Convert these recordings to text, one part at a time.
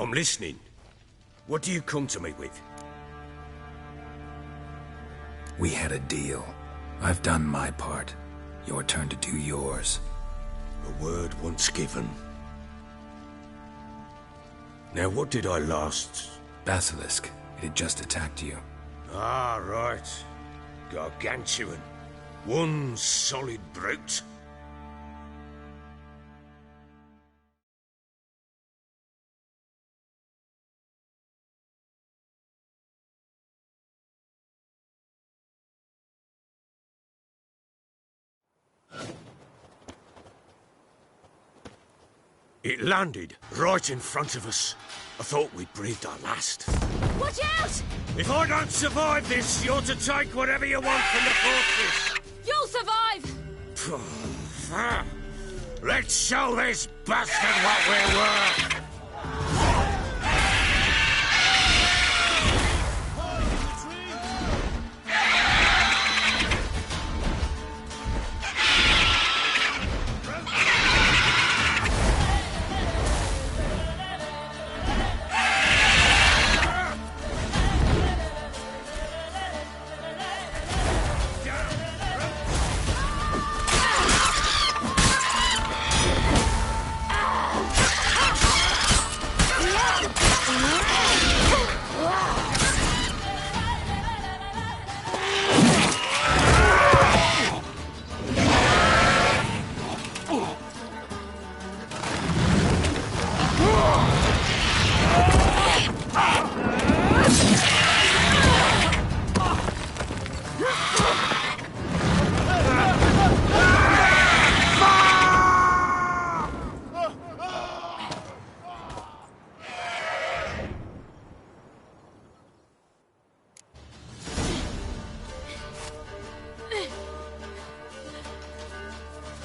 I'm listening. What do you come to me with? We had a deal. I've done my part. Your turn to do yours. A word once given. Now, what did I last... Basilisk. It had just attacked you. Ah, right. Gargantuan. One solid brute. It landed right in front of us. I thought we'd breathed our last. Watch out! If I don't survive this, you're to take whatever you want from the fortress. You'll survive! Let's show this bastard what we're worth!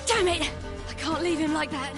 Damn it! I can't leave him like that.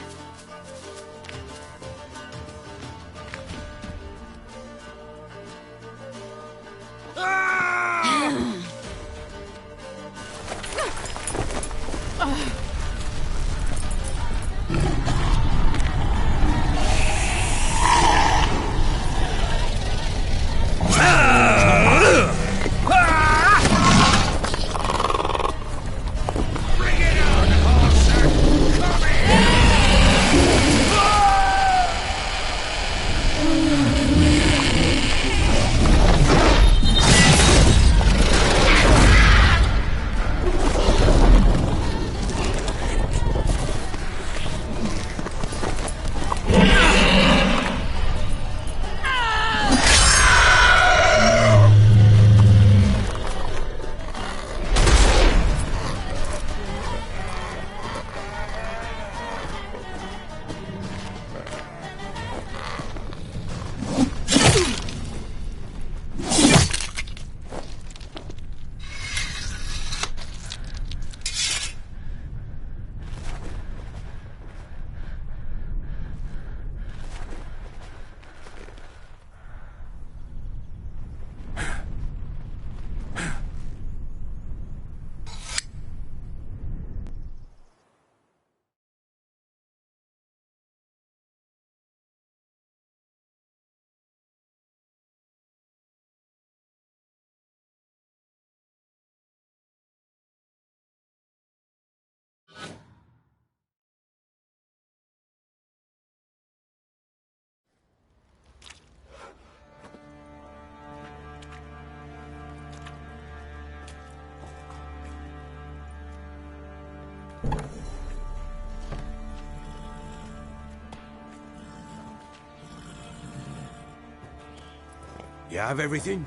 You have everything?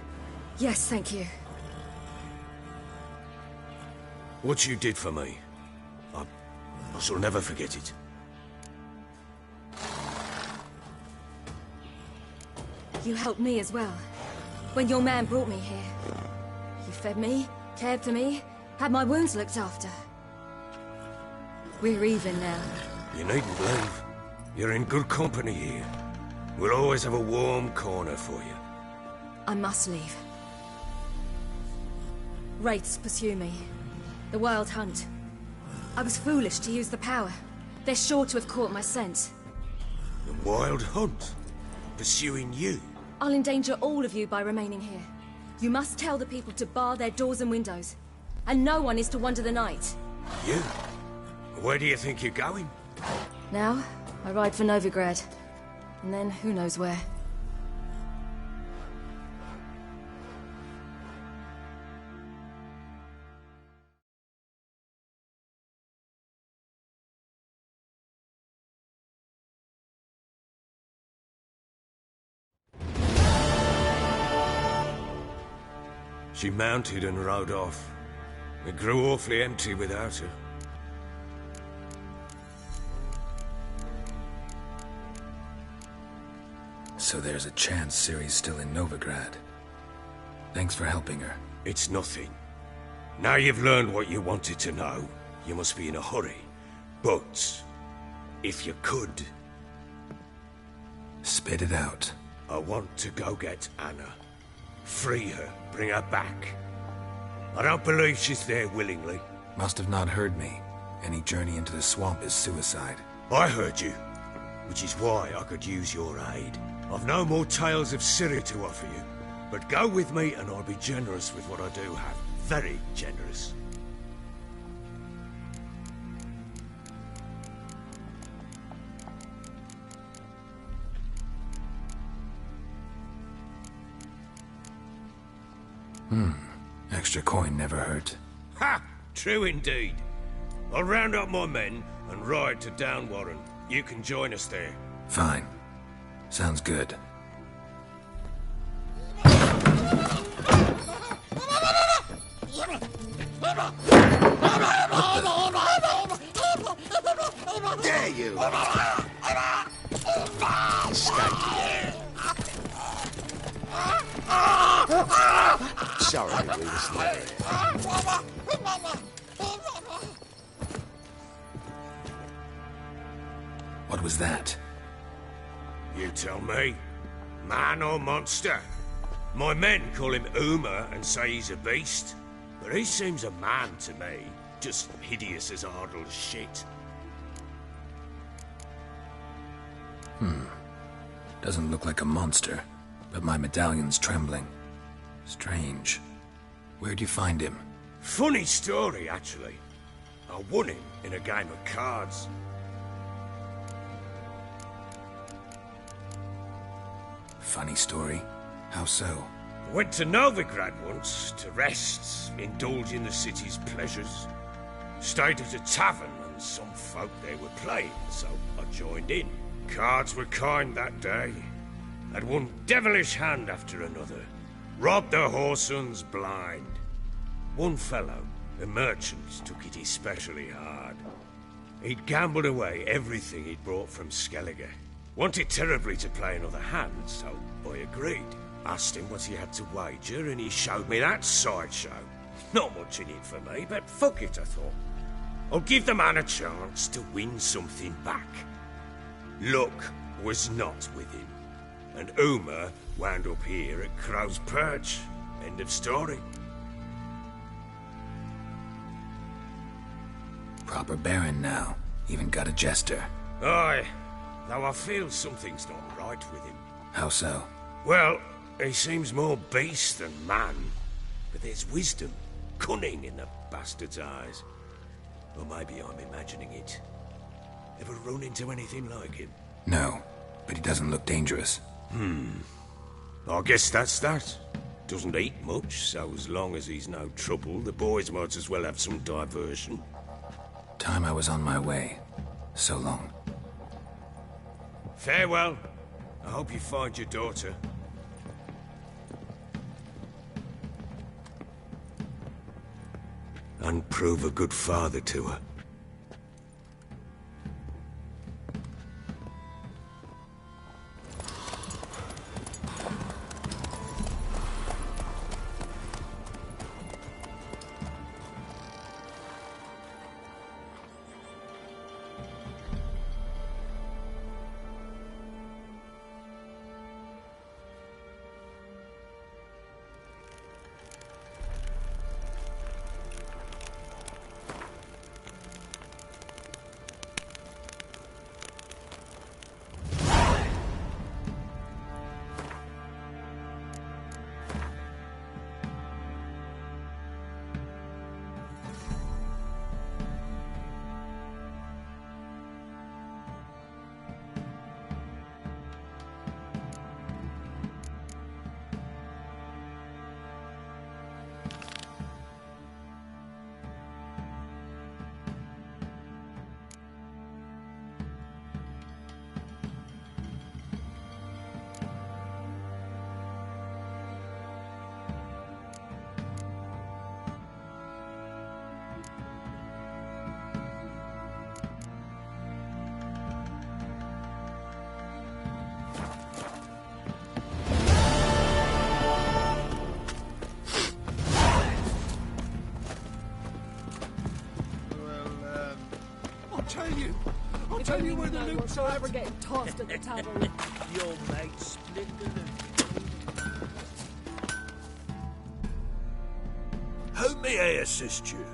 Yes, thank you. What you did for me, I shall never forget it. You helped me as well. When your man brought me here. You fed me, cared for me, had my wounds looked after. We're even now. You needn't leave. You're in good company here. We'll always have a warm corner for you. I must leave. Wraiths pursue me. The Wild Hunt. I was foolish to use the power. They're sure to have caught my scent. The Wild Hunt? pursuing you. I'll endanger all of you by remaining here. You must tell the people to bar their doors and windows. And no one is to wander the night. You? Where do you think you're going? Now, I ride for Novigrad. And then, who knows where. She mounted and rode off. It grew awfully empty without her. So there's a chance Ciri's still in Novigrad. Thanks for helping her. It's nothing. Now you've learned what you wanted to know, you must be in a hurry. But, if you could... Spit it out. I want to go get Anna. Free her, bring her back. I don't believe she's there willingly. Must have not heard me. Any journey into the swamp is suicide. I heard you, which is why I could use your aid. I've no more tales of Ciri to offer you, but go with me and I'll be generous with what I do have. Very generous. Extra coin never hurt. Ha! True indeed. I'll round up my men and ride to Downwarren. You can join us there. Fine. Sounds good. Dare you! Sorry to leave us there. What was that? You tell me. Man or monster? My men call him Uma and say he's a beast. But he seems a man to me. Just hideous as Ardle's shit. Doesn't look like a monster, but my medallion's trembling. Strange. Where'd you find him? Funny story, actually. I won him in a game of cards. Funny story? How so? Went to Novigrad once to rest, indulge in the city's pleasures. Stayed at a tavern and some folk there were playing, so I joined in. Cards were kind that day. Had one devilish hand after another. Robbed the whoresons blind. One fellow, a merchant, took it especially hard. He'd gambled away everything he'd brought from Skellige. Wanted terribly to play another hand, so I agreed. Asked him what he had to wager, and he showed me that sideshow. Not much in it for me, but fuck it, I thought. I'll give the man a chance to win something back. Luck was not with him, and Uma wound up here at Crow's Perch. End of story. Proper baron now. Even got a jester. Aye, though I feel something's not right with him. How so? Well, he seems more beast than man, but there's wisdom, cunning in the bastard's eyes. Or maybe I'm imagining it. Ever run into anything like him? No, but he doesn't look dangerous. I guess that's that. Doesn't eat much, so as long as he's no trouble, the boys might as well have some diversion. Time I was on my way. So long. Farewell. I hope you find your daughter. And prove a good father to her. I'll tell you where the loot's at. Ever getting tossed at the tavern. Your mate split the loot. How may I assist you?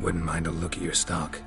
Wouldn't mind a look at your stock.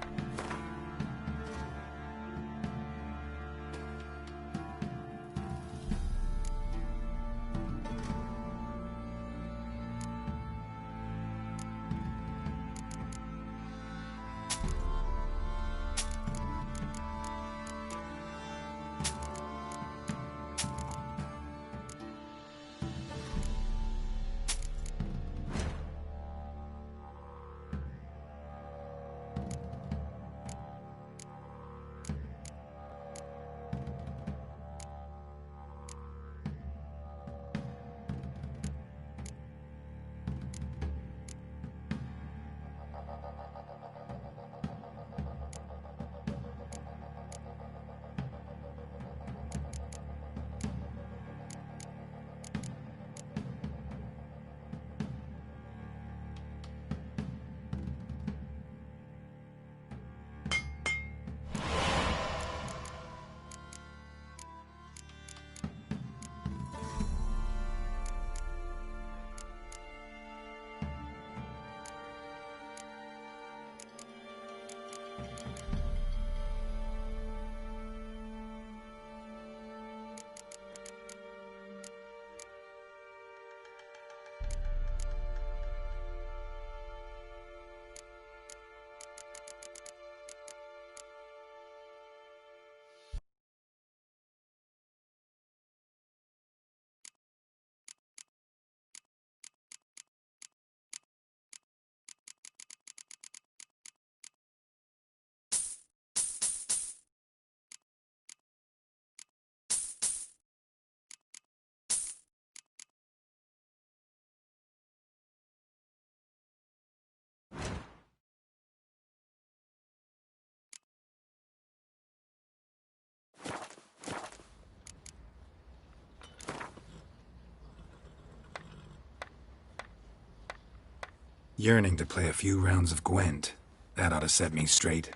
Yearning to play a few rounds of Gwent. That ought to set me straight.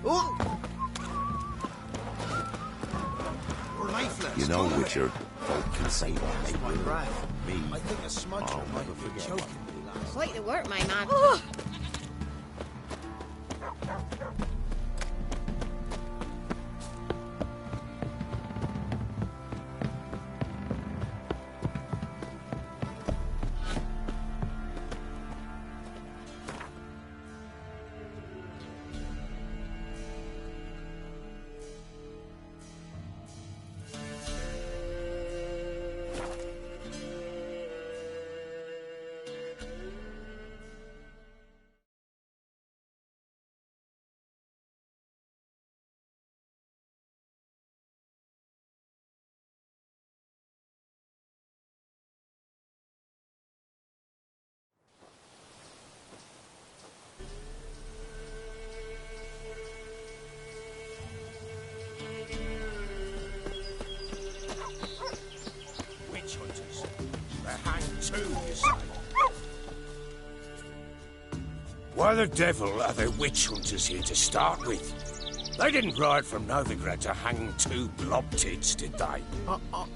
Oh! We're lifeless. You know, Witcher, folk can say what they My will. breath. Me, I think a smudger I'll might never be forget choking one. me last. Quite the work, my man. Witch hunters. They're hanged too, you say? Why the devil are there witch hunters here to start with? They didn't ride from Novigrad to hang two blob-tits, did they?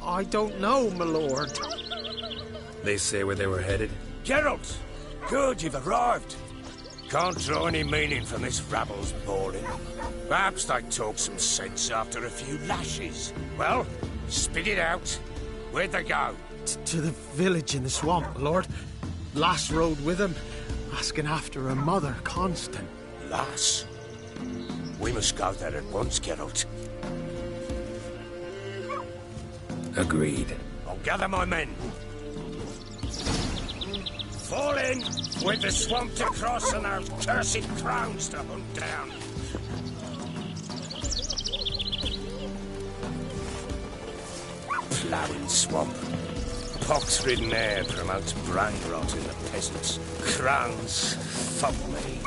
I don't know, my lord. They say where they were headed? Geralt! Good, you've arrived. Can't draw any meaning from this rabble's bawling. Perhaps they talk some sense after a few lashes. Well, spit it out. Where'd they go? To the village in the swamp, my lord. Lass rode with him, asking after her mother, Constant. Lass? We must go there at once, Geralt. Agreed. I'll gather my men. Fall in! With the swamp to cross and our cursed crowns to hunt down. Ploughing swamp. Pox-ridden air promotes brain rot in the peasants. Crowns, fuck me.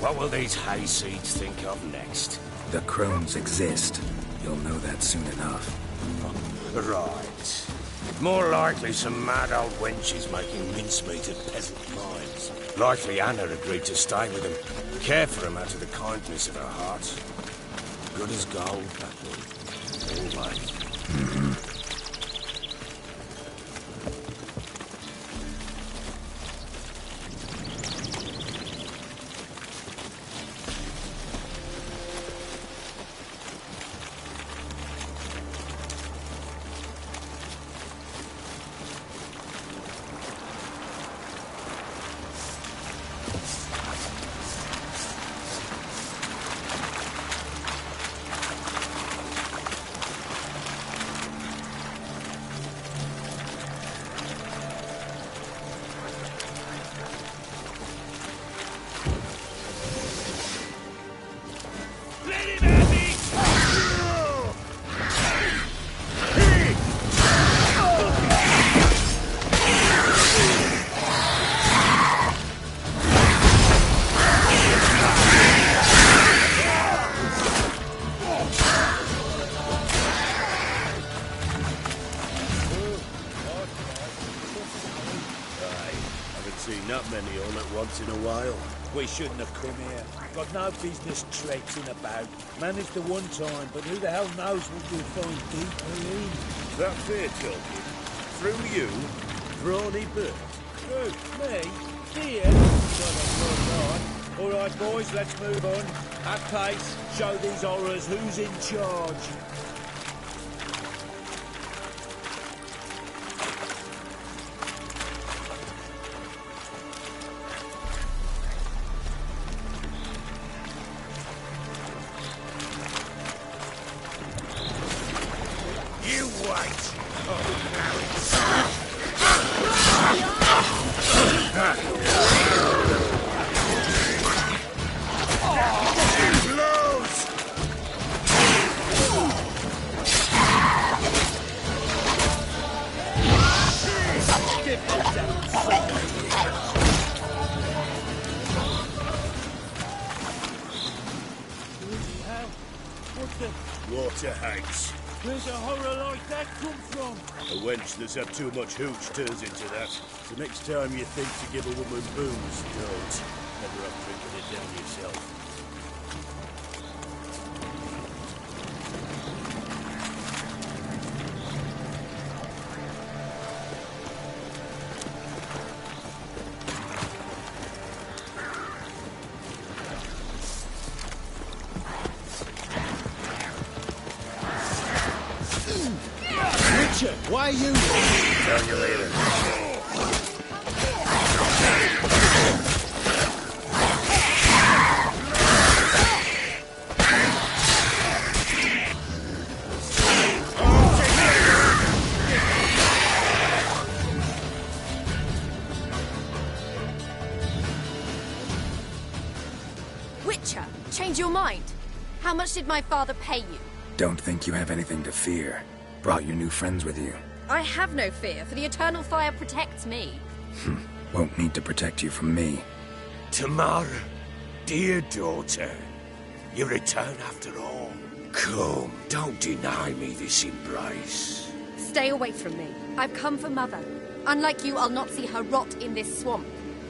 What will these hayseeds think of next? The crones exist. You'll know that soon enough. Right. More likely some mad old wenches making mincemeat of peasant minds. Likely Anna agreed to stay with them, care for them out of the kindness of her heart. Good as gold, that one. Always. Not many on at once in a while. We shouldn't have come here. Got no business traipsing about. Managed the one time, but who the hell knows what we'll find deeper in? That fair talking? Through you, Brawny Bird? Who? Me? Dear? All right, boys, let's move on. At pace, show these horrors who's in charge. Water hags. Where's a horror like that come from? A wench that's had too much hooch turns into that. So next time you think to give a woman booze, don't. Never have drinking it down yourself. Why you? Tell you later. Witcher, change your mind. How much did my father pay you? Don't think you have anything to fear. Brought your new friends with you. I have no fear, for the eternal fire protects me. Won't need to protect you from me. Tamara, dear daughter, you return after all. Come, don't deny me this embrace. Stay away from me. I've come for Mother. Unlike you, I'll not see her rot in this swamp.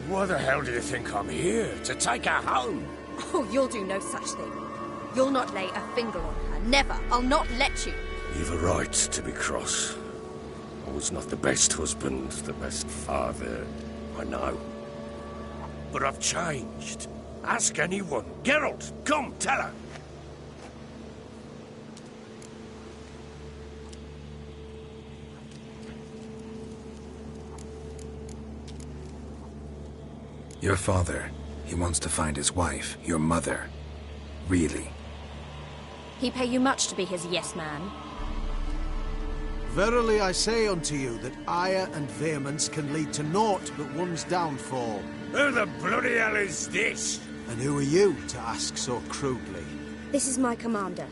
Why the hell do you think I'm here? To take her home? Oh, you'll do no such thing. You'll not lay a finger on her. Never. I'll not let you. You've a right to be cross. I was not the best husband, the best father, I know. But I've changed. Ask anyone. Geralt, come, tell her. Your father, he wants to find his wife, your mother. Really? He pay you much to be his yes man. Verily I say unto you that ire and vehemence can lead to naught but one's downfall. Who the bloody hell is this? And who are you to ask so crudely? This is my commander.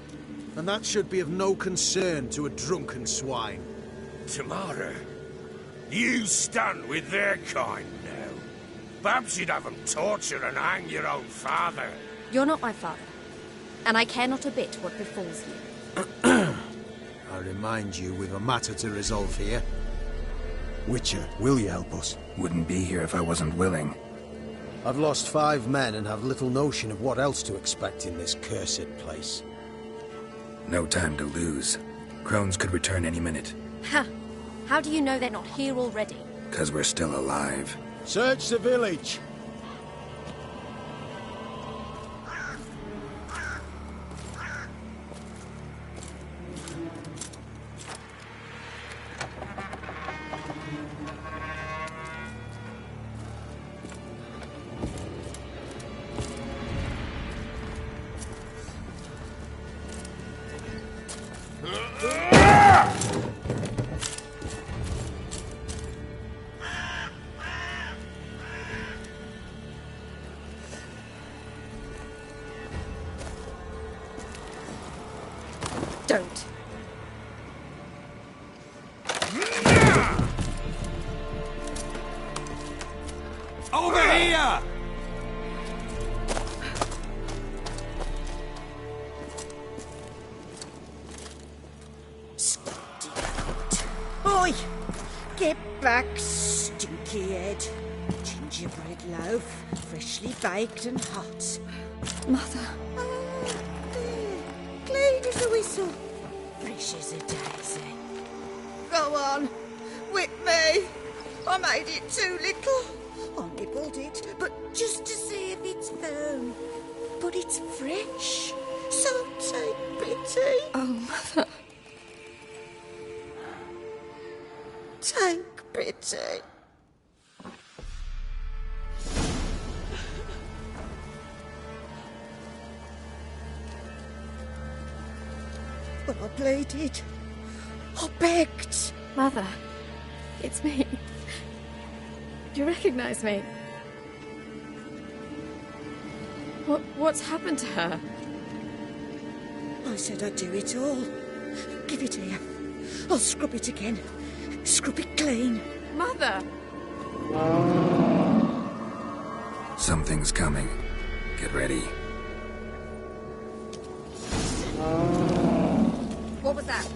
And that should be of no concern to a drunken swine. Tamara, you stand with their kind now. Perhaps you'd have them torture and hang your own father. You're not my father, and I care not a bit what befalls you. I remind you we've a matter to resolve here. Witcher, will you help us? Wouldn't be here if I wasn't willing. I've lost 5 men and have little notion of what else to expect in this cursed place. No time to lose. Crones could return any minute. Ha! How do you know they're not here already? 'Cause we're still alive. Search the village! Don't. Over here! Oi! Get back, stinky head. Gingerbread loaf, freshly baked and hot. Mother. There. Clean as a whistle. Fresh as a daisy. Go on. Whip me. I made it too little. I nibbled it, but just to see if it's firm. But it's fresh. So take pity. Oh, Mother. Take pity. But I pleaded. I begged. Mother. It's me. Do you recognize me? What's happened to her? I said I'd do it all. Give it here. I'll scrub it again. Scrub it clean. Mother! Something's coming. Get ready. What was that?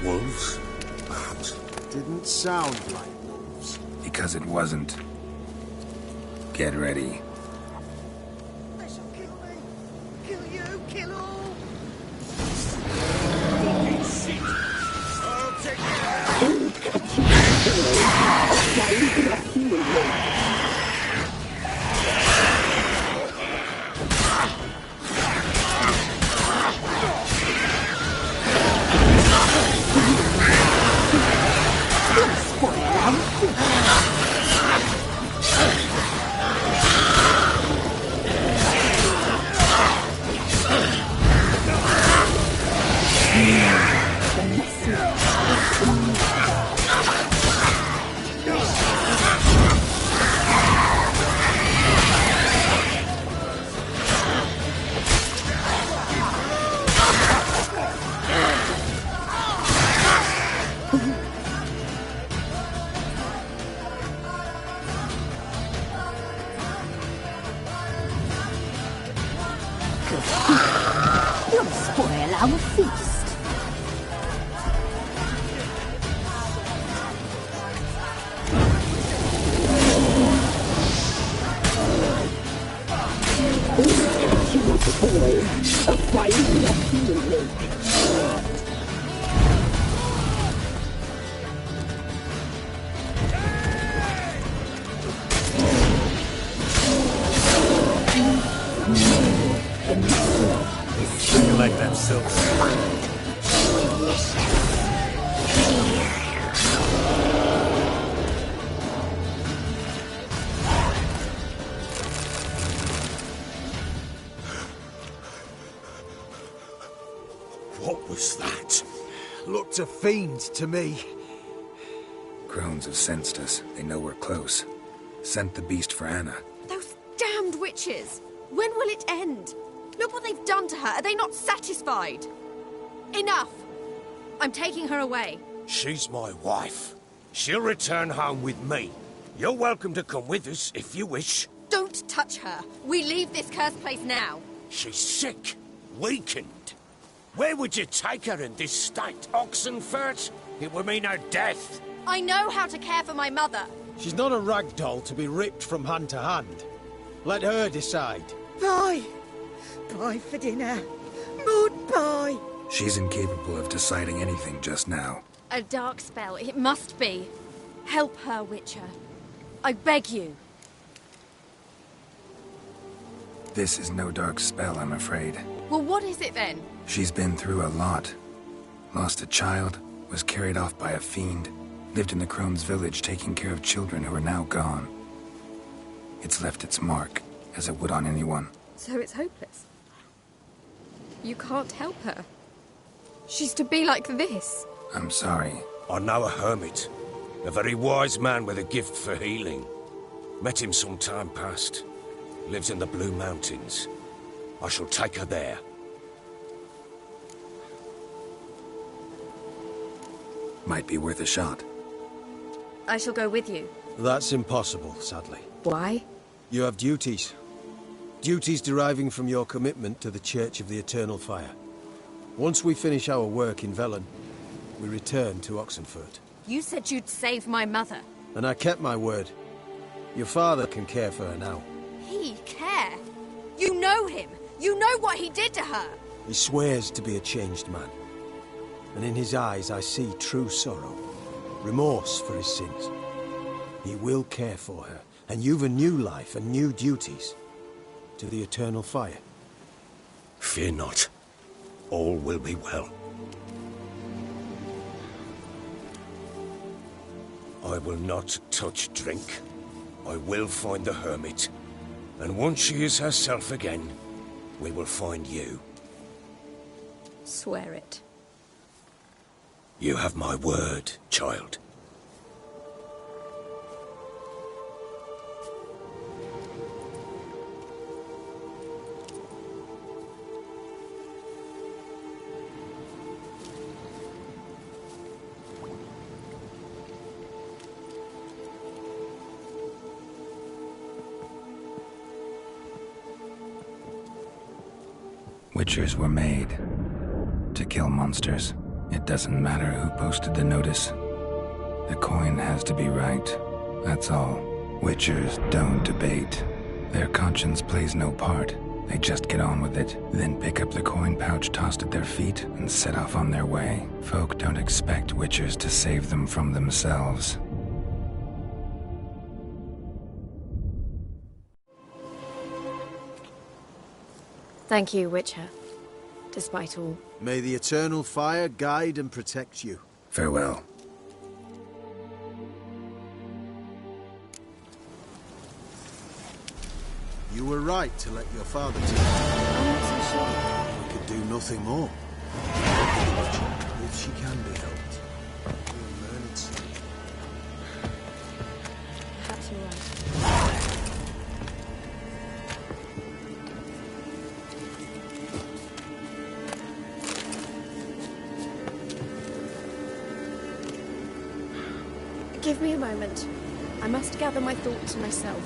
Wolves? Perhaps. Didn't sound like wolves. Because it wasn't. Get ready. They shall kill me. Kill you, kill all. Fucking shit! I'll take you out! You'll spoil our feast. A fine lucky. You like that silver? What was that? Looked a fiend to me. Crones have sensed us. They know we're close. Sent the beast for Anna. Those damned witches! When will it end? Look what they've done to her. Are they not satisfied? Enough! I'm taking her away. She's my wife. She'll return home with me. You're welcome to come with us if you wish. Don't touch her. We leave this cursed place now. She's sick, weakened. Where would you take her in this state? Oxenfurt? It would mean her death. I know how to care for my mother. She's not a rag doll to be ripped from hand to hand. Let her decide. Pie. Pie for dinner. Mud pie. She's incapable of deciding anything just now. A dark spell, it must be. Help her, Witcher. I beg you. This is no dark spell, I'm afraid. Well, what is it then? She's been through a lot. Lost a child, was carried off by a fiend, lived in the Crone's village taking care of children who are now gone. It's left its mark, as it would on anyone. So it's hopeless. You can't help her. She's to be like this. I'm sorry. I know a hermit. A very wise man with a gift for healing. Met him some time past. Lives in the Blue Mountains. I shall take her there. Might be worth a shot. I shall go with you. That's impossible, sadly. Why? You have duties. Duties deriving from your commitment to the Church of the Eternal Fire. Once we finish our work in Velen, we return to Oxenfurt. You said you'd save my mother. And I kept my word. Your father can care for her now. He care? You know him. You know what he did to her. He swears to be a changed man. And in his eyes I see true sorrow. Remorse for his sins. He will care for her. And you've a new life and new duties. To the Eternal Fire. Fear not. All will be well. I will not touch drink. I will find the hermit. And once she is herself again, we will find you. Swear it. You have my word, child. Witchers were made to kill monsters. It doesn't matter who posted the notice. The coin has to be right. That's all. Witchers don't debate. Their conscience plays no part. They just get on with it, then pick up the coin pouch tossed at their feet and set off on their way. Folk don't expect witchers to save them from themselves. Thank you, Witcher. Despite all. May the eternal fire guide and protect you. Farewell. You were right to let your father take you. I'm not so sure. We could do nothing more. If she can be helped, we'll learn it soon. Perhaps you're right. Give me a moment. I must gather my thoughts myself.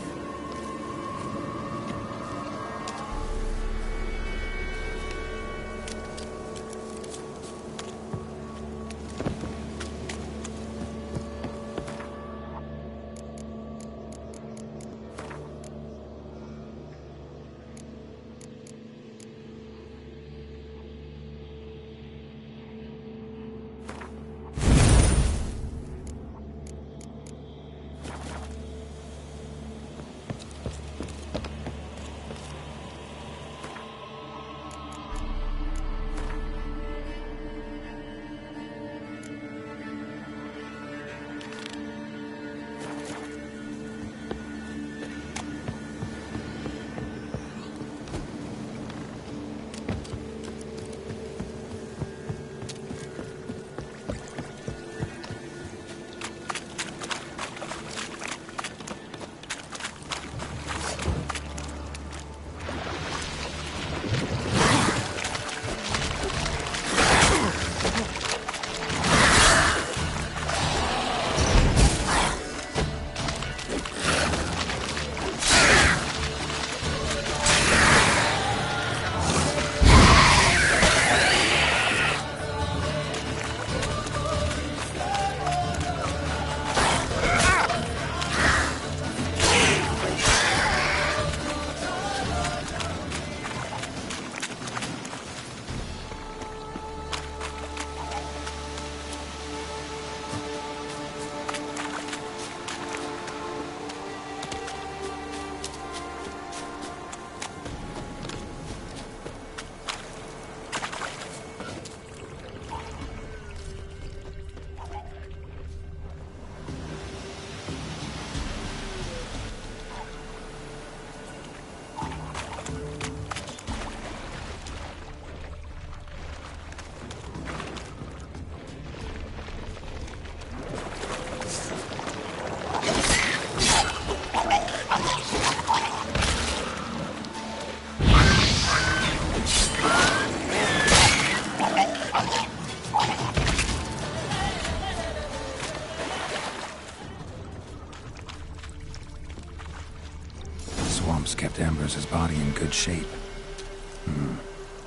Kept Ambrose's body in good shape.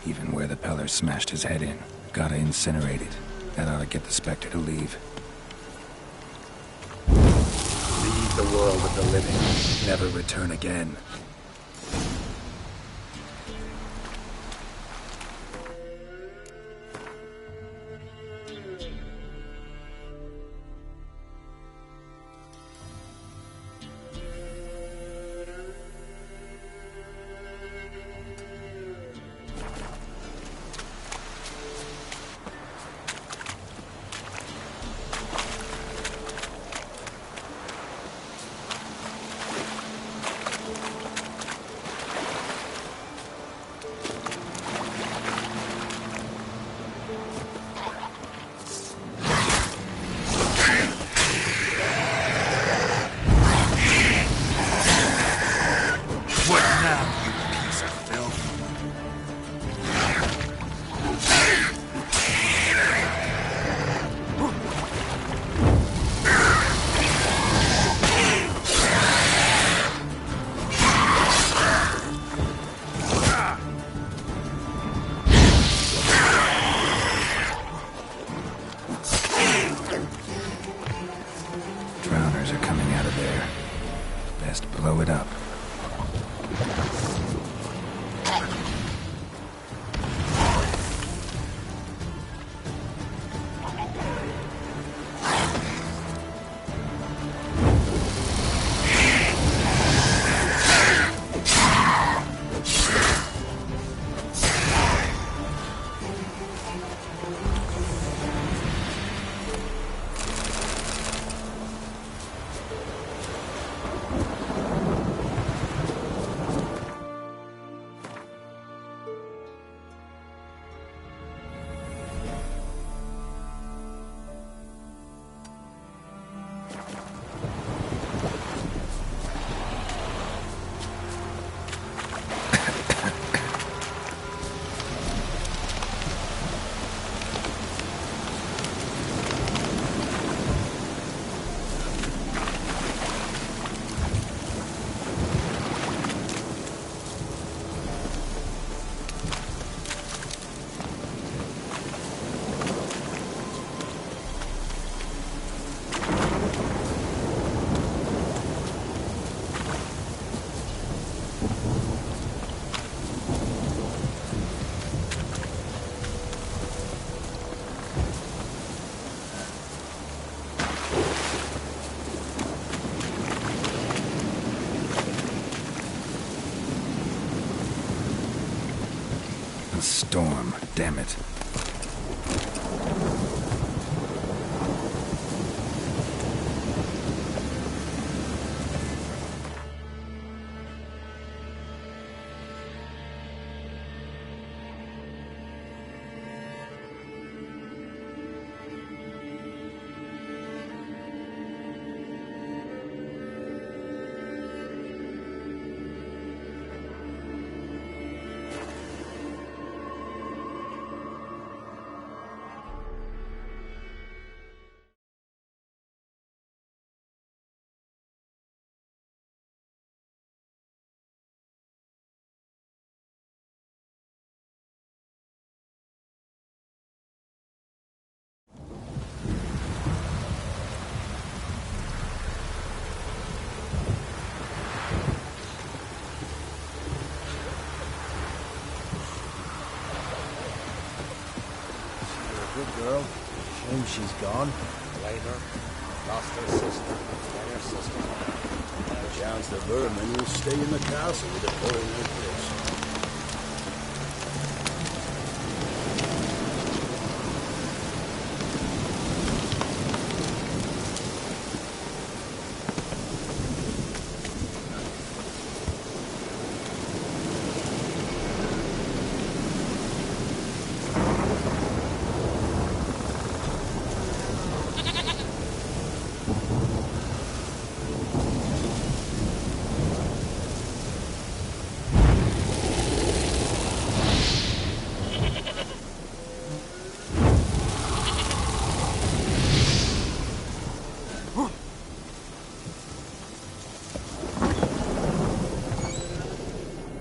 Even where the Peller smashed his head in. Gotta incinerate it. That ought to get the Spectre to leave. Leave the world of the living. Never return again. storm, damn it. Good girl. Shame she's gone. Blame her. Lost her sister. Then her sister. Chance the vermin will stay in the castle with a boy like this.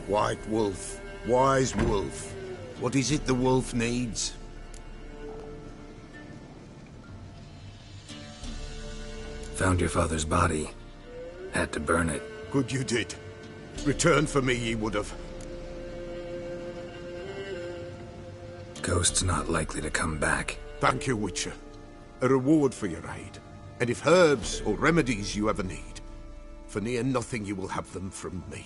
White wolf, wise wolf. What is it the wolf needs? Found your father's body. Had to burn it. Good you did. Return for me ye would have. Ghost's not likely to come back. Thank you, Witcher. A reward for your aid. And if herbs or remedies you ever need, for near nothing you will have them from me.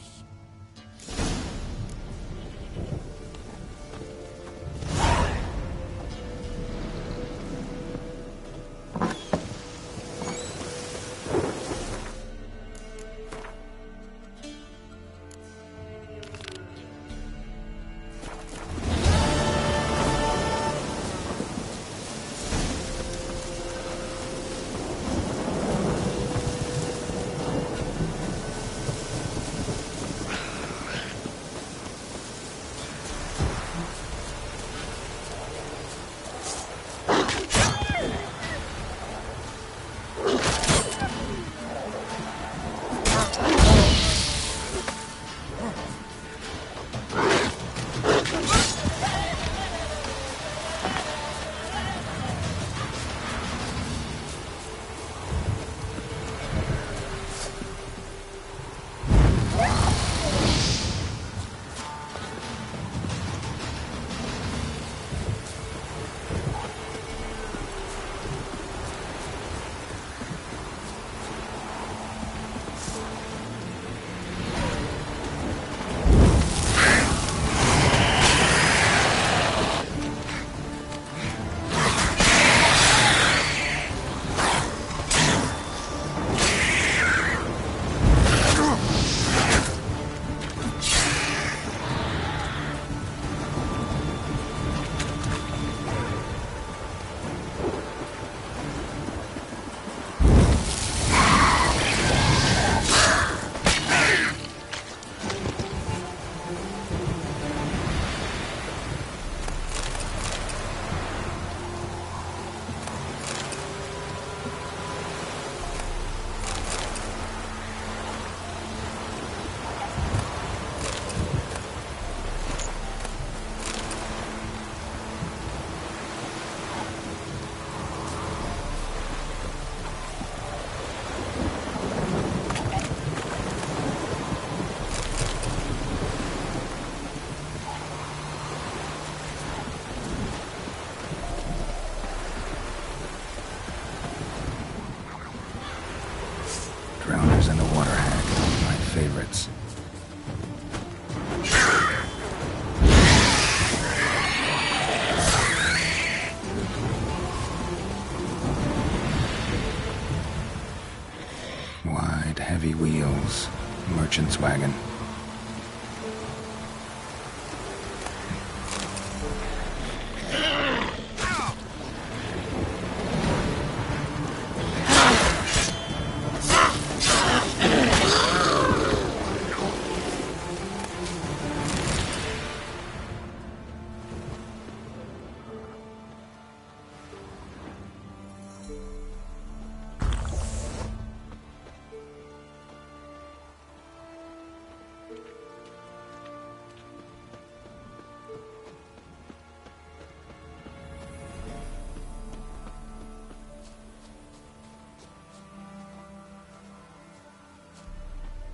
wagon.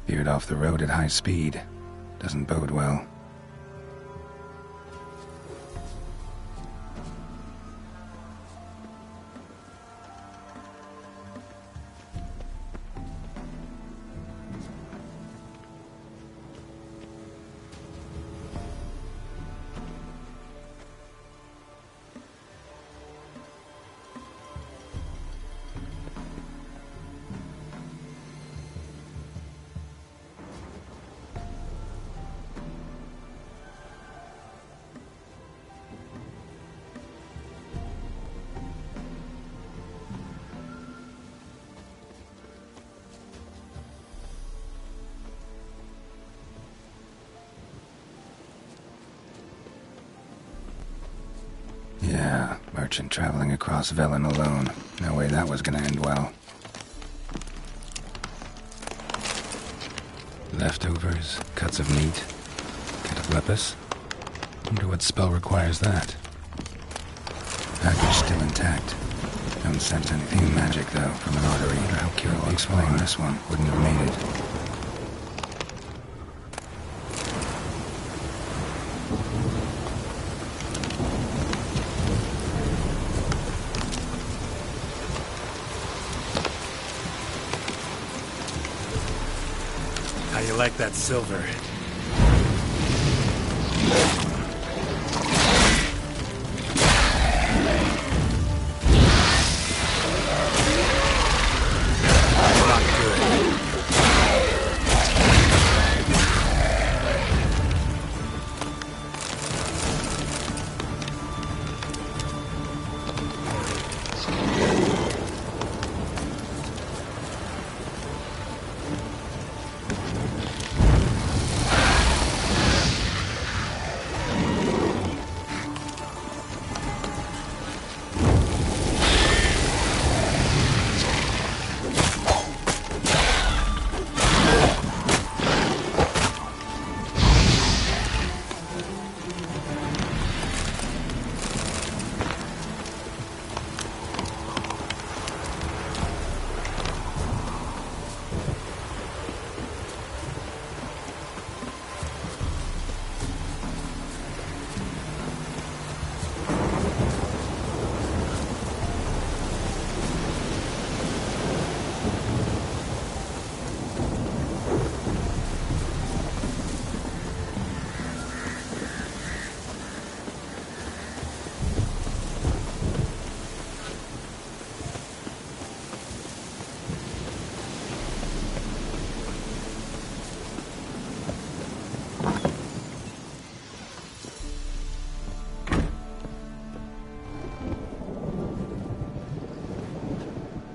Veered off the road at high speed. Doesn't bode well. Yeah, merchant traveling across Velen alone. No way that was gonna end well. Leftovers, cuts of meat, cataplepis. Wonder what spell requires that. Package still intact. Don't sense anything magic though from an artery. Wonder how Kira explained this one wouldn't have made it. How you like that silver? Not good.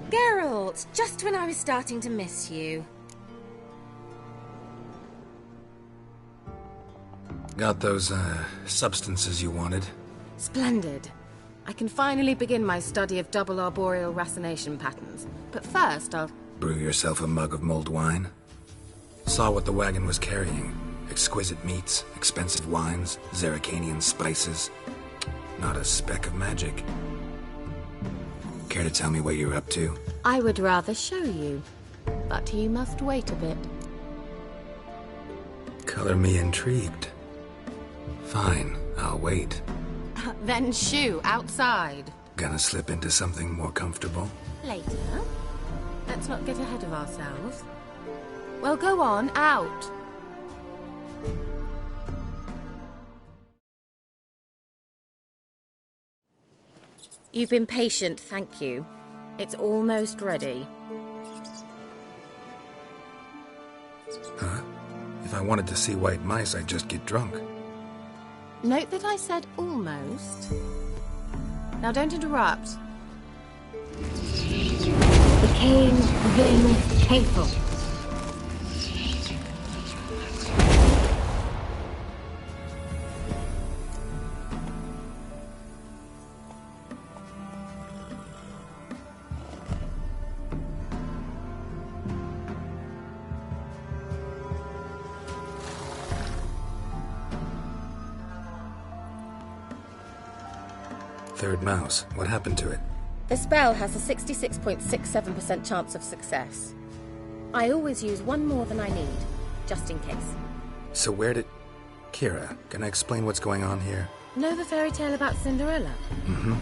Geralt, just when I was starting to miss you. Got those, substances you wanted? Splendid. I can finally begin my study of double arboreal racination patterns. But first, I'll... Brew yourself a mug of mulled wine? Saw what the wagon was carrying. Exquisite meats, expensive wines, Zerrikanian spices. Not a speck of magic. Care to tell me what you're up to? I would rather show you, but you must wait a bit. Color me intrigued. Fine, I'll wait. Then shoo, outside. Gonna slip into something more comfortable? Later. Let's not get ahead of ourselves. Well, go on, out. You've been patient, thank you. It's almost ready. Huh? I wanted to see white mice, I'd just get drunk. Note that I said almost. Now don't interrupt. The Cane Vin Faithful. Third mouse. What happened to it? The spell has a 66.67% chance of success. I always use one more than I need, just in case. So where did... Kira, can I explain what's going on here? Know the fairy tale about Cinderella? Mm-hmm.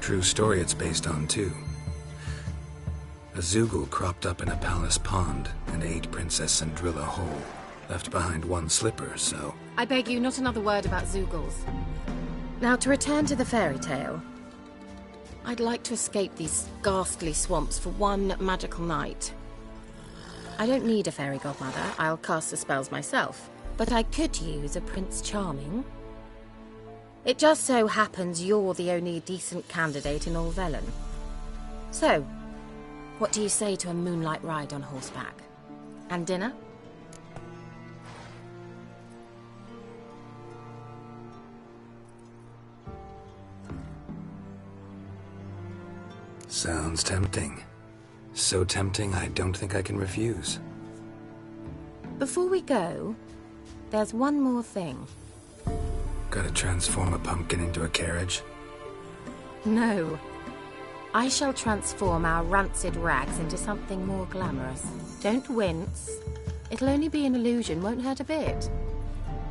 True story it's based on, too. A Zoogle cropped up in a palace pond and ate Princess Cinderella whole. Left behind one slipper, so... I beg you, not another word about Zoogles. Now, to return to the fairy tale. I'd like to escape these ghastly swamps for one magical night. I don't need a fairy godmother, I'll cast the spells myself. But I could use a Prince Charming. It just so happens you're the only decent candidate in all Velen. So, what do you say to a moonlight ride on horseback? And dinner? Sounds tempting. So tempting, I don't think I can refuse. Before we go, there's one more thing. Gotta transform a pumpkin into a carriage? No. I shall transform our rancid rags into something more glamorous. Don't wince. It'll only be an illusion, won't hurt a bit.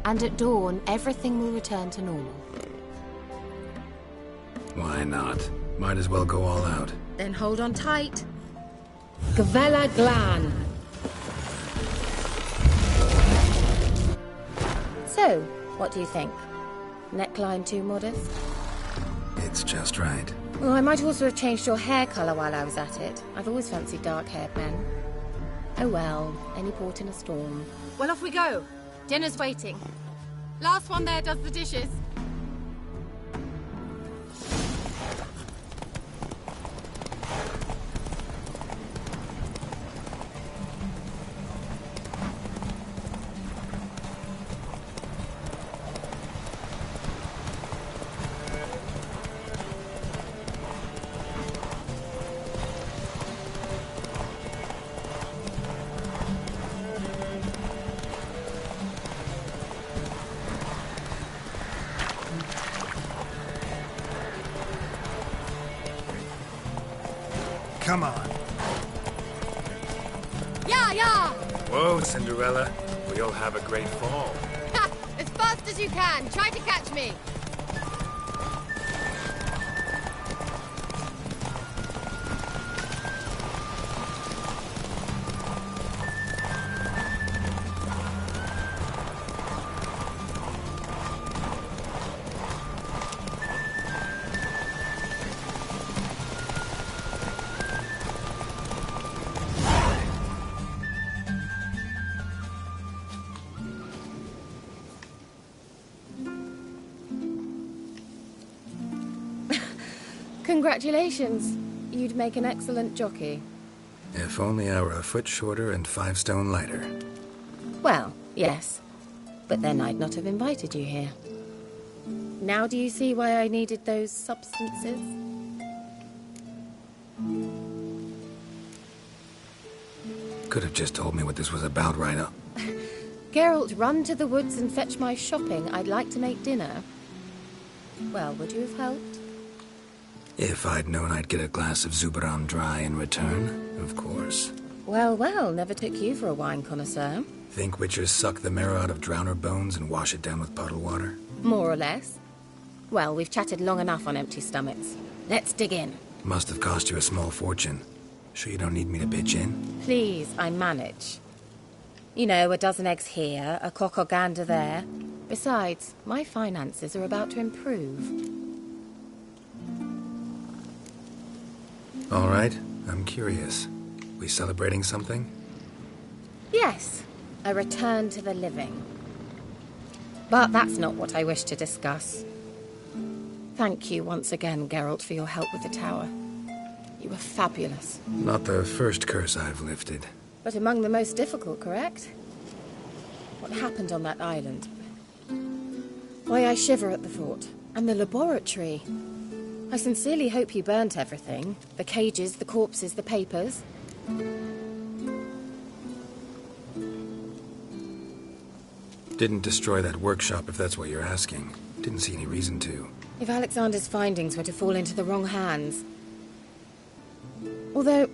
And at dawn, everything will return to normal. Why not? Might as well go all out. Then hold on tight. Gvella Glan. So, what do you think? Neckline too modest? It's just right. Well, I might also have changed your hair colour while I was at it. I've always fancied dark-haired men. Oh well, any port in a storm. Well, off we go. Dinner's waiting. Last one there does the dishes. Come on. Yeah, yeah! Whoa, Cinderella. We'll have a great fall. Ha! As fast as you can. Try to catch me. Congratulations. You'd make an excellent jockey. If only I were a foot shorter and 5 stone lighter. Well, yes. But then I'd not have invited you here. Now do you see why I needed those substances? Could have just told me what this was about right up. Geralt, run to the woods and fetch my shopping. I'd like to make dinner. Well, would you have helped? If I'd known I'd get a glass of Zubaram dry in return, of course. Well, well, never took you for a wine connoisseur. Think witchers suck the marrow out of drowner bones and wash it down with puddle water? More or less. Well, we've chatted long enough on empty stomachs. Let's dig in. Must have cost you a small fortune. Sure you don't need me to pitch in? Please, I manage. You know, a dozen eggs here, a cock or gander there. Besides, my finances are about to improve. All right, I'm curious. We celebrating something? Yes. A return to the living. But that's not what I wish to discuss. Thank you once again, Geralt, for your help with the tower. You were fabulous. Not the first curse I've lifted. But among the most difficult, correct? What happened on that island? Why, I shiver at the thought. And the laboratory. I sincerely hope you burnt everything. The cages, the corpses, the papers. Didn't destroy that workshop, if that's what you're asking. Didn't see any reason to. If Alexander's findings were to fall into the wrong hands... Although,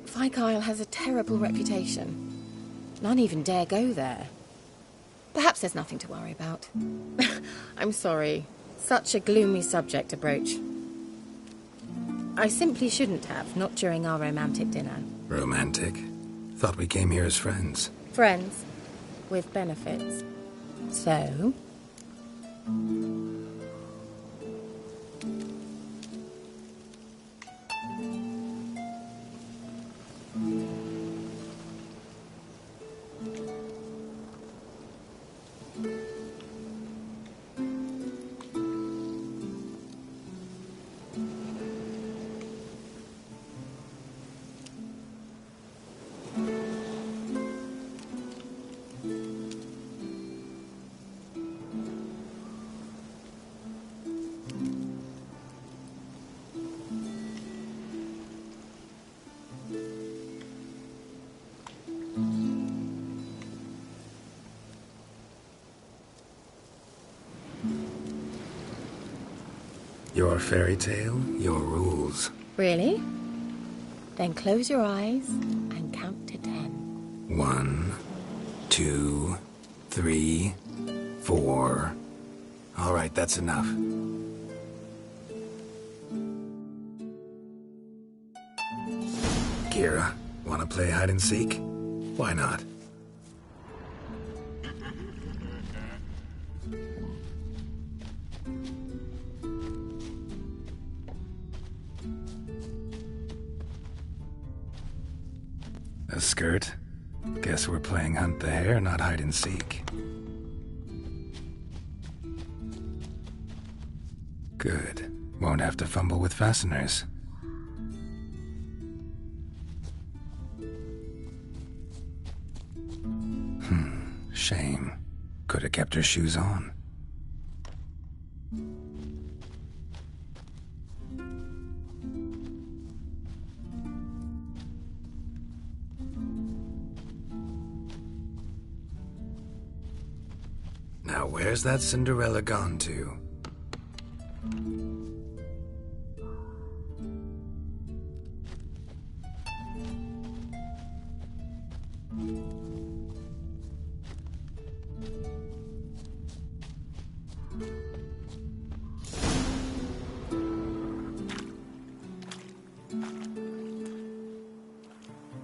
Fyke Isle has a terrible reputation. None even dare go there. Perhaps there's nothing to worry about. I'm sorry. Such a gloomy subject to broach. I simply shouldn't have, not during our romantic dinner. Romantic? Thought we came here as friends. Friends. With benefits. So... Your fairy tale, your rules. Really? Then close your eyes and count to 10. 1, 2, 3, 4. All right, that's enough. Kira, wanna play hide and seek? Why not? A skirt? Guess we're playing hunt the hare, not hide and seek. Good. Won't have to fumble with fasteners. Shame. Could have kept her shoes on. Now where's that Cinderella gone to?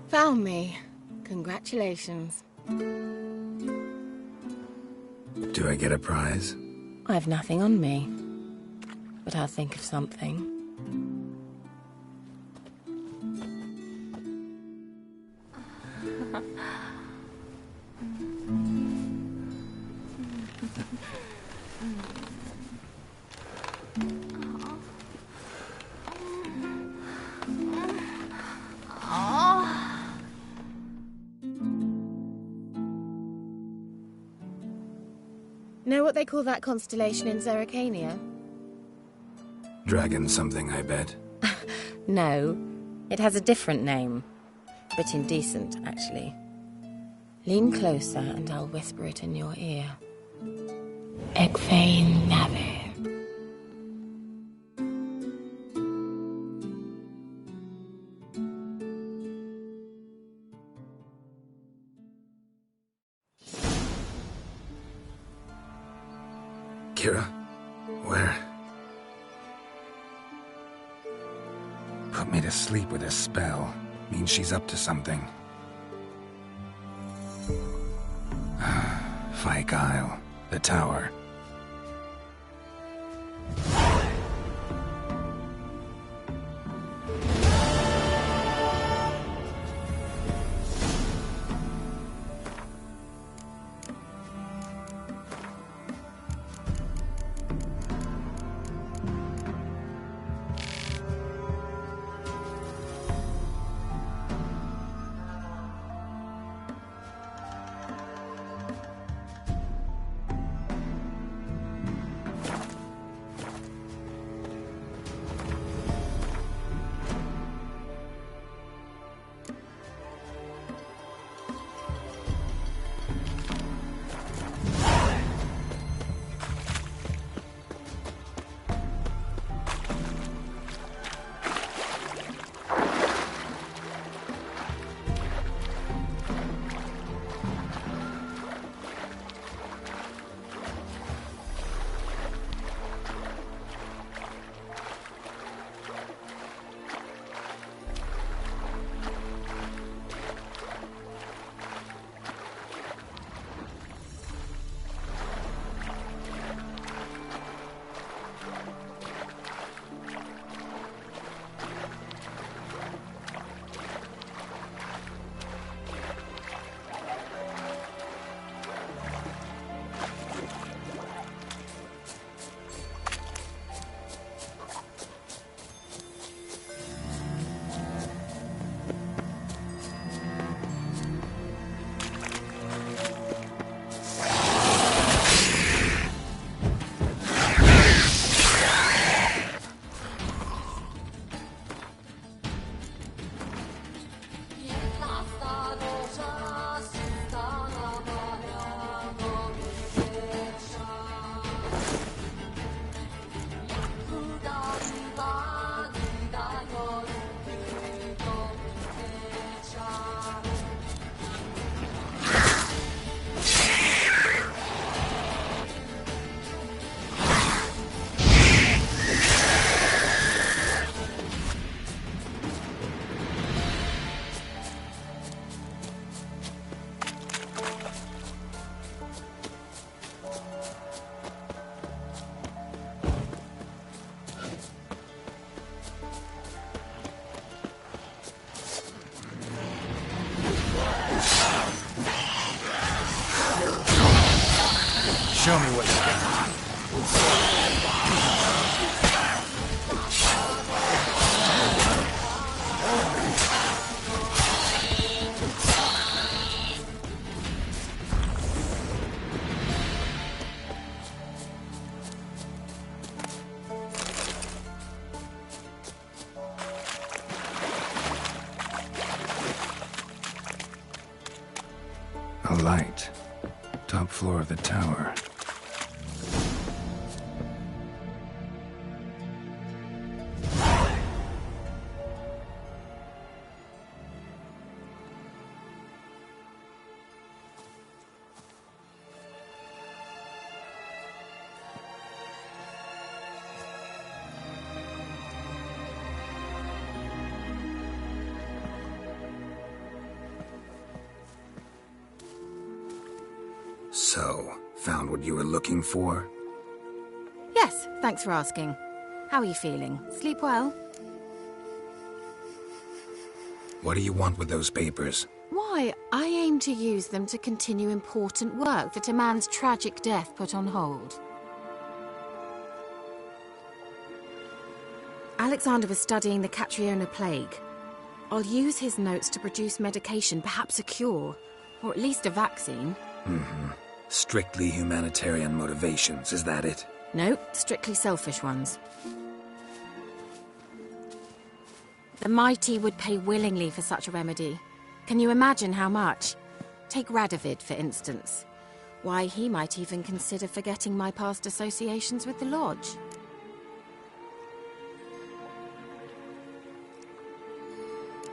Found me. Congratulations. Do I get a prize? I have nothing on me, but I'll think of something. Know what they call that constellation in Zerrikania? Dragon something, I bet. No, it has a different name. But indecent, actually. Lean closer and I'll whisper it in your ear. Egfain Navir. Kira? Where? Put me to sleep with a spell. Means she's up to something. Fyke Isle. The tower. light. Top floor of the tower. So, found what you were looking for? Yes, thanks for asking. How are you feeling? Sleep well? What do you want with those papers? Why, I aim to use them to continue important work that a man's tragic death put on hold. Alexander was studying the Catriona plague. I'll use his notes to produce medication, perhaps a cure, or at least a vaccine. Mm-hmm. Strictly humanitarian motivations, is that it? No, strictly selfish ones. The mighty would pay willingly for such a remedy. Can you imagine how much? Take Radovid, for instance. Why, he might even consider forgetting my past associations with the Lodge.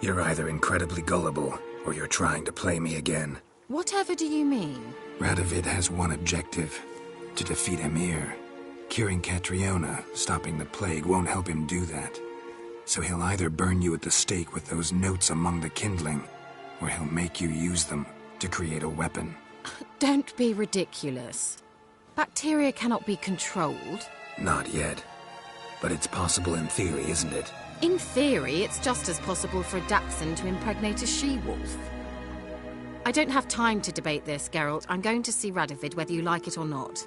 You're either incredibly gullible, or you're trying to play me again. Whatever do you mean? Radovid has one objective: to defeat Emir. Curing Catriona, stopping the plague, won't help him do that. So he'll either burn you at the stake with those notes among the kindling, or he'll make you use them to create a weapon. Don't be ridiculous. Bacteria cannot be controlled. Not yet. But it's possible in theory, isn't it? In theory, it's just as possible for a Dachshund to impregnate a she-wolf. I don't have time to debate this, Geralt. I'm going to see Radovid whether you like it or not.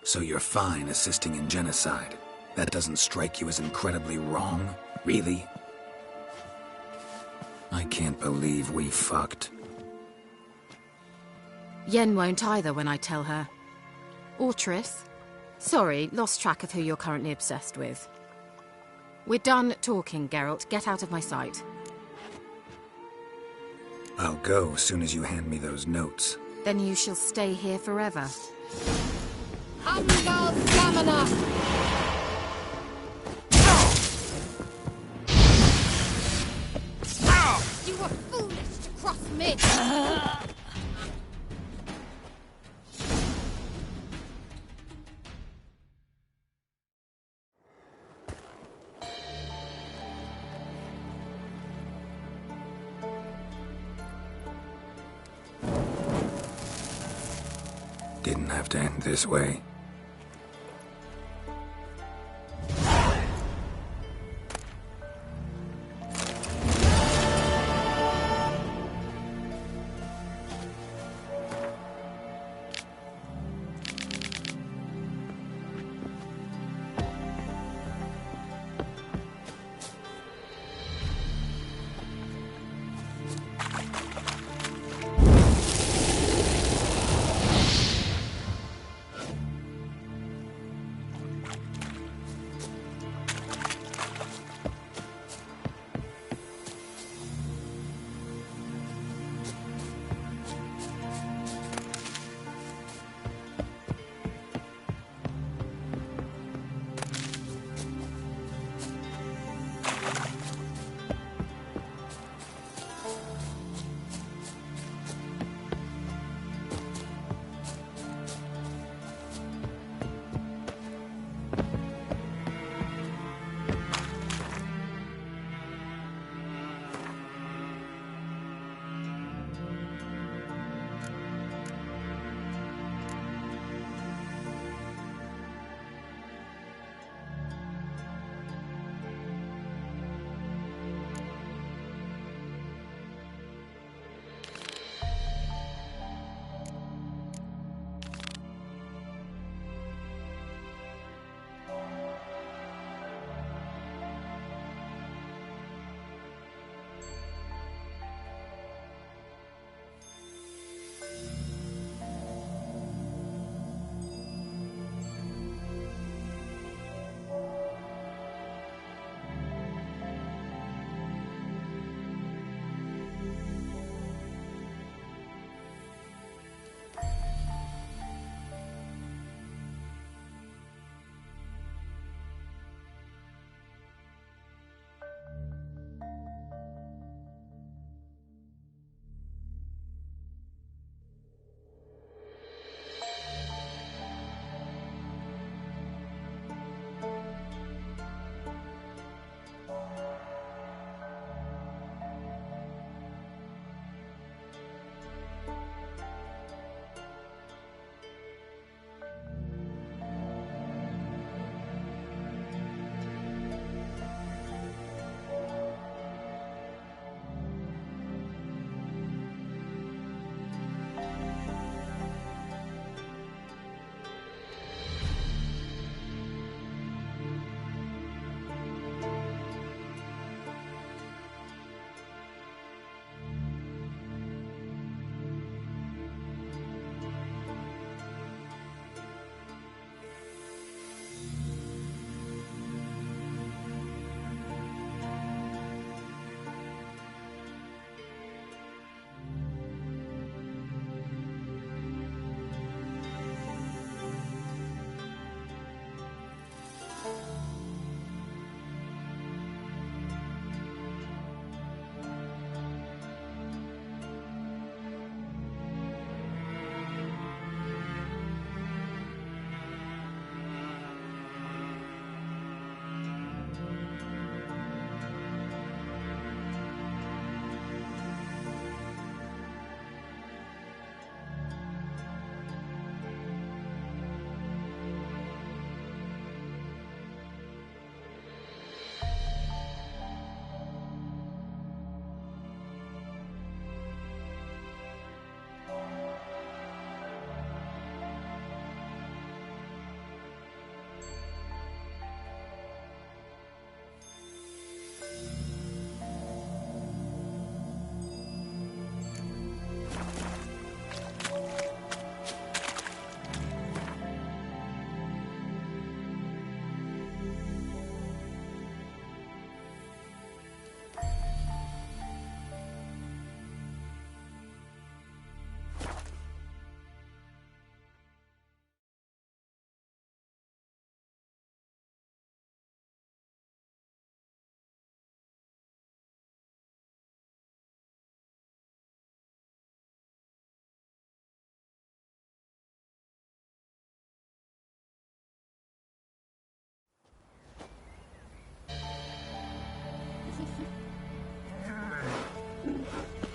So you're fine assisting in genocide? That doesn't strike you as incredibly wrong, really? I can't believe we fucked. Yen won't either when I tell her. Or Triss. Sorry, lost track of who you're currently obsessed with. We're done talking, Geralt. Get out of my sight. I'll go as soon as you hand me those notes. Then you shall stay here forever. Umgal Stamina! You were foolish to cross me! Didn't have to end this way.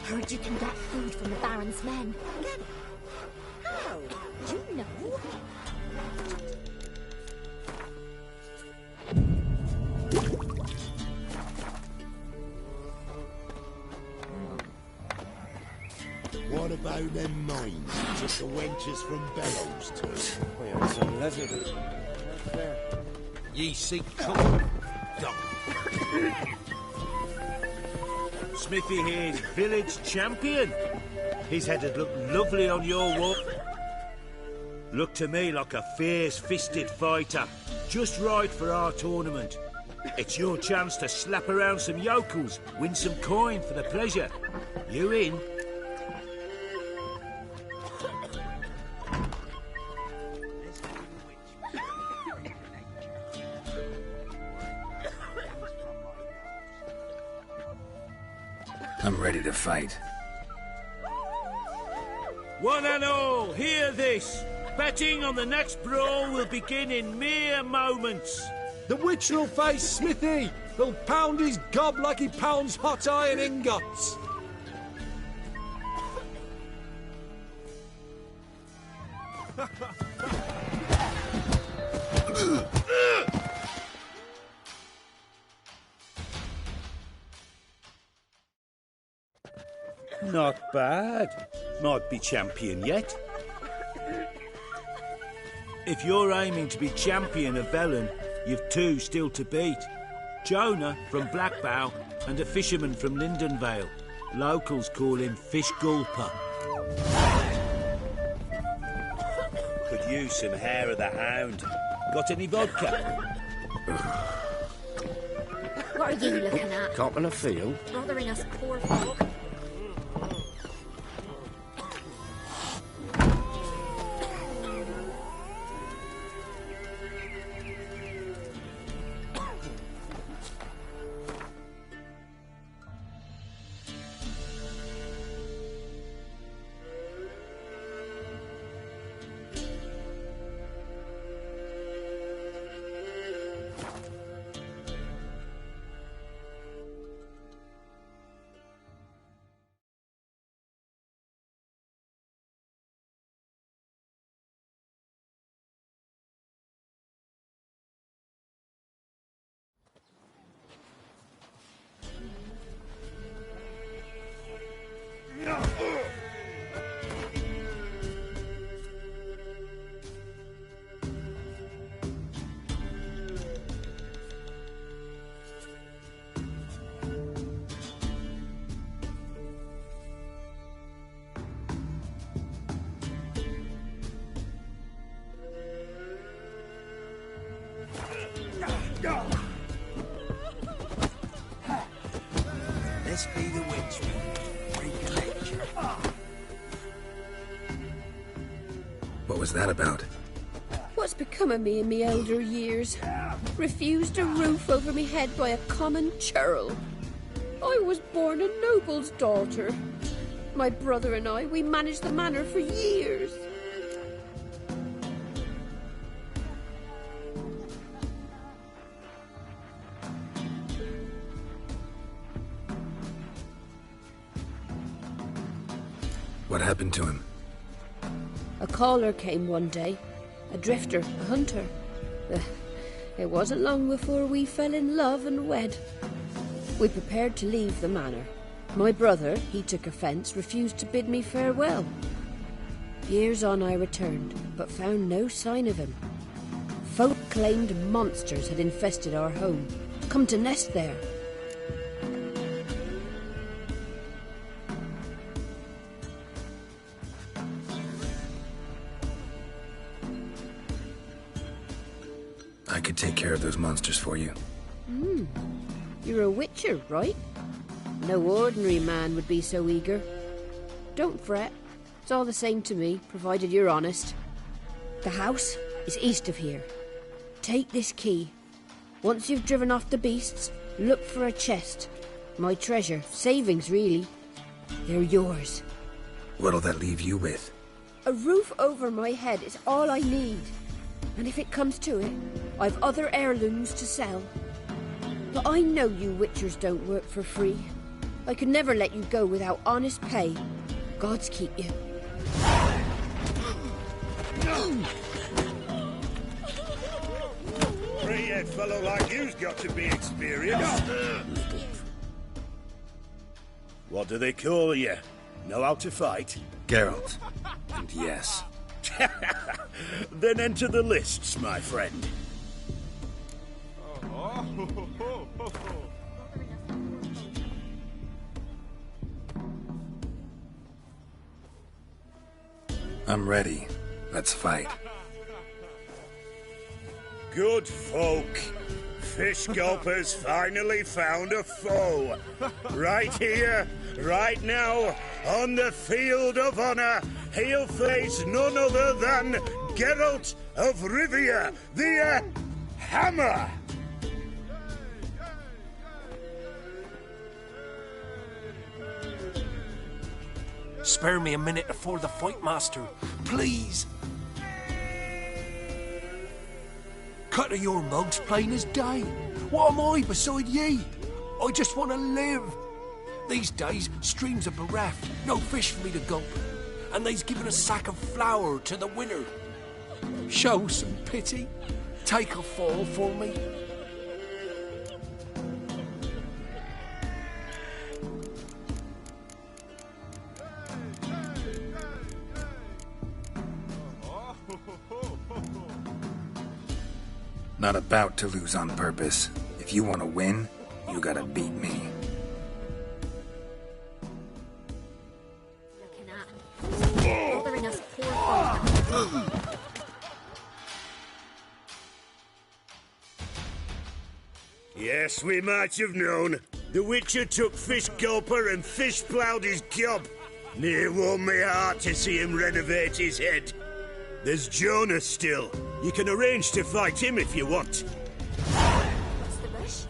Heard you can get food from the Baron's men. Get it? How? Do you know? What about them mines you took the wenches from Bellows to? We had some leather. Ye seek comfort. Smithy here's village champion. His head'd look lovely on your wall. Look to me like a fierce-fisted fighter. Just right for our tournament. It's your chance to slap around some yokels, win some coin for the pleasure. You in? I'm ready to fight. One and all, hear this. Betting on the next brawl will begin in mere moments. The witch will face Smithy. He'll pound his gob like he pounds hot iron ingots. Not bad. Might be champion yet. If you're aiming to be champion of Velen, you've two still to beat. Jonah from Blackbow and a fisherman from Lindenvale. Locals call him Fish Gulper. Could use some hair of the hound. Got any vodka? What are you looking at? Copping a feel? Bothering us poor folk. This be the witch. Recollect your... What was that about? What's become of me in me elder years? Refused a roof over me head by a common churl. I was born a noble's daughter. My brother and I, we managed the manor for years. What happened to him? A caller came one day. A drifter, a hunter. It wasn't long before we fell in love and wed. We prepared to leave the manor. My brother, he took offence, refused to bid me farewell. Years on I returned, but found no sign of him. Folk claimed monsters had infested our home, come to nest there. I could take care of those monsters for you. You're a witcher, right? No ordinary man would be so eager. Don't fret. It's all the same to me, provided you're honest. The house is east of here. Take this key. Once you've driven off the beasts, look for a chest. My treasure, savings really. They're yours. What'll that leave you with? A roof over my head is all I need. And if it comes to it, I've other heirlooms to sell. But I know you witchers don't work for free. I could never let you go without honest pay. Gods keep you. Three-head fellow like you's got to be experienced. What do they call you? Know how to fight? Geralt. And yes. Then enter the lists, my friend. I'm ready. Let's fight. Good folk. Fish Gulper's finally found a foe. Right here, right now, on the field of honor, he'll face none other than Geralt of Rivia, the Hammer. Spare me a minute before the fight, master. Please. Cut of your mugs plain as day. What am I beside ye? I just want to live. These days, streams are bereft. No fish for me to gulp. And they's given a sack of flour to the winner. Show some pity. Take a fall for me. Not about to lose on purpose. If you want to win, you gotta beat me. Looking at. Bothering us poor folk. Yes, we might have known. The Witcher took Fish Gulper and fish-ploughed his gob. Near warmed me heart to see him renovate his head. There's Jonah still. You can arrange to fight him if you want. What's the rush?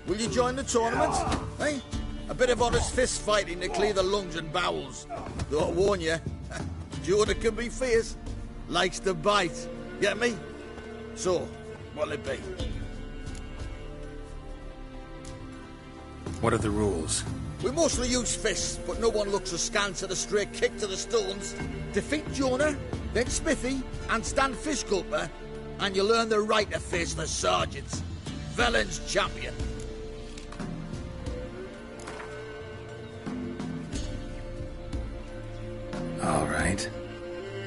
Will you join the tournament? Eh? A bit of honest fist fighting to clear the lungs and bowels. Though I warn you, Jonah can be fierce. Likes to bite. Get me? So, what'll it be? What are the rules? We mostly use fists, but no one looks askance at a straight kick to the stones. Defeat Jonah, then Smithy, and stand Fish Gulper, and you'll earn the right to face the sergeants. Velen's champion. All right.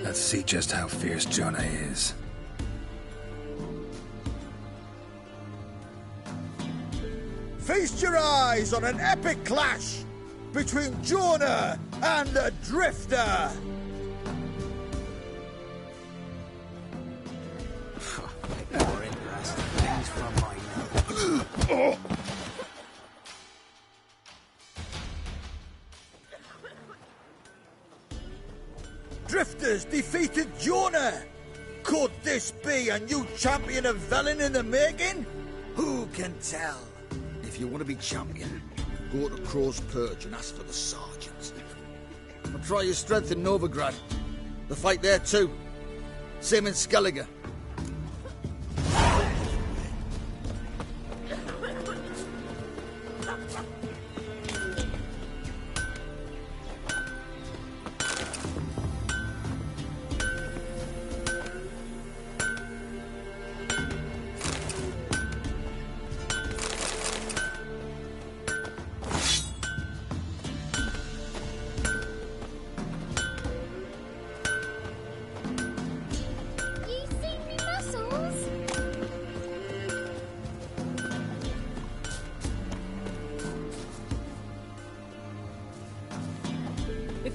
Let's see just how fierce Jonah is. Feast your eyes on an epic clash between Jonah and the Drifter. More interesting things from my nose. Drifters defeated Jonah. Could this be a new champion of Velen in the making? Who can tell? If you want to be champion, go to Crow's Perch and ask for the sergeant. Or try your strength in Novigrad. The fight there too. Same in Skellige.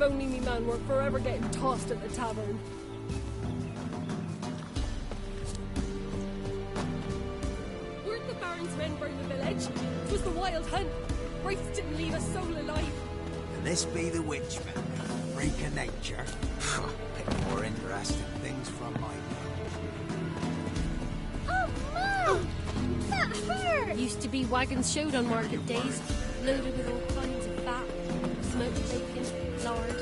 If only me man were forever getting tossed at the tavern. Weren't the Baron's men burn the village? 'Twas the wild hunt. Wraiths didn't leave a soul alive. Can this be the witchman? Freak of nature? Pick more interesting things from my Oh, Mom! That hurt! Used to be wagons showed on market days, loaded with all kinds of fat, smoked bacon, lard,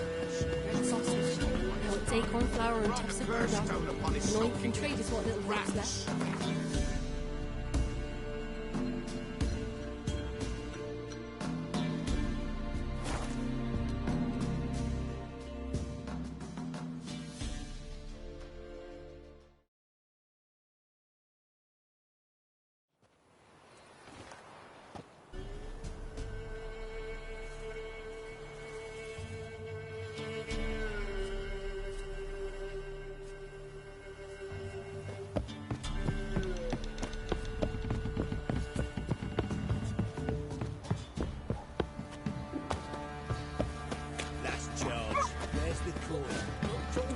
red sausage. Now it's acorn flour and tufts of burdock. And all you can trade is what little rats left.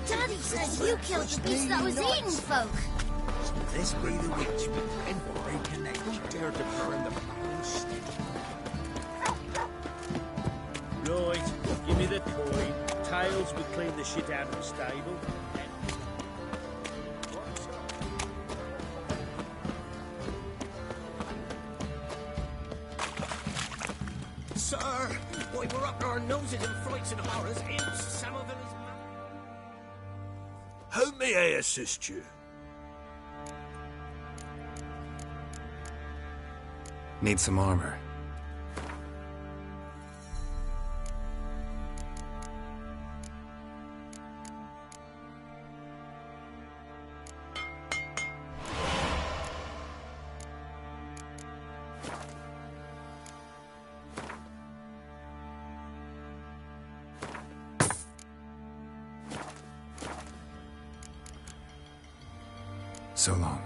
Daddy said you killed the beast that was eating folk. This be the witchman and freak of nature. Dare to burn the palace. Right, give me the coin. Tails will clean the shit out of the stable. Sir, why we're up our noses in frights and horrors, imps, some of them is... How may I assist you? Need some armor. So long.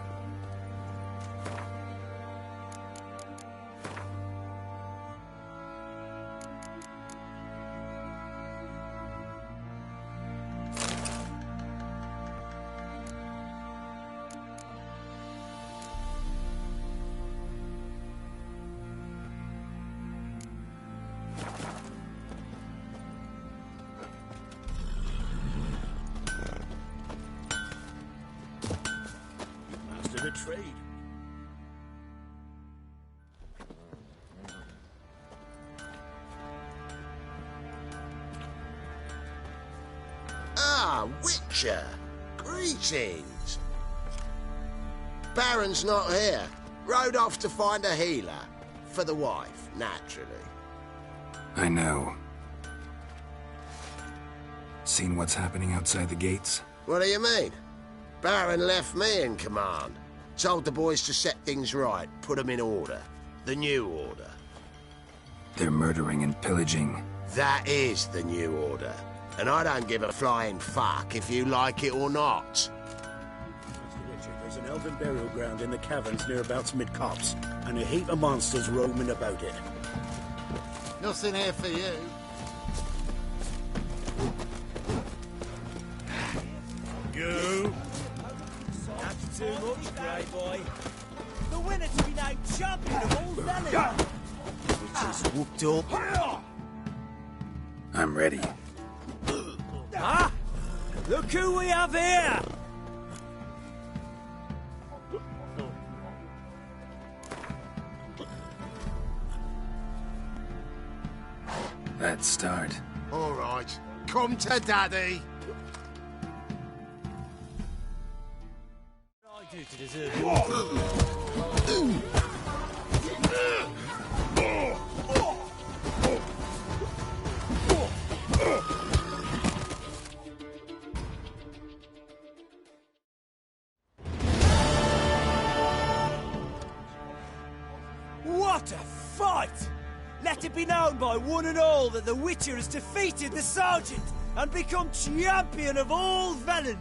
The trade. Ah, Witcher. Greetings. Baron's not here. Rode off to find a healer. For the wife, naturally. I know. Seen what's happening outside the gates? What do you mean? Baron left me in command. Told the boys to set things right, put them in order. The new order. They're murdering and pillaging. That is the new order. And I don't give a flying fuck if you like it or not. Mr. Witcher, there's an elven burial ground in the caverns nearabouts mid-copse, and a heap of monsters roaming about it. Nothing here for you. You? That's too much, grey boy. The winner to be named champion of all Velen. Which is whooped up. I'm ready. Ah! Look who we have here! Let's start. All right. Come to Daddy. What I do to deserve your... What a fight! Let it be known by one and all that the Witcher has defeated the Sergeant and become champion of all Velen.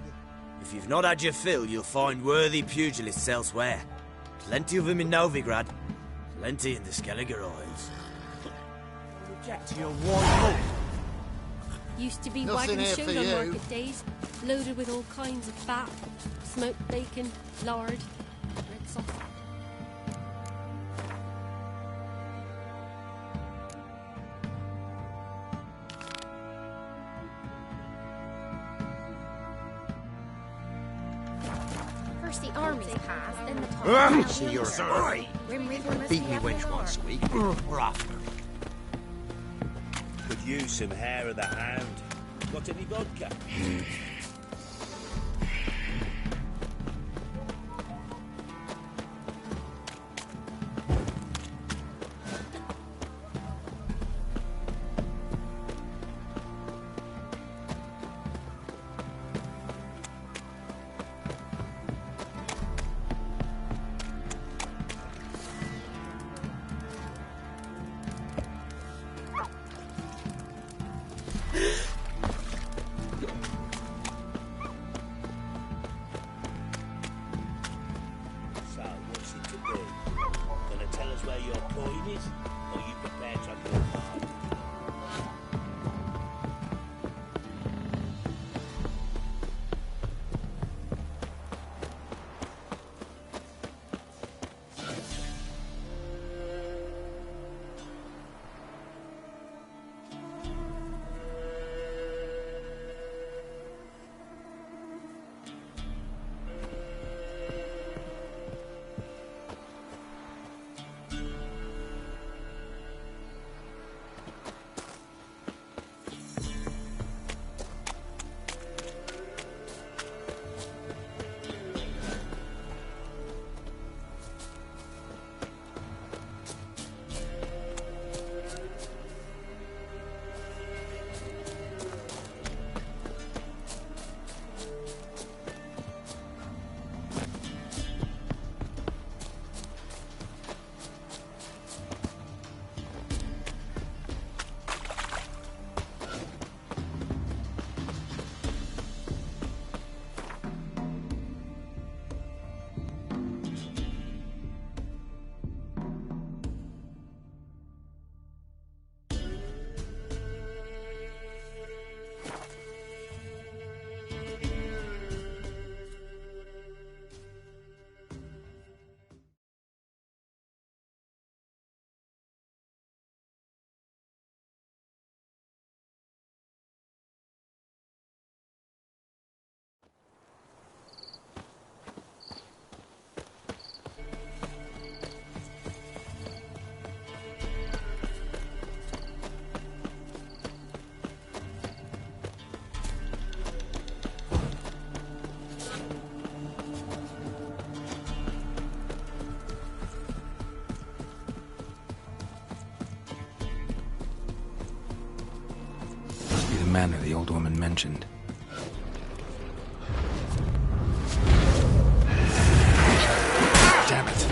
If you've not had your fill, you'll find worthy pugilists elsewhere. Plenty of them in Novigrad, plenty in the Skelliger Isles. Reject your one hope. Used to be Nothing wagons here showed for on you. market days, loaded with all kinds of fat, smoked bacon, lard, red sauce. First the armies passed, then the top. So you're sorry. Beat me wench once a week. We're after. Could use some hair of the hound. Got any vodka? So, what's it to be? Gonna tell us where your coin is? Or you prepared to have your card? Must be the manor the old woman mentioned. Damn it.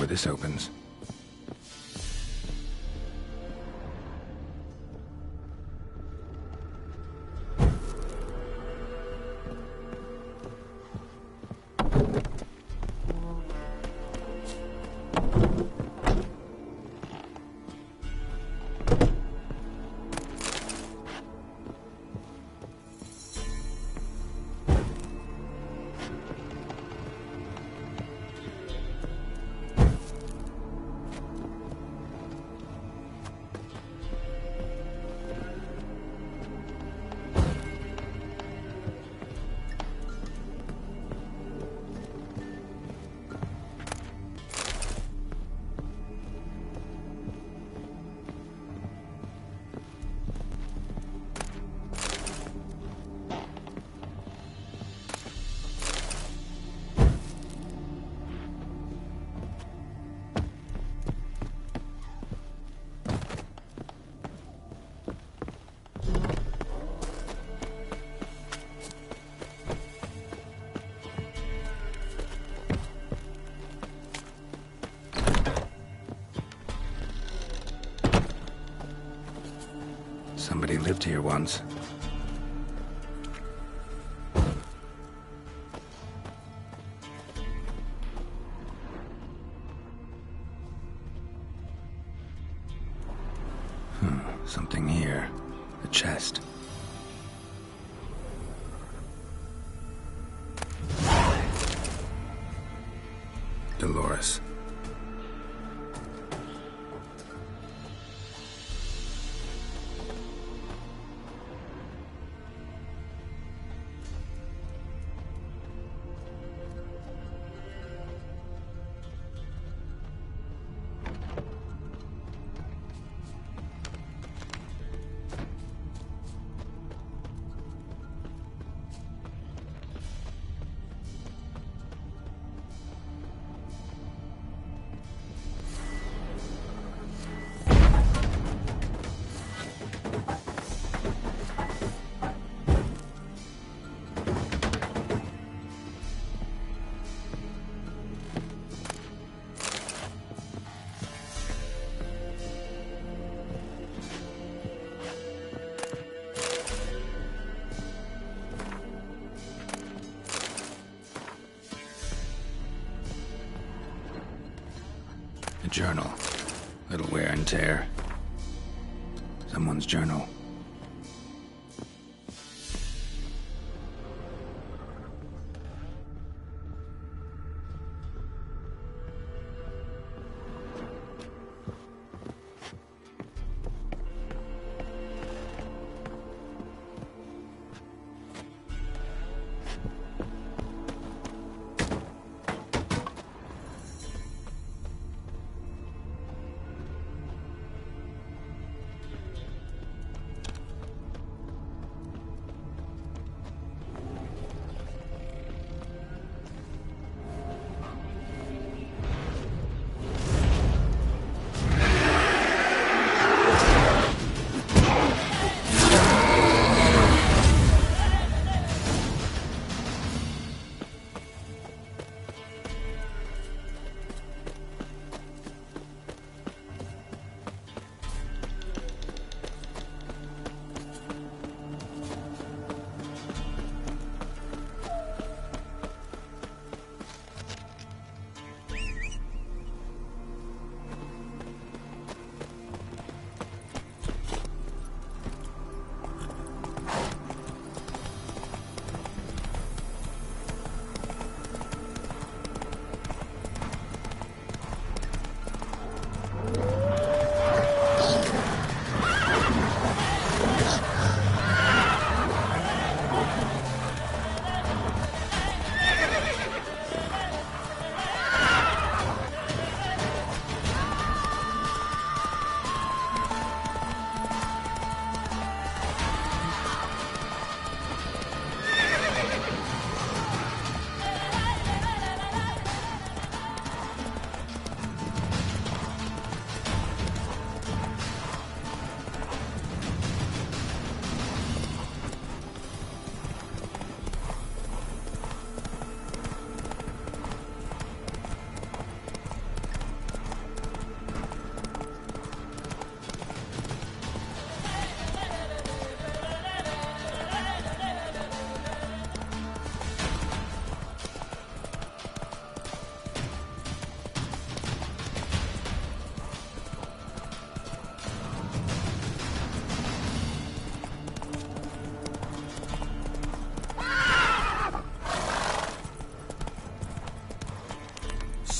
this opens. Somebody lived here once. Something here. A chest. Dolores. A journal. Little wear and tear. Someone's journal.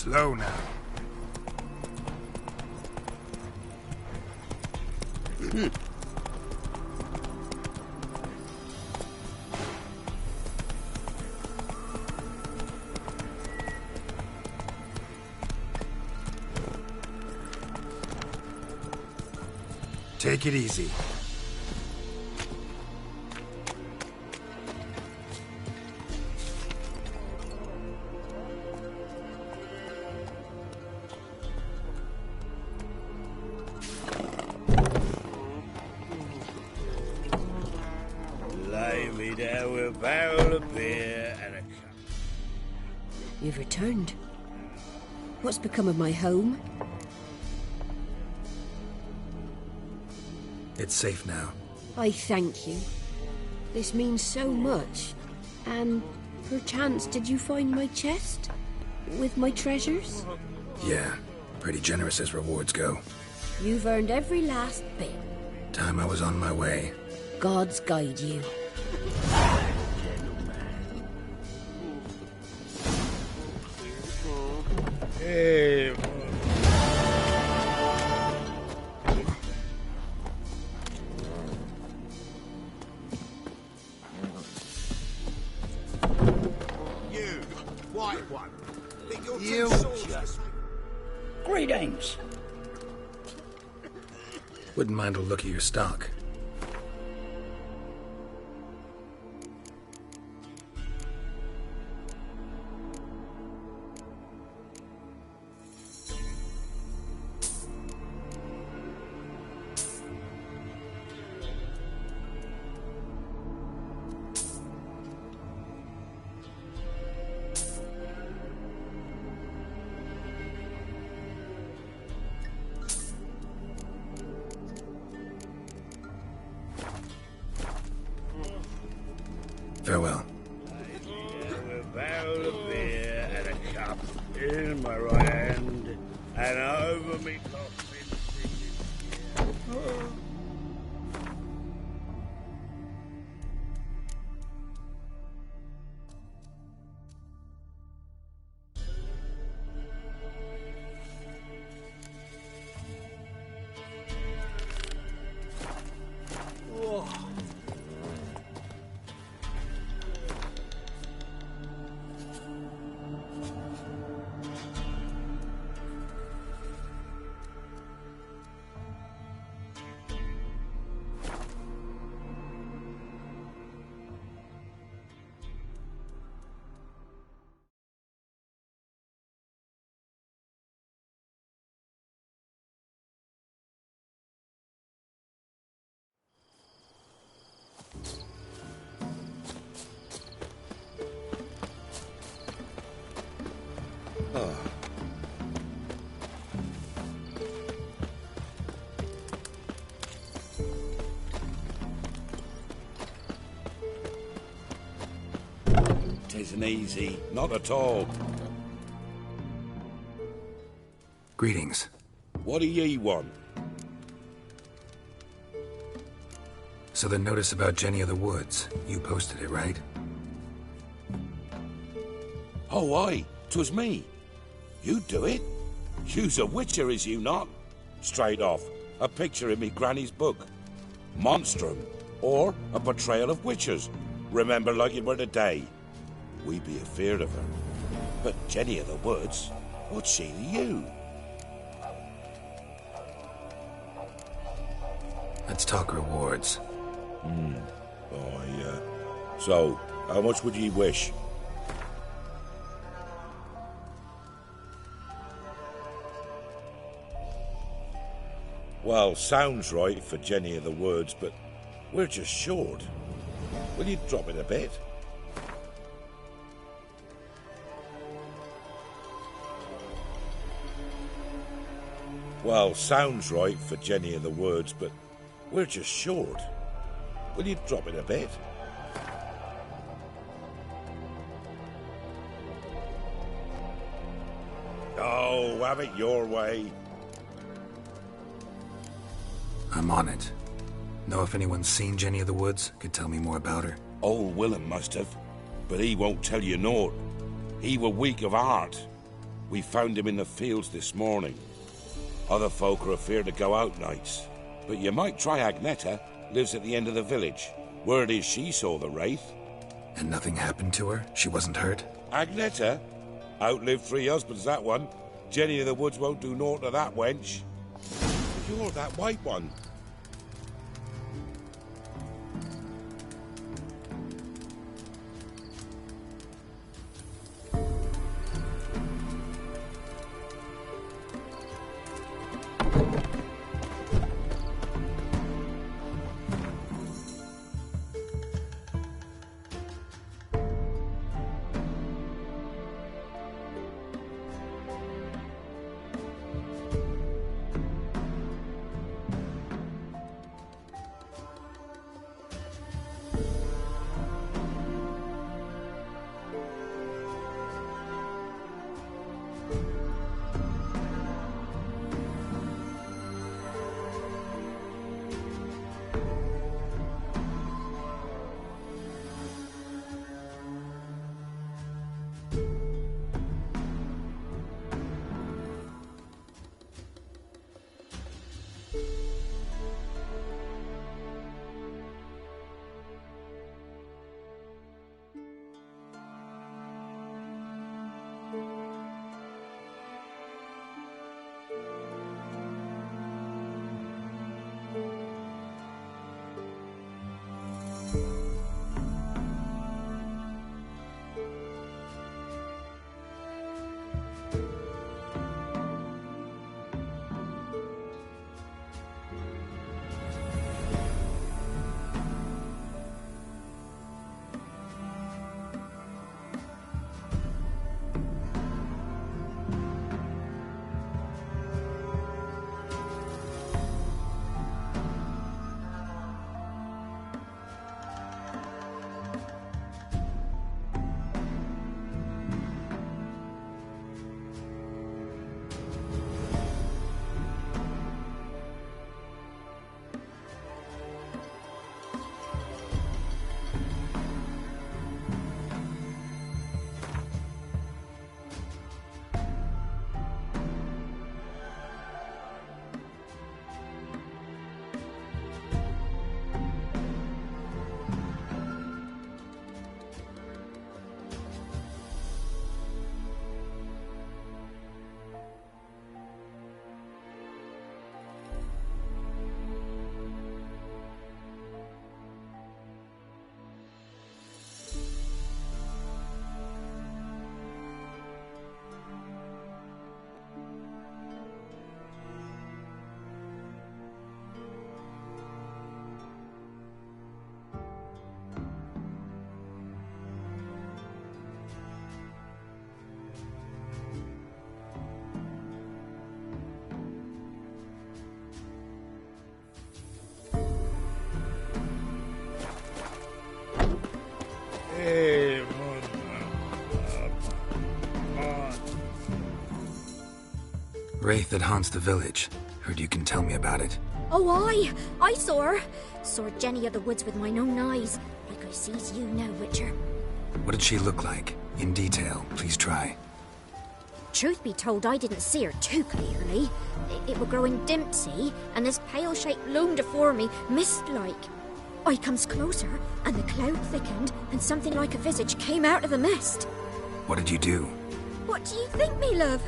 Slow now. Take it easy. Lay me down with a barrel of beer and a cup. You've returned. What's become of my home? It's safe now. I thank you. This means so much. And perchance did you find my chest? With my treasures? Yeah, pretty generous as rewards go. You've earned every last bit. Time I was on my way. Gods guide you. Hey, You, white one. Think you're You. too saucy? Greetings. Wouldn't mind a look at your stock. Farewell. a barrel of beer and a cup in my right hand, and over me coffin. Tisn't easy, not at all. Greetings. What do ye want? So the notice about Jenny of the Woods, you posted it, right? Oh, aye, 'twas me. You do it? You's a witcher, is you not? Straight off, a picture in me granny's book. Monstrum, or a portrayal of witchers. Remember like it were the day. We be afeard of her. But Jenny of the Woods, what's she to you? Let's talk rewards. So, how much would ye wish? Well, sounds right for Jenny of the Woods, but we're just short. Will you drop it a bit? Well, sounds right for Jenny of the Woods, but we're just short. Will you drop it a bit? Oh, have it your way. I'm on it. Know if anyone's seen Jenny of the Woods? Could tell me more about her. Old Willem must have, but he won't tell you naught. He were weak of heart. We found him in the fields this morning. Other folk are afeard to go out nights. But you might try Agneta. Lives at the end of the village. Word is she saw the wraith. And nothing happened to her? She wasn't hurt? Agneta? Outlived 3 husbands, that one. Jenny of the Woods won't do naught to that wench. You're that white one. Wraith that haunts the village. Heard you can tell me about it. Oh, I saw her. Saw Jenny of the Woods with mine own eyes, like I sees you now, Witcher. What did she look like? In detail, please try. Truth be told, I didn't see her too clearly. It were growing dim, see, and this pale shape loomed afore me, mist-like. I comes closer, and the cloud thickened, and something like a visage came out of the mist. What did you do? What do you think, me love?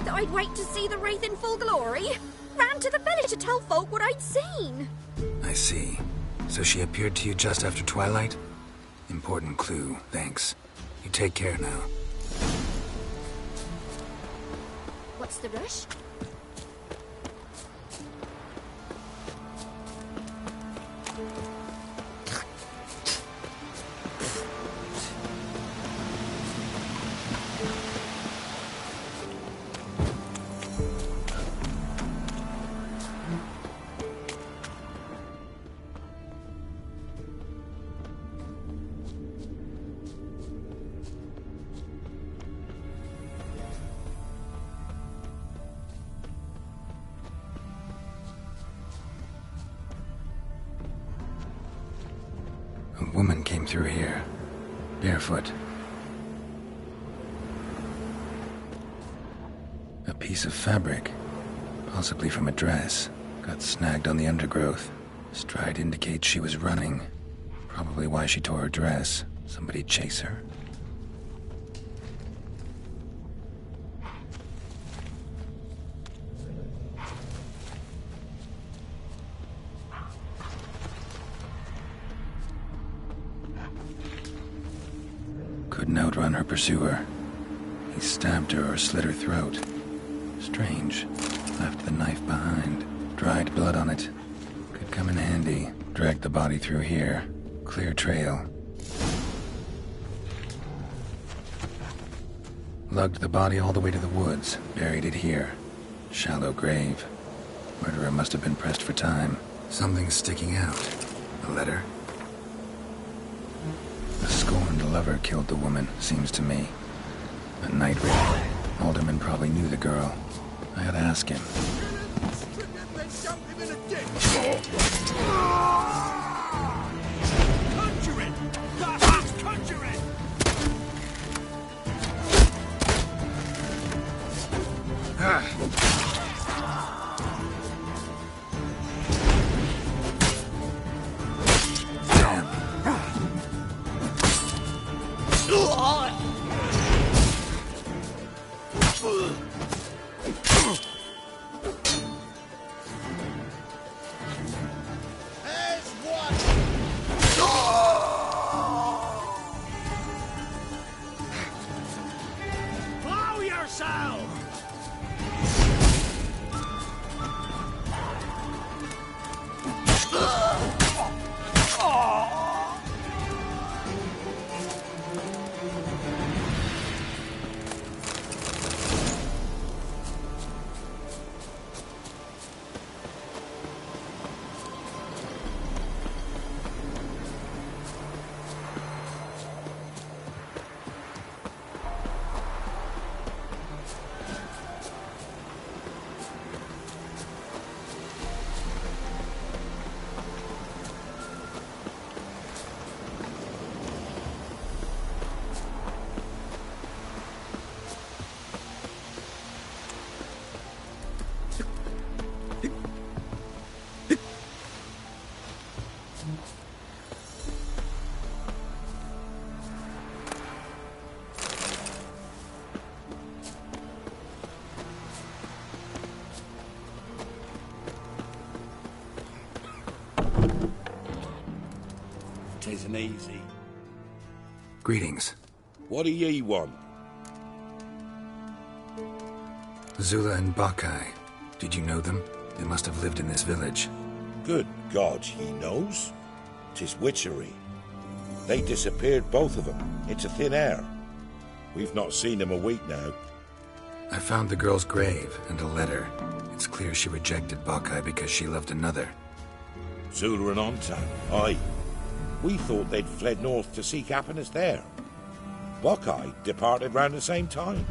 That I'd wait to see the wraith in full glory? Ran to the village to tell folk what I'd seen. I see. So she appeared to you just after twilight? Important clue, thanks. You take care now. What's the rush? A woman came through here, barefoot. A piece of fabric, possibly from a dress, got snagged on the undergrowth. Stride indicates she was running. Probably why she tore her dress. Somebody chase her? Couldn't outrun her pursuer. He stabbed her or slit her throat. Strange. Left the knife behind. Dried blood on it. Could come in handy. Dragged the body through here. Clear trail. Lugged the body all the way to the woods. Buried it here. Shallow grave. Murderer must have been pressed for time. Something's sticking out. A letter? The scorned lover killed the woman, seems to me. A night raid. Alderman probably knew the girl. I ought to ask him. Conjure it! Bastards, conjure it! Blow yourself! Tisn't easy. Greetings. What do ye want? Zula and Bakai. Did you know them? They must have lived in this village. Good God, he knows? 'Tis witchery. They disappeared, both of them, into thin air. We've not seen them a week now. I found the girl's grave and a letter. It's clear she rejected Bakai because she loved another. Zula and Ontan, aye. We thought they'd fled north to seek happiness there. Bakai departed round the same time.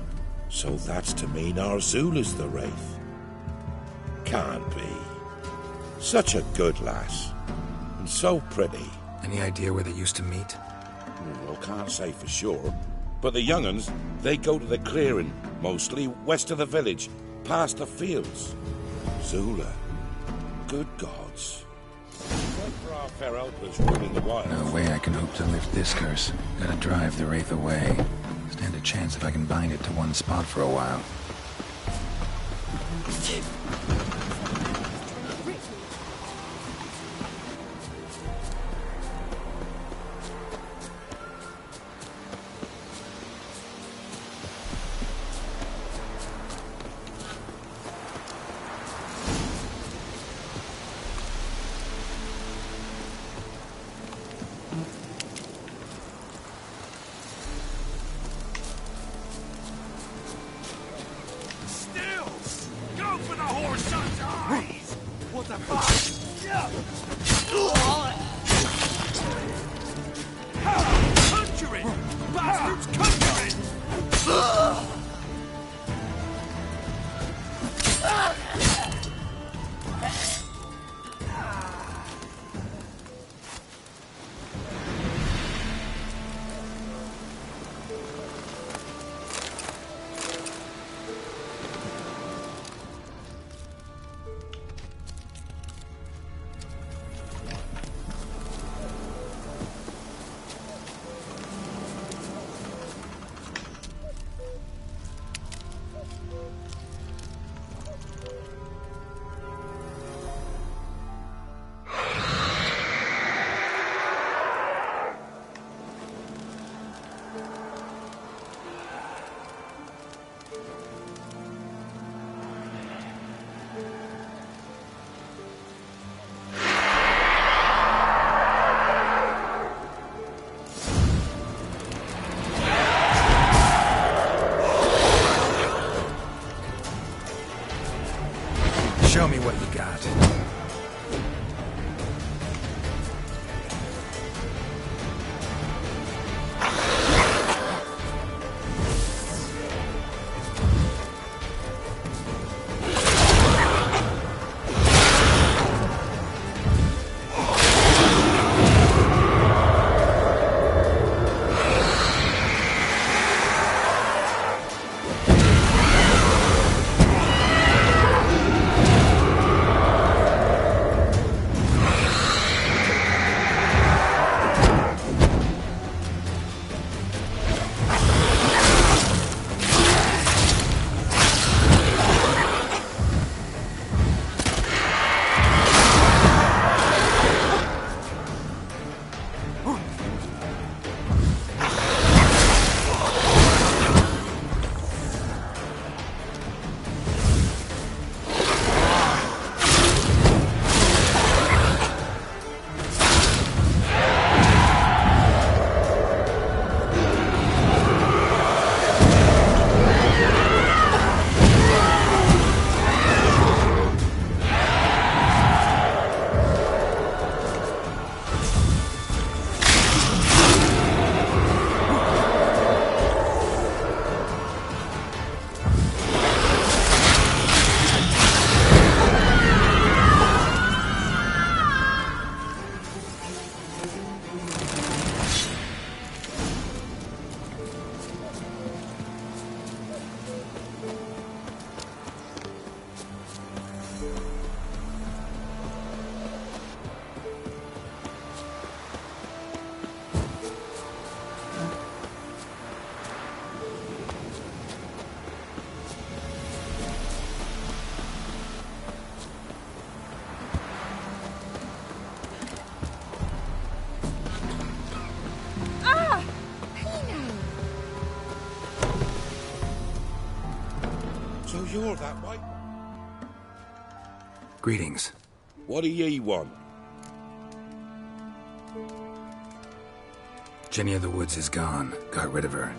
So that's to mean our Zula's the wraith. Can't be. Such a good lass. And so pretty. Any idea where they used to meet? Well, can't say for sure. But the young'uns, they go to the clearing, mostly west of the village, past the fields. Zula. Good gods. Like for our fair helpers roaming the wilds. No way I can hope to lift this curse. Gotta drive the wraith away. Stand a chance if I can bind it to one spot for a while. Go for the horse! you're that white. Greetings. What do ye want? Jenny of the Woods is gone. Got rid of her.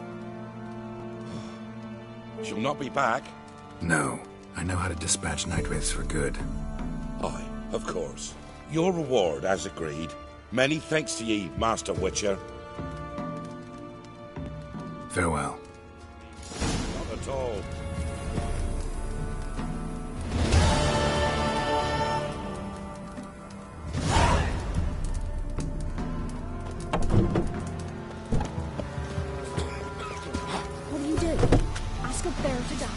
She'll not be back. No. I know how to dispatch night wraiths for good. Aye, of course. Your reward, as agreed. Many thanks to ye, Master Witcher. Farewell. Not at all. What do you do? Ask a bear to dance?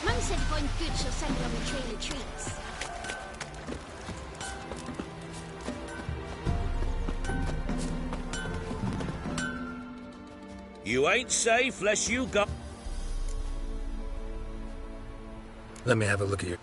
Mum said if I'm good, she'll send me on the trail of treats. You ain't safe lest you go... Let me have a look at your...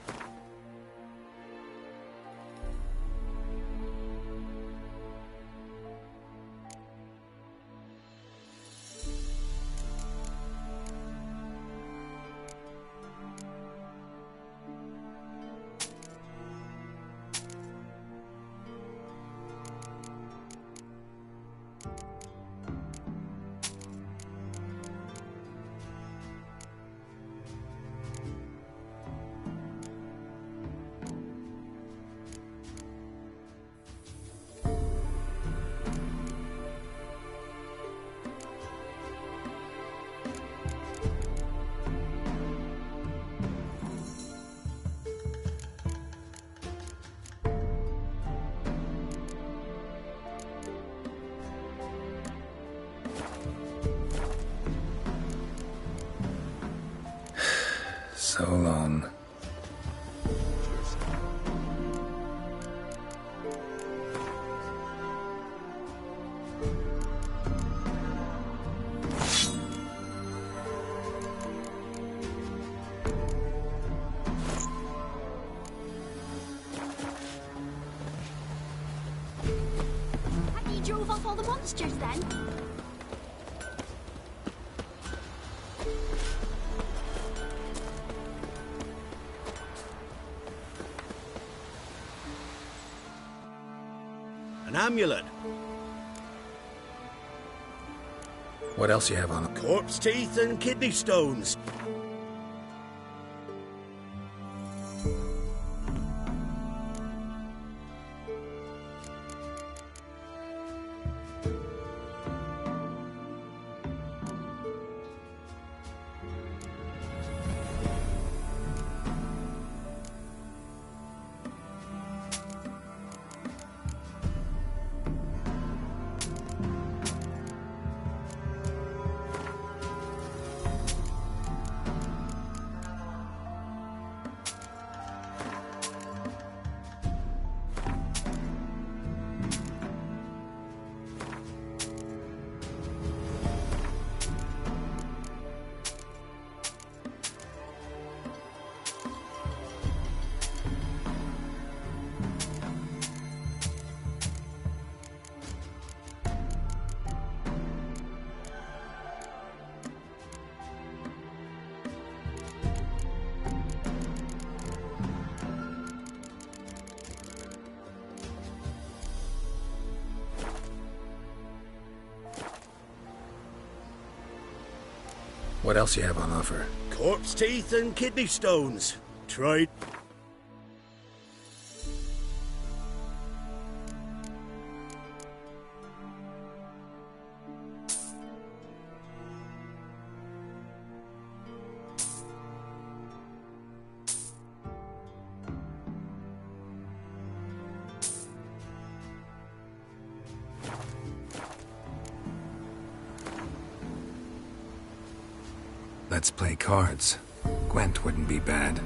So long. Have you drove off all the monsters then? An amulet. What else you have on them? Corpse teeth and kidney stones. What else you have on offer? Corpse teeth and kidney stones. Tried. Let's play cards. Gwent wouldn't be bad.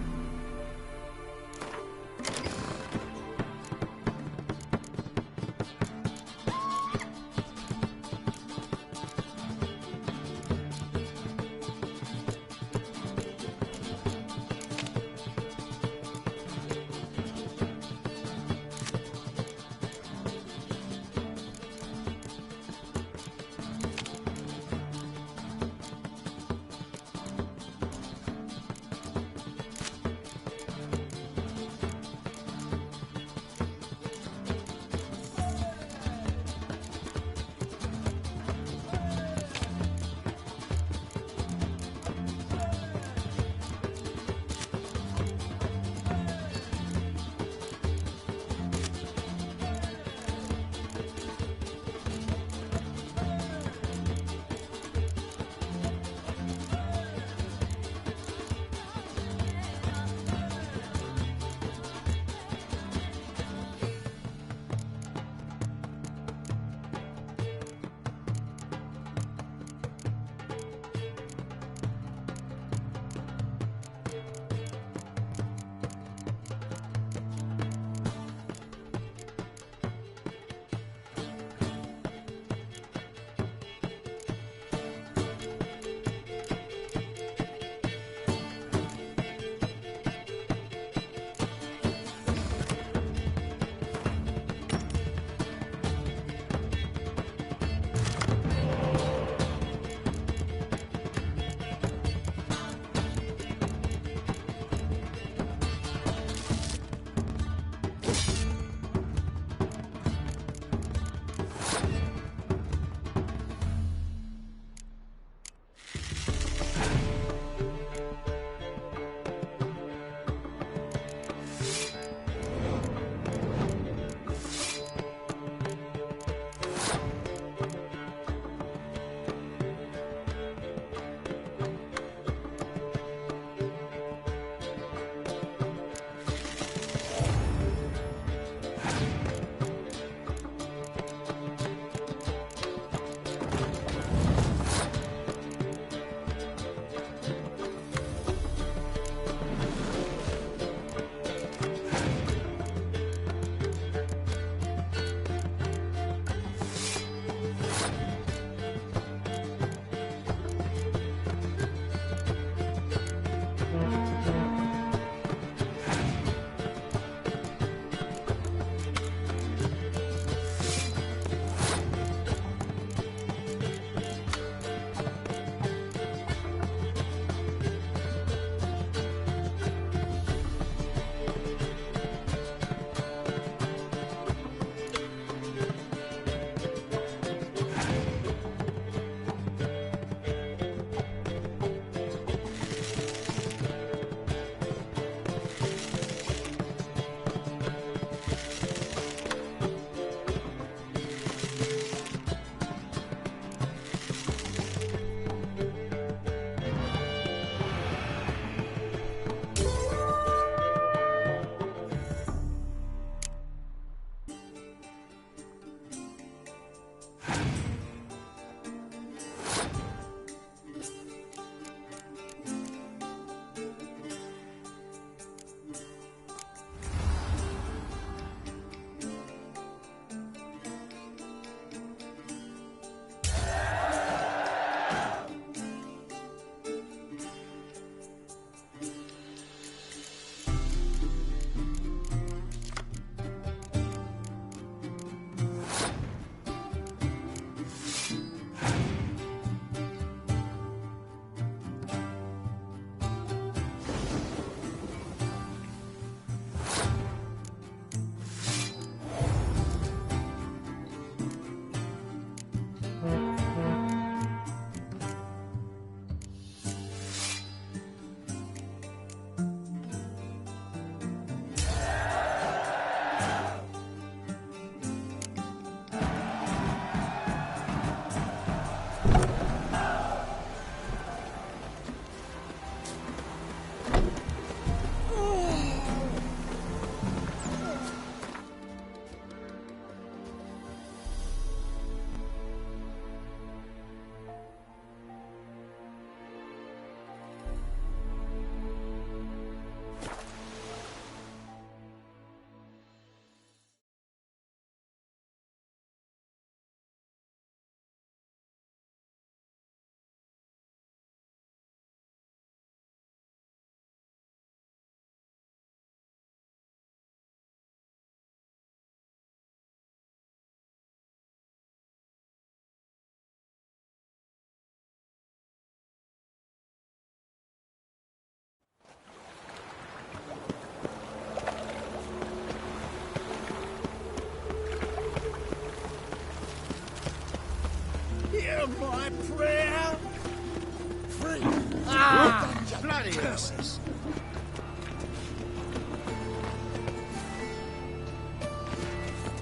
out of here. Curses.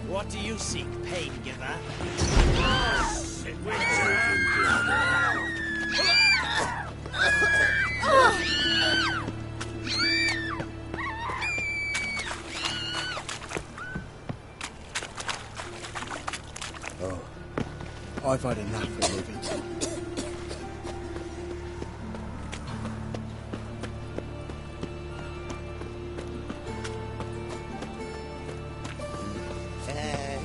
What do you seek, pain giver? Oh, I've had enough of living. Hey,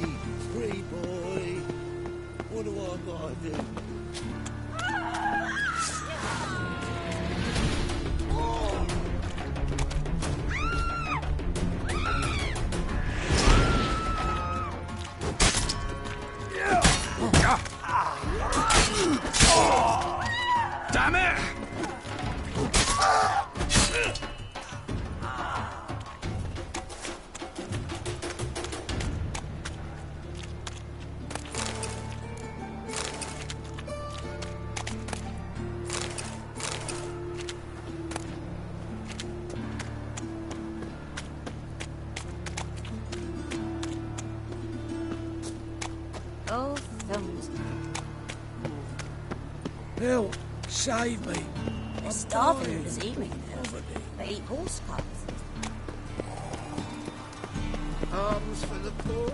free boy. What do I gotta do? Damn it! Oh, thumbs. Help! Save me! They're starving this evening, though. They eat horse cubs. Arms for the poor.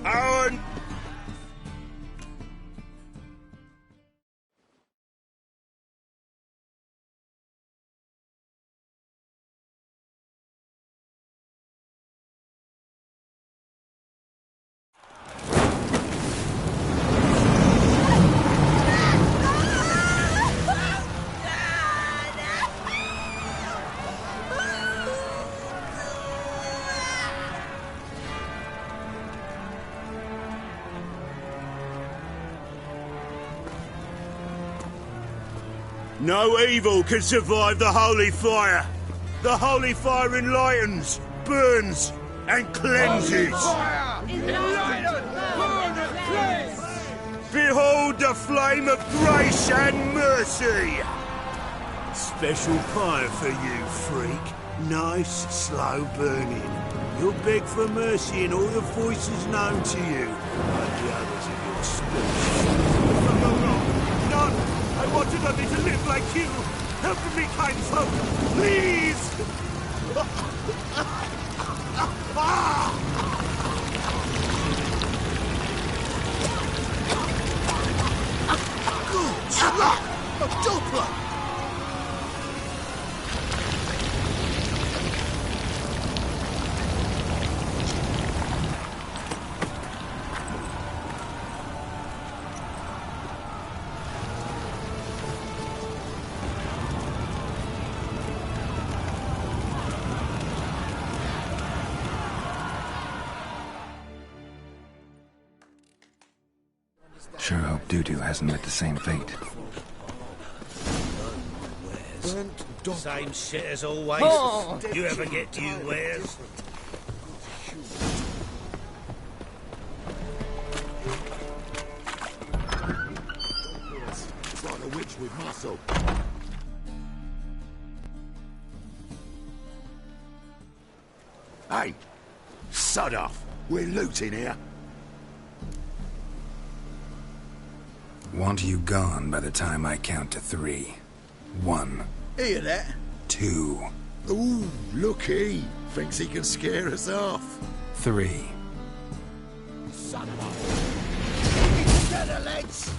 Owen! No evil can survive the holy fire. The holy fire enlightens, burns, and cleanses. Behold the flame of grace and mercy. Special fire for you, freak. Nice, slow burning. You'll beg for mercy in all the voices known to you, like the others of your species. None! I wanted only to live like you! Help me, kind folk! Please! Good slap! A doppler! Sure hope Dudu hasn't met the same fate. Same shit as always. Oh. You ever get new wares? It's like a witch with muscle. Hey, sod off. We're looting here. Want you gone by the time I count to 3. 1. Hear that? 2. Ooh, looky. Thinks he can scare us off. 3. Son of a... Together, lads!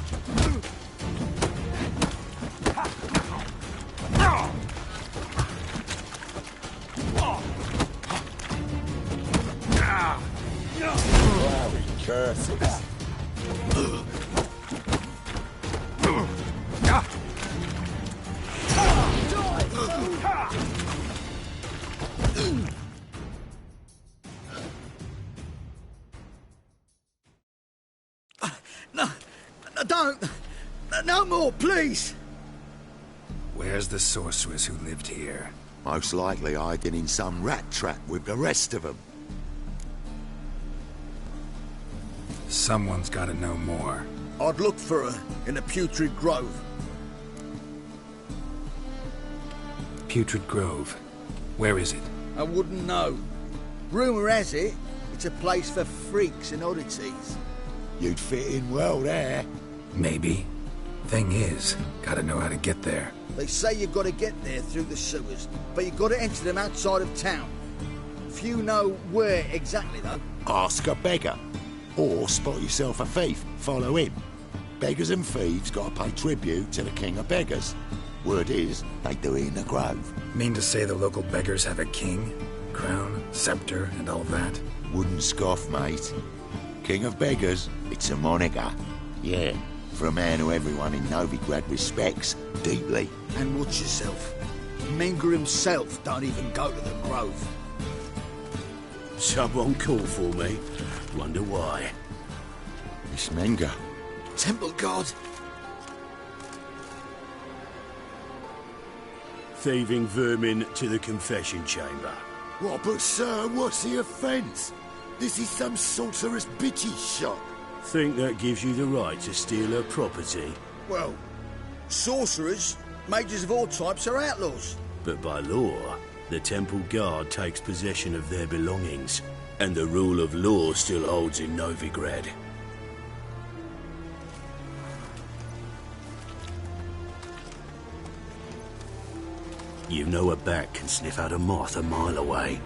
Bloody curses. Don't! No more, please! Where's the sorceress who lived here? Most likely hiding in some rat trap with the rest of them. Someone's gotta know more. I'd look for her in the Putrid Grove. Putrid Grove. Where is it? I wouldn't know. Rumour has it, it's a place for freaks and oddities. You'd fit in well there. Maybe. Thing is, gotta know how to get there. They say you've got to get there through the sewers, but you've got to enter them outside of town. Few know where exactly, though. Ask a beggar. Or spot yourself a thief. Follow him. Beggars and thieves got to pay tribute to the king of beggars. Word is, they do it in the grove. Mean to say the local beggars have a king? Crown, scepter, and all that? Wouldn't scoff, mate. King of beggars, it's a moniker. Yeah, for a man who everyone in Novigrad respects deeply. And watch yourself. Menger himself don't even go to the grove. Someone called for me. Wonder why. It's Menger. Temple God. Thieving vermin to the confession chamber. What, but sir, what's the offence? This is some sorcerer's bitchy shop. Think that gives you the right to steal her property? Well, sorcerers, mages of all types are outlaws. But by law, the temple guard takes possession of their belongings, and the rule of law still holds in Novigrad. You know a bat can sniff out a moth a mile away.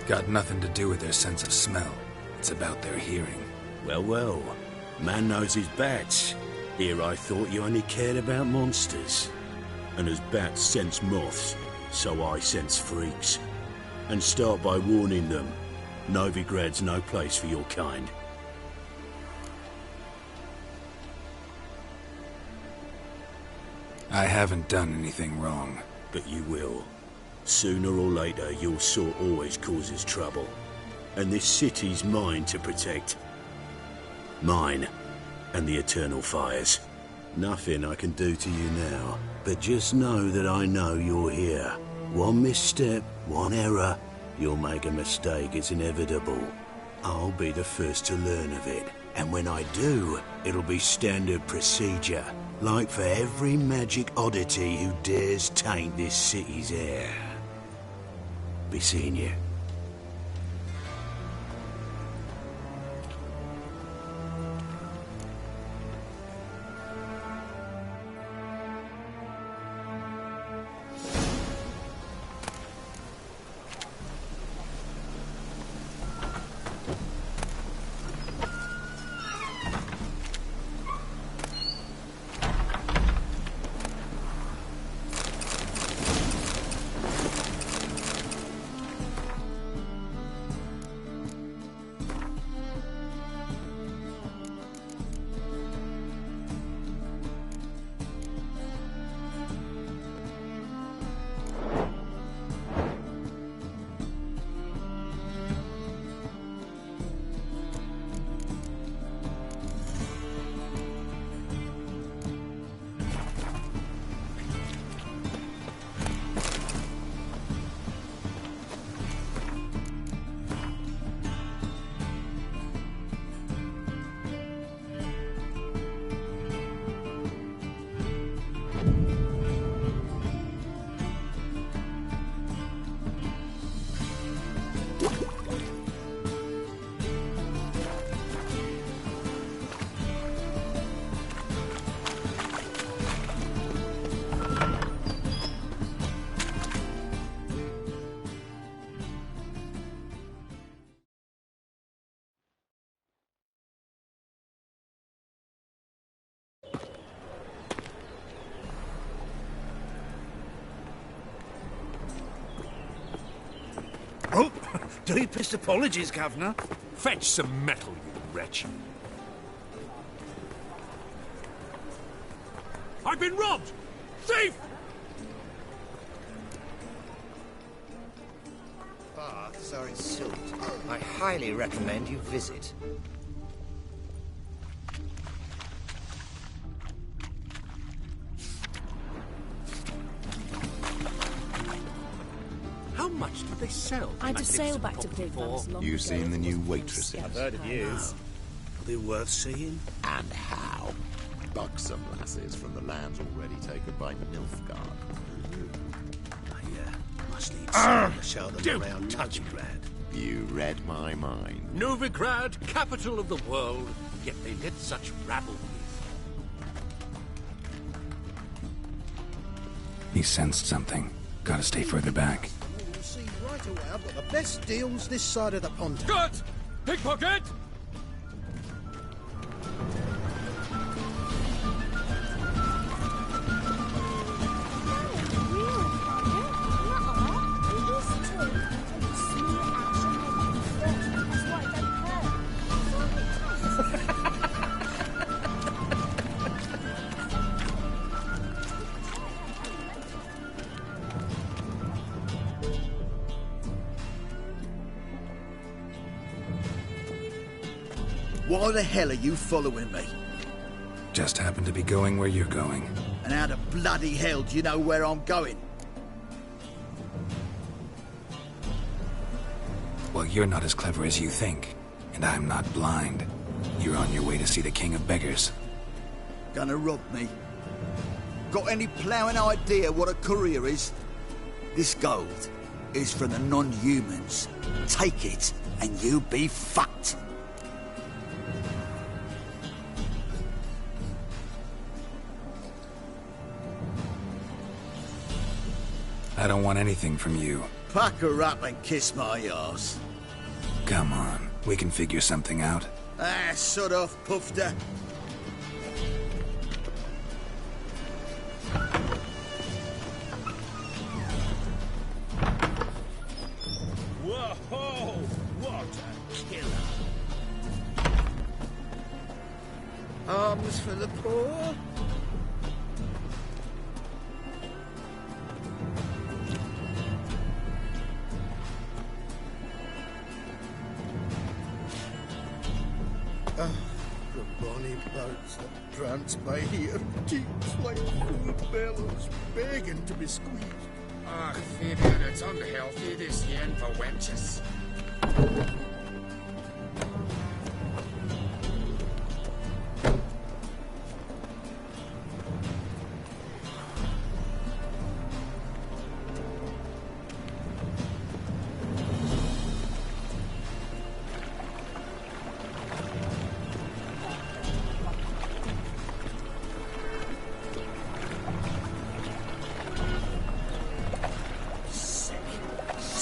Got nothing to do with their sense of smell. It's about their hearing. Well, well. Man knows his bats. Here I thought you only cared about monsters. And as bats sense moths, so I sense freaks. And start by warning them. Novigrad's no place for your kind. I haven't done anything wrong. But you will. Sooner or later, your sort always causes trouble. And this city's mine to protect. Mine. And the eternal fires. Nothing I can do to you now. But just know that I know you're here. One misstep, one error. You'll make a mistake, it's inevitable. I'll be the first to learn of it. And when I do, it'll be standard procedure. Like for every magic oddity who dares taint this city's air. Be seeing you. Oh, deepest apologies, Governor. Fetch some metal, you wretch. I've been robbed! Thief! Baths are in Sult. I highly recommend you visit. How much do they sell? I had to sail back to Blunder long You've ago. seen the new waitresses? I've heard of yous. Are they worth seeing? And how? buxom lasses from the lands already taken by Nilfgaard. Must need someone to show them around Novigrad. You read my mind. Novigrad, capital of the world, yet they let such rabble He sensed something. Gotta stay further back. You'll see right away I've got the best deals this side of the pond. Cut! Pickpocket! Why the hell are you following me? Just happened to be going where you're going. And how the bloody hell do you know where I'm going? Well, you're not as clever as you think. And I'm not blind. You're on your way to see the King of Beggars. Gonna rob me? Got any ploughing idea what a courier is? This gold is from the non-humans. Take it, and you be fucked. I don't want anything from you. Pack her up and kiss my arse. Come on, we can figure something out. Ah, sod off, Pufter. Whoa! What a killer! Arms for the poor. The bonny boats that prance by here keeps like food bellows begging to be squeezed. Ach, Fabian, it's unhealthy this yen for wenches.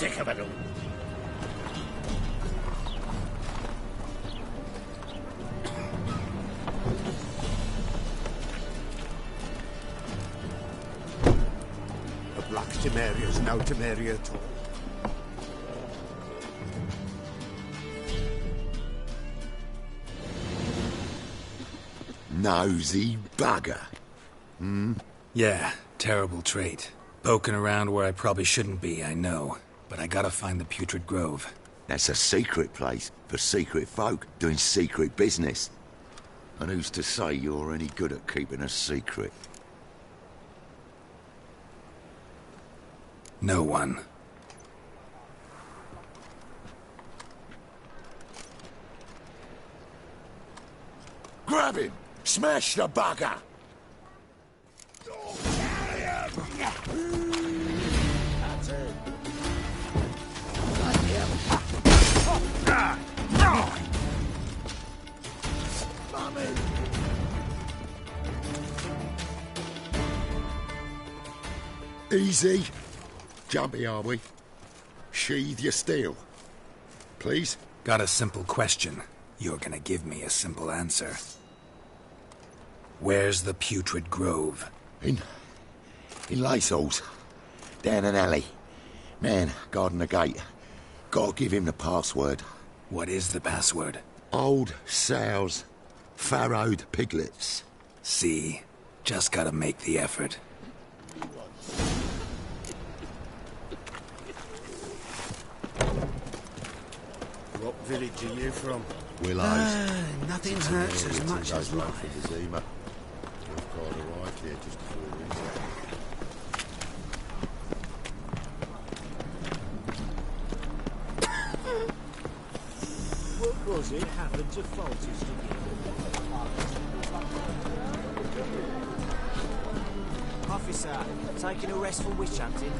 Sick of it all. A black Temeria's no Temeria at all. Nosy bugger. Hmm? Yeah, terrible trait. Poking around where I probably shouldn't be, I know. But I gotta find the Putrid Grove. That's a secret place for secret folk doing secret business. And who's to say you're any good at keeping a secret? No one. Grab him! Smash the bugger! That's it. Easy. Jumpy, are we? Sheathe your steel. Please? Got a simple question. You're gonna give me a simple answer. Where's the Putrid Grove? In Lacehalls. Down an alley. Man, guarding the gate. Gotta give him the password. What is the password? Old sows. Farrowed piglets. See? Just gotta make the effort. What village are you from? Willows. Nothing hurts as much as life. For the Zima. We've got arrived here just before winter. What was it happened to Faltis to you? officer. Taking a restful witch hunting.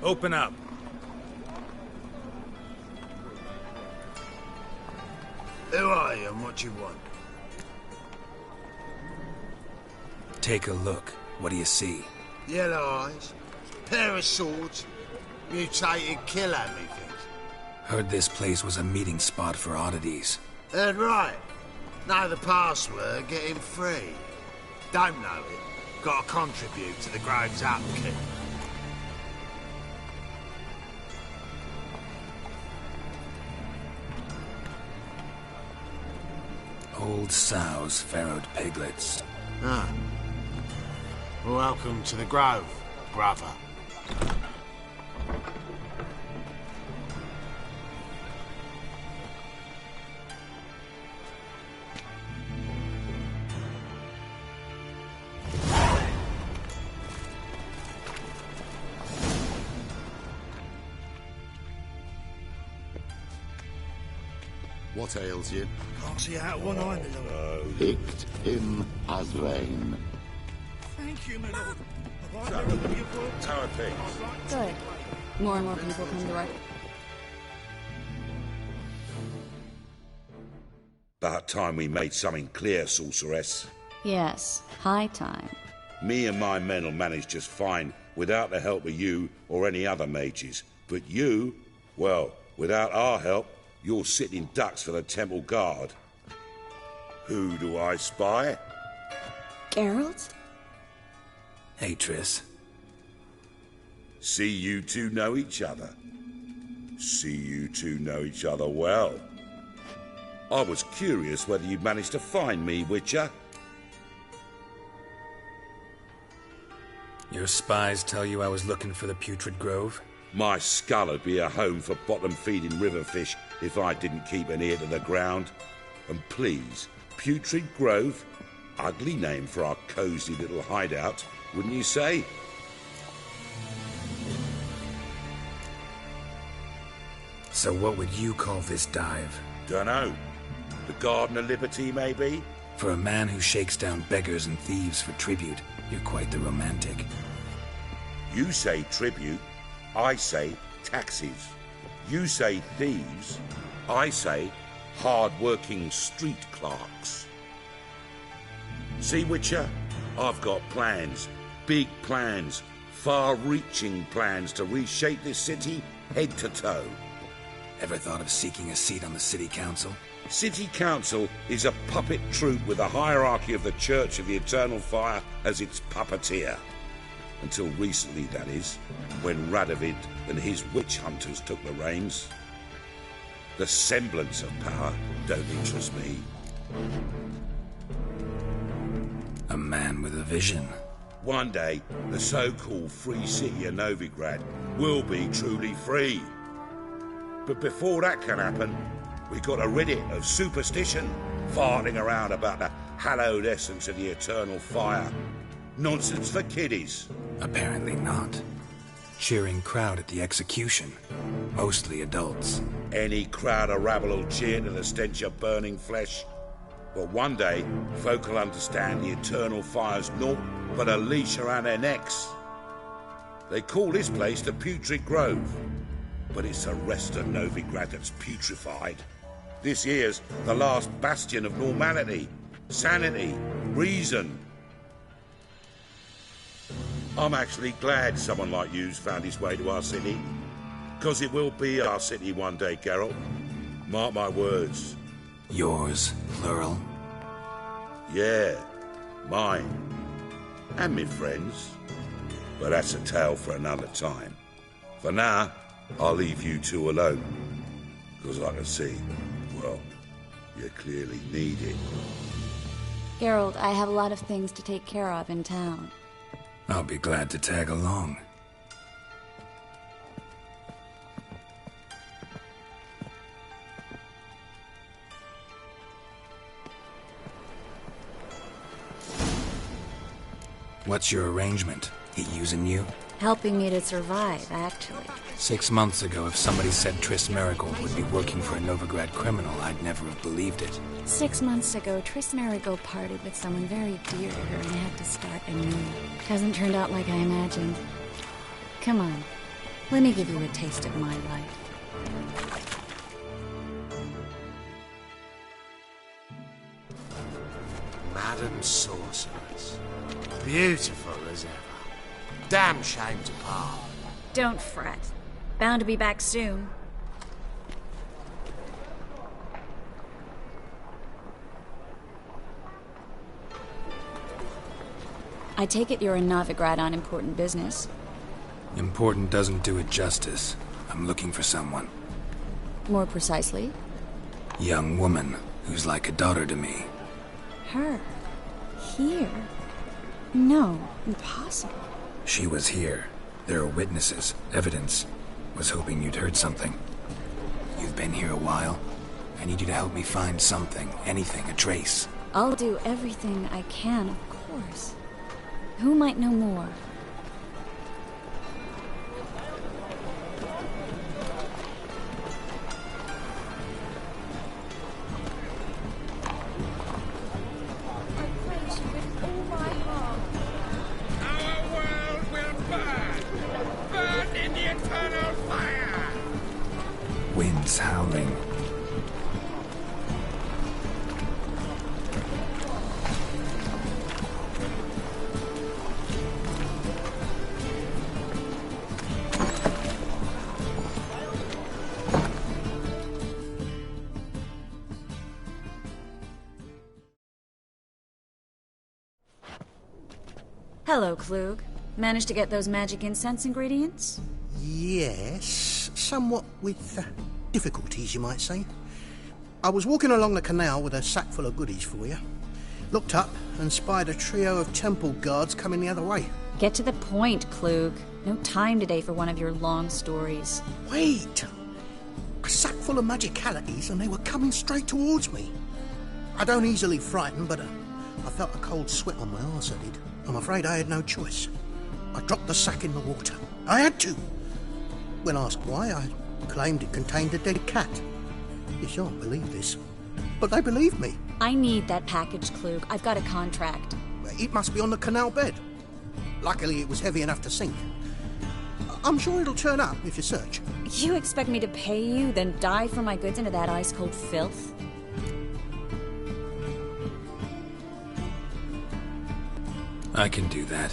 Open up. Who are you and what you want? Take a look. What do you see? Yellow eyes, pair of swords, mutated killer, methinks. Heard this place was a meeting spot for oddities. Heard right. Know the password, get him free. Don't know it, gotta contribute to the Grove's upkeep. Old sows, farrowed piglets. Ah. Welcome to the Grove, brother. What ails you? Can't see out one eye, my lord. Picked him as rain. Thank you, my lord. Tower pigs. Good. More and more people come to work. About time we made something clear, sorceress. Yes, high time. Me and my men will manage just fine without the help of you or any other mages. But you, well, without our help, you're sitting ducks for the temple guard. Who do I spy? Geralt? Hey, Triss. See you two know each other. See you two know each other well. I was curious whether you'd managed to find me, Witcher. Your spies tell you I was looking for the Putrid Grove? My skull would be a home for bottom-feeding river fish if I didn't keep an ear to the ground. And please, Putrid Grove? Ugly name for our cosy little hideout, wouldn't you say? So what would you call this dive? Dunno. The Garden of Liberty, maybe? For a man who shakes down beggars and thieves for tribute, you're quite the romantic. You say tribute, I say taxes. You say thieves, I say hard-working street clerks. See, Witcher, I've got plans, big plans, far-reaching plans to reshape this city head to toe. Ever thought of seeking a seat on the city council? City council is a puppet troupe with a hierarchy of the Church of the Eternal Fire as its puppeteer. Until recently, that is, when Radovid and his witch hunters took the reins. The semblance of power don't interest me. A man with a vision. One day, the so-called free city of Novigrad will be truly free. But before that can happen, we got to rid it of superstition, farting around about the hallowed essence of the eternal fire. Nonsense for kiddies. Apparently not. Cheering crowd at the execution. Mostly adults. Any crowd of rabble will cheer to the stench of burning flesh. But one day, folk will understand the eternal fire's naught but a leash around their necks. They call this place the Putrid Grove. But it's the rest of Novigrad that's putrefied. This here's the last bastion of normality, sanity, reason. I'm actually glad someone like you's found his way to our city. Because it will be our city one day, Geralt. Mark my words. Yours, plural? Yeah, mine. And me friends. But that's a tale for another time. For now, I'll leave you two alone. Because I can see, well, you clearly need it. Geralt, I have a lot of things to take care of in town. I'll be glad to tag along. What's your arrangement? He using you? Helping me to survive, actually. 6 months ago, if somebody said Triss Merigold would be working for a Novigrad criminal, I'd never have believed it. 6 months ago, Triss Merigold parted with someone very dear to her and had to start anew. Hasn't turned out like I imagined. Come on, let me give you a taste of my life. Madam Sorceress. Beautiful as ever. Damn shame to part. Don't fret. Bound to be back soon. I take it you're in Novigrad on important business. Important doesn't do it justice. I'm looking for someone. More precisely? Young woman who's like a daughter to me. Her? Here? No, impossible. She was here. There are witnesses, evidence. Was hoping you'd heard something. You've been here a while. I need you to help me find something, anything, a trace. I'll do everything I can, of course. Who might know more? Winds howling. Hello, Klug. Managed to get those magic incense ingredients? Yes, somewhat with difficulties, you might say. I was walking along the canal with a sack full of goodies for you. Looked up and spied a trio of temple guards coming the other way. Get to the point, Klug. No time today for one of your long stories. Wait! A sack full of magicalities and they were coming straight towards me. I don't easily frighten, but I felt a cold sweat on my arse, I did. I'm afraid I had no choice. I dropped the sack in the water. I had to. When asked why, I claimed it contained a dead cat. You shan't believe this, but they believed me. I need that package, Klug. I've got a contract. It must be on the canal bed. Luckily, it was heavy enough to sink. I'm sure it'll turn up if you search. You expect me to pay you, then dive for my goods into that ice-cold filth? I can do that.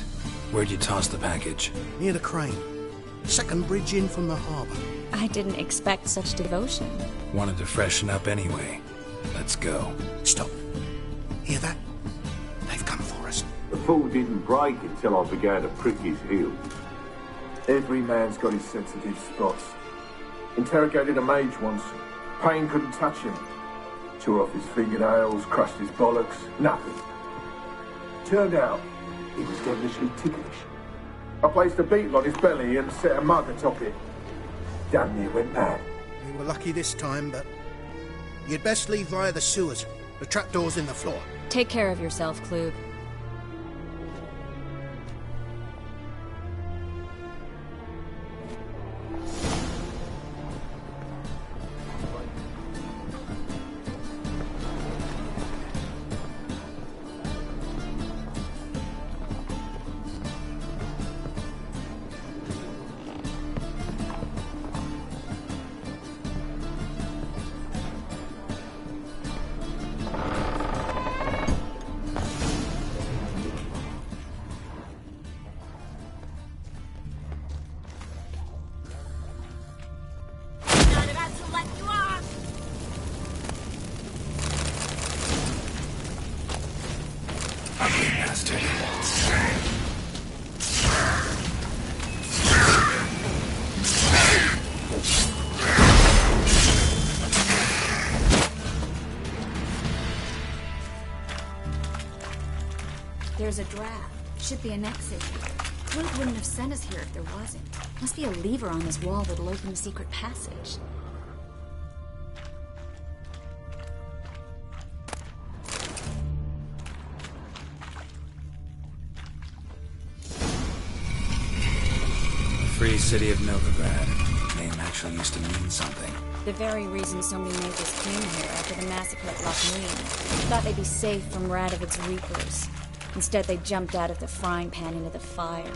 Where'd you toss the package? Near the crane. Second bridge in from the harbour. I didn't expect such devotion. Wanted to freshen up anyway. Let's go. Stop. Hear that? They've come for us. The fall didn't break until I began to prick his heels. Every man's got his sensitive spots. Interrogated a mage once. Pain couldn't touch him. Tore off his fingernails, crushed his bollocks. Nothing. Turned out, he was devilishly ticklish. I placed a beetle on his belly and set a mug atop it. Damn near went mad. We were lucky this time, but you'd best leave via the sewers. The trapdoor's in the floor. Take care of yourself, Klug. There's a draft. Should be an exit here. Klug wouldn't have sent us here if there wasn't. Must be a lever on this wall that'll open the secret passage. free city of Novigrad. Name actually used to mean something. The very reason so many mages came here after the massacre at Loch Neen. Thought they'd be safe from Radovid's reapers. Instead, they jumped out of the frying pan into the fire.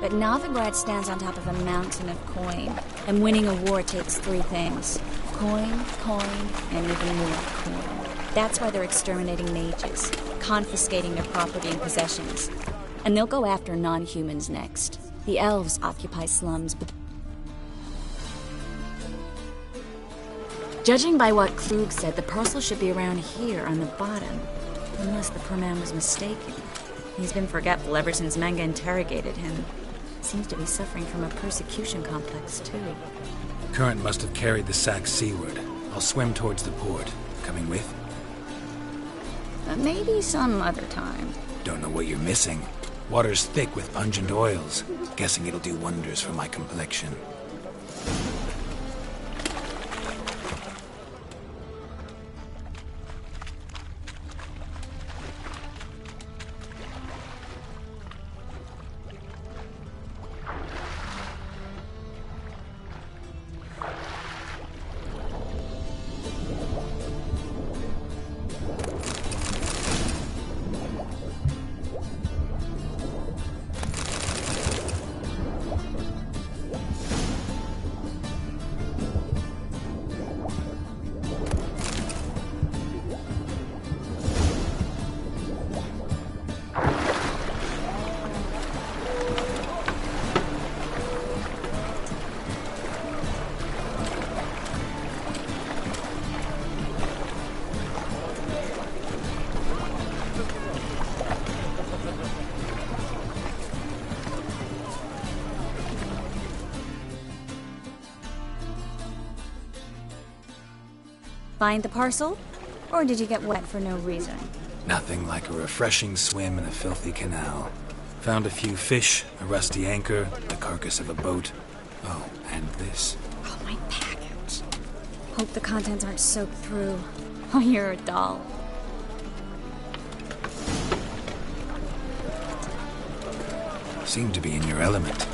But Novigrad stands on top of a mountain of coin, and winning a war takes three things. Coin, and even more coin. That's why they're exterminating mages, confiscating their property and possessions. And they'll go after non-humans next. The elves occupy slums, but... Judging by what Klug said, the parcel should be around here on the bottom. Unless the poor man was mistaken. He's been forgetful ever since Manga interrogated him. Seems to be suffering from a persecution complex, too. Current must have carried the sack seaward. I'll swim towards the port. Coming with? Maybe some other time. Don't know what you're missing. Water's thick with pungent oils. Guessing it'll do wonders for my complexion. Find the parcel? Or did you get wet for no reason? Nothing like a refreshing swim in a filthy canal. Found a few fish, a rusty anchor, the carcass of a boat. Oh, and this. Oh, my package. Hope the contents aren't soaked through. Oh, you're a doll. Seem to be in your element.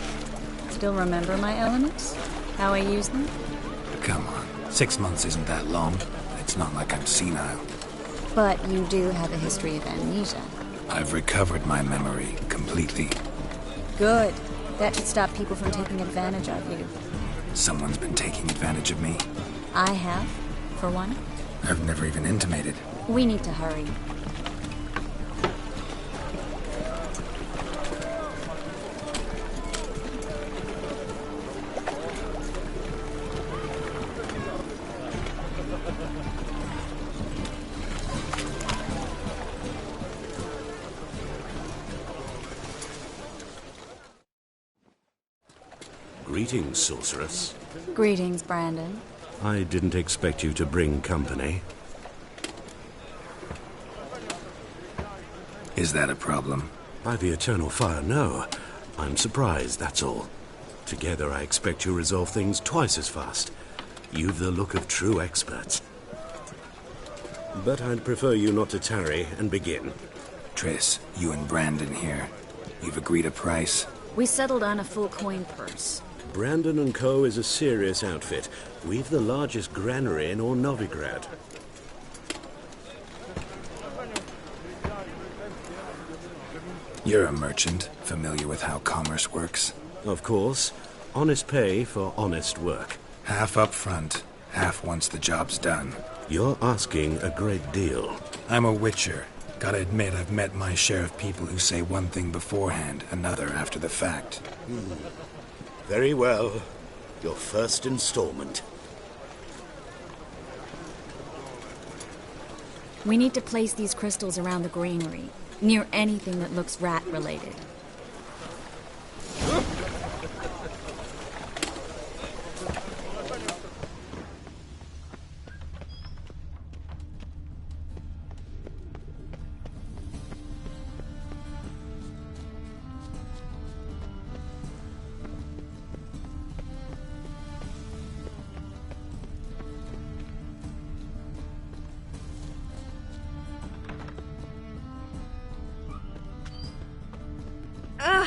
Still remember my elements? How I use them? Come on. 6 months isn't that long. It's not like I'm senile. But you do have a history of amnesia. I've recovered my memory completely. Good. That should stop people from taking advantage of you. Someone's been taking advantage of me. I have, for one. I've never even intimated. We need to hurry. Greetings, sorceress. Greetings, Brandon. I didn't expect you to bring company. Is that a problem? By the eternal fire, no. I'm surprised, that's all. Together, I expect you resolve things twice as fast. You've the look of true experts. But I'd prefer you not to tarry and begin. Triss, you and Brandon here. You've agreed a price? We settled on a full coin purse. Brandon and Co. is a serious outfit. We've the largest granary in all Novigrad. You're a merchant, familiar with how commerce works? Of course. Honest pay for honest work. Half up front, half once the job's done. You're asking a great deal. I'm a witcher. Gotta admit, I've met my share of people who say one thing beforehand, another after the fact. Very well. Your first installment. We need to place these crystals around the granary, near anything that looks rat-related.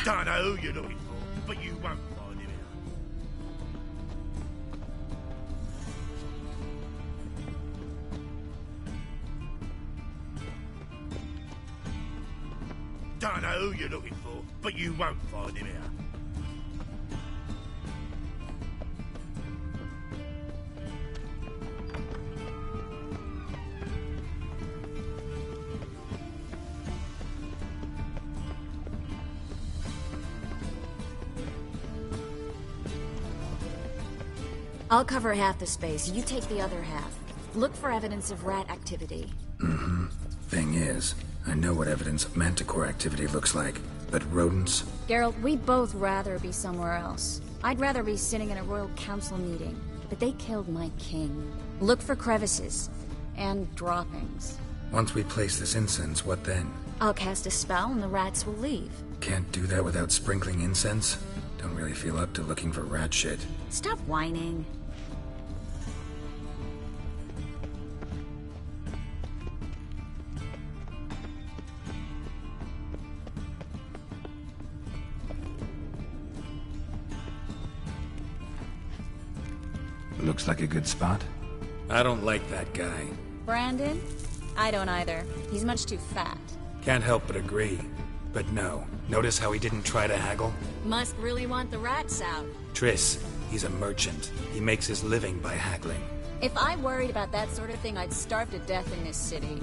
Don't know who you're looking for, but you won't find him. Don't know who you're looking for, but you won't find him here. I'll cover half the space, you take the other half. Look for evidence of rat activity. Mm-hmm. Thing is, I know what evidence of manticore activity looks like, but rodents? Geralt, we'd both rather be somewhere else. I'd rather be sitting in a royal council meeting, but they killed my king. Look for crevices, and droppings. Once we place this incense, what then? I'll cast a spell and the rats will leave. Can't do that without sprinkling incense? Don't really feel up to looking for rat shit. Stop whining. Looks like a good spot. I don't like that guy. Brandon? I don't either. He's much too fat. Can't help but agree. But no. Notice how he didn't try to haggle? Must really want the rats out. Triss, he's a merchant. He makes his living by haggling. If I worried about that sort of thing, I'd starve to death in this city.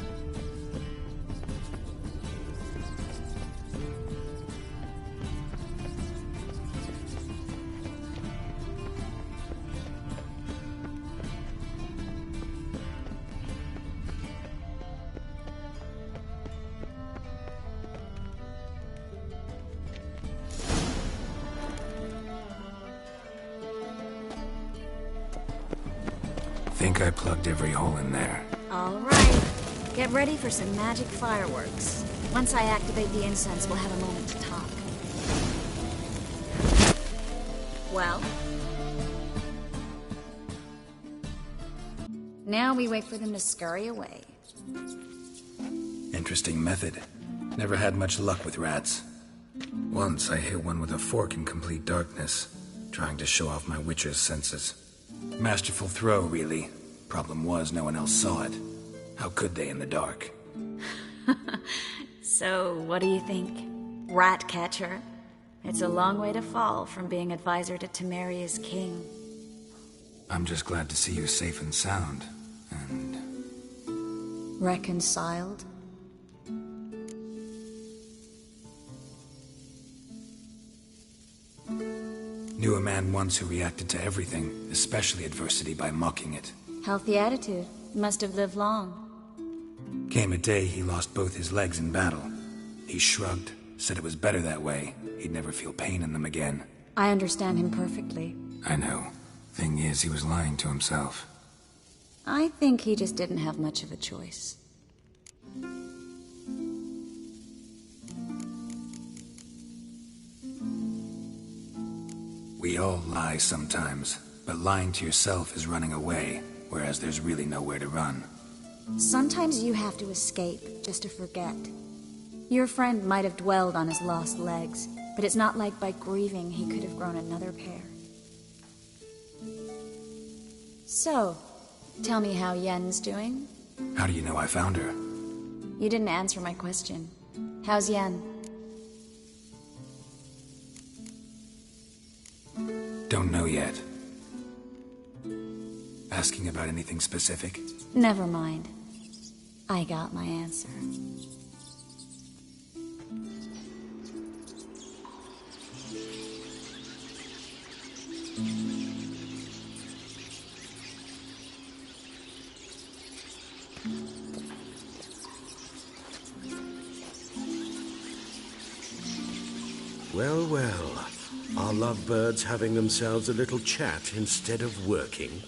Think I plugged every hole in there. All right. Get ready for some magic fireworks. Once I activate the incense, we'll have a moment to talk. Well? Now we wait for them to scurry away. Interesting method. Never had much luck with rats. Once I hit one with a fork in complete darkness, trying to show off my witcher's senses. Masterful throw, really. Problem was, no one else saw it. How could they in the dark? So, what do you think? Rat catcher? It's a long way to fall from being advisor to Temeria's king. I'm just glad to see you safe and sound. And... reconciled? Knew a man once who reacted to everything, especially adversity, by mocking it. Healthy attitude. Must have lived long. Came a day he lost both his legs in battle. He shrugged, said it was better that way. He'd never feel pain in them again. I understand him perfectly. I know. Thing is, he was lying to himself. I think he just didn't have much of a choice. We all lie sometimes, but lying to yourself is running away, whereas there's really nowhere to run. Sometimes you have to escape, just to forget. Your friend might have dwelled on his lost legs, but it's not like by grieving he could have grown another pair. So, tell me how Yen's doing? How do you know I found her? You didn't answer my question. How's Yen? Don't know yet. Asking about anything specific? Never mind. I got my answer. Well, well. Are lovebirds having themselves a little chat instead of working?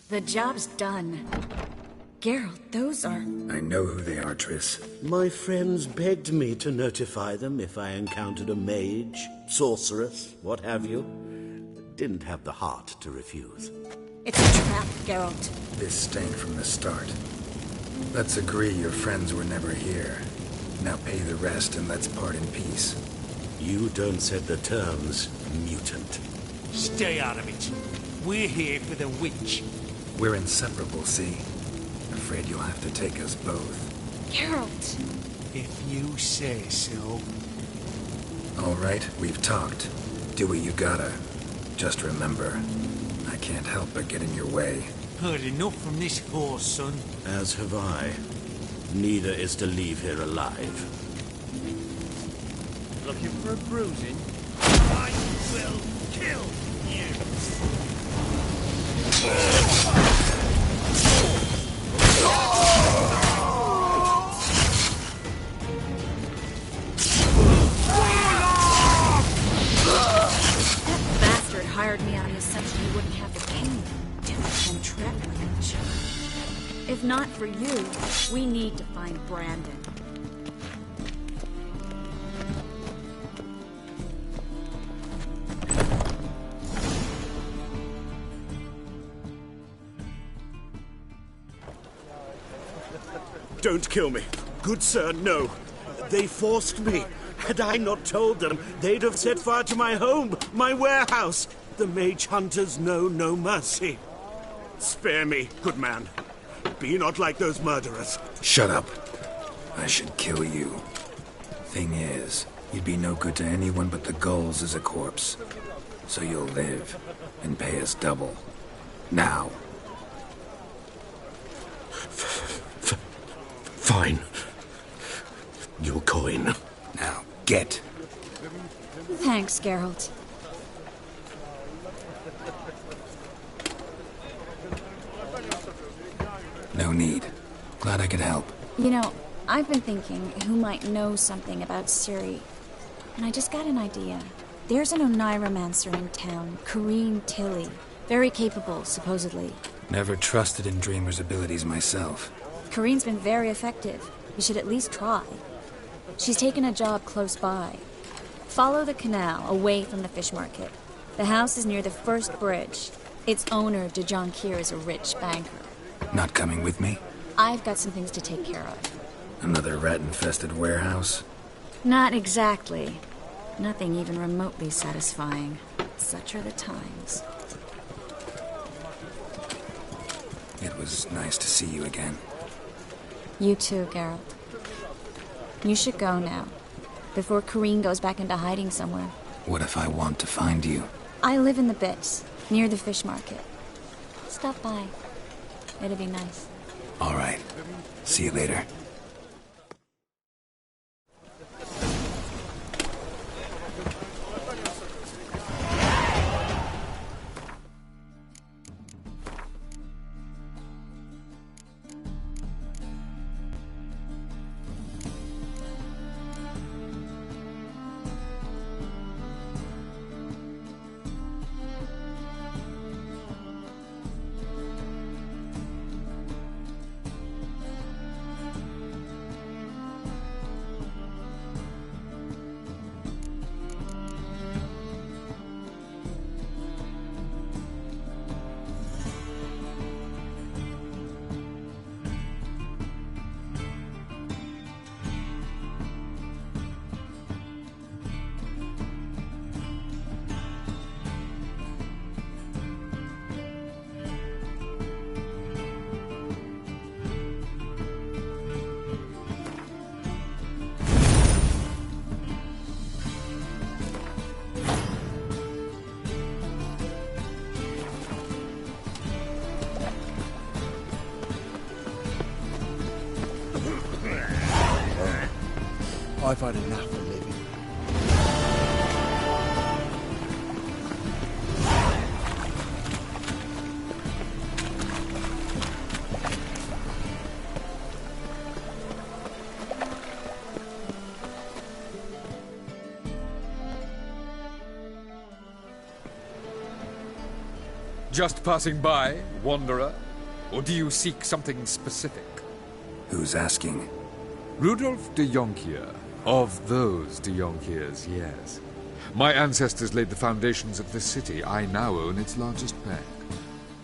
The job's done. Geralt, those are... I know who they are, Triss. My friends begged me to notify them if I encountered a mage, sorceress, what have you. Didn't have the heart to refuse. It's a trap, Geralt. This stank from the start. Let's agree your friends were never here. Now pay the rest and let's part in peace. You don't set the terms, mutant. Stay out of it. We're here for the witch. We're inseparable, see? Afraid you'll have to take us both. Geralt! If you say so. All right, we've talked. Do what you gotta. Just remember, I can't help but get in your way. Heard enough from this horse, son. As have I. Neither is to leave here alive. Looking for a bruising? I will kill you! That bastard hired me on the assumption he wouldn't have the pain. Damn him trapped like a child. If not for you, we need to find Brandon. Don't kill me. Good sir, no. They forced me. Had I not told them, they'd have set fire to my home, my warehouse. The mage hunters know no mercy. Spare me, good man. Be not like those murderers. Shut up. I should kill you. Thing is, you'd be no good to anyone but the gulls as a corpse. So you'll live and pay us double. Now. Fine. Your coin. Now, get. Thanks, Geralt. No need. Glad I could help. You know, I've been thinking who might know something about Ciri. And I just got an idea. There's an Oneiromancer in town, Corrine Tilly. Very capable, supposedly. Never trusted in Dreamer's abilities myself. Corrine's been very effective. You should at least try. She's taken a job close by. Follow the canal, away from the fish market. The house is near the first bridge. Its owner, De Jonquier, is a rich banker. Not coming with me? I've got some things to take care of. Another rat-infested warehouse? Not exactly. Nothing even remotely satisfying. Such are the times. It was nice to see you again. You too, Geralt. You should go now, before Corrine goes back into hiding somewhere. What if I want to find you? I live in the Bits, near the fish market. Stop by. It'd be nice. All right. See you later. I've had enough of living. Just passing by, wanderer? Or do you seek something specific? Who's asking? Rudolf de Jonquier. Of those de Jonquiers, yes. My ancestors laid the foundations of this city. I now own its largest bank.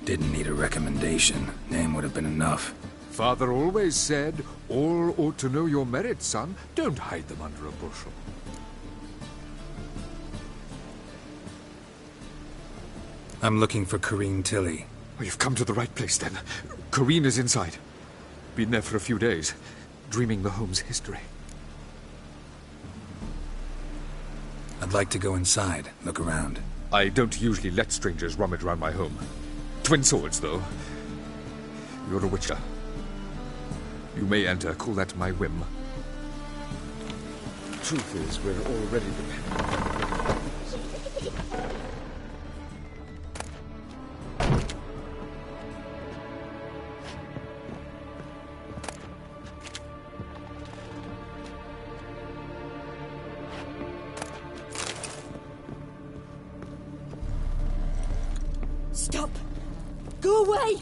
Didn't need a recommendation. Name would have been enough. Father always said, all ought to know your merits, son. Don't hide them under a bushel. I'm looking for Corrine Tilly. Oh, you've come to the right place, then. Corrine is inside. Been there for a few days, dreaming the home's history. I'd like to go inside, look around. I don't usually let strangers rummage around my home. Twin swords, though. You're a witcher. You may enter, call at my whim. Truth is, we're already dependent. Stop! Go away!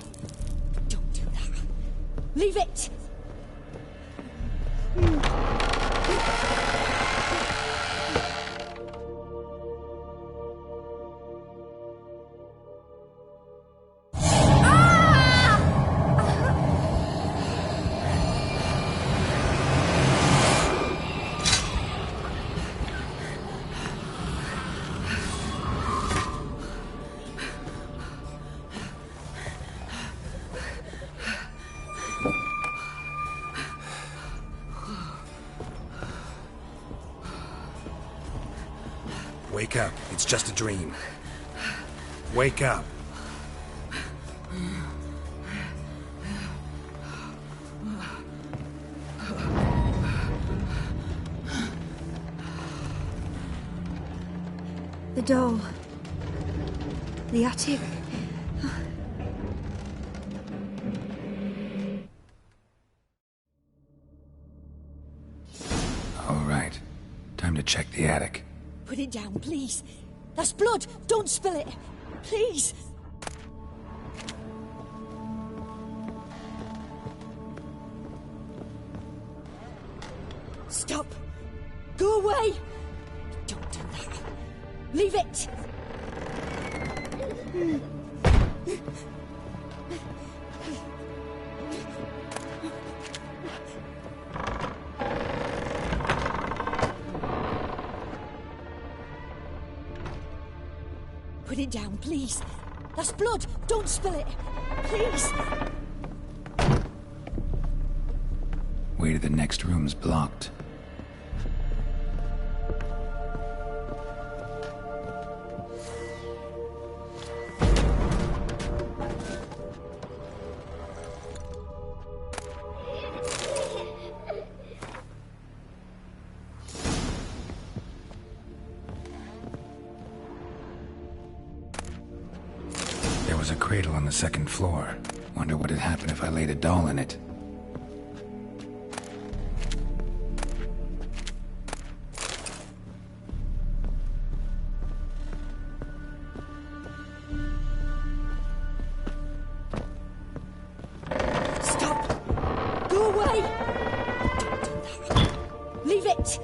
Don't do that. Leave it! Wake up. It's just a dream. Wake up. The doll. The attic. All right. Time to check the attic. Put it down, please. That's blood. Don't spill it. Please. Stop. Go away. Don't do that. Leave it. Put it down, please. That's blood. Don't spill it. Please. Way to the next room's blocked. There was a cradle on the second floor. Wonder what had happened if I laid a doll in it. Stop. Go away. Don't do that. Leave it.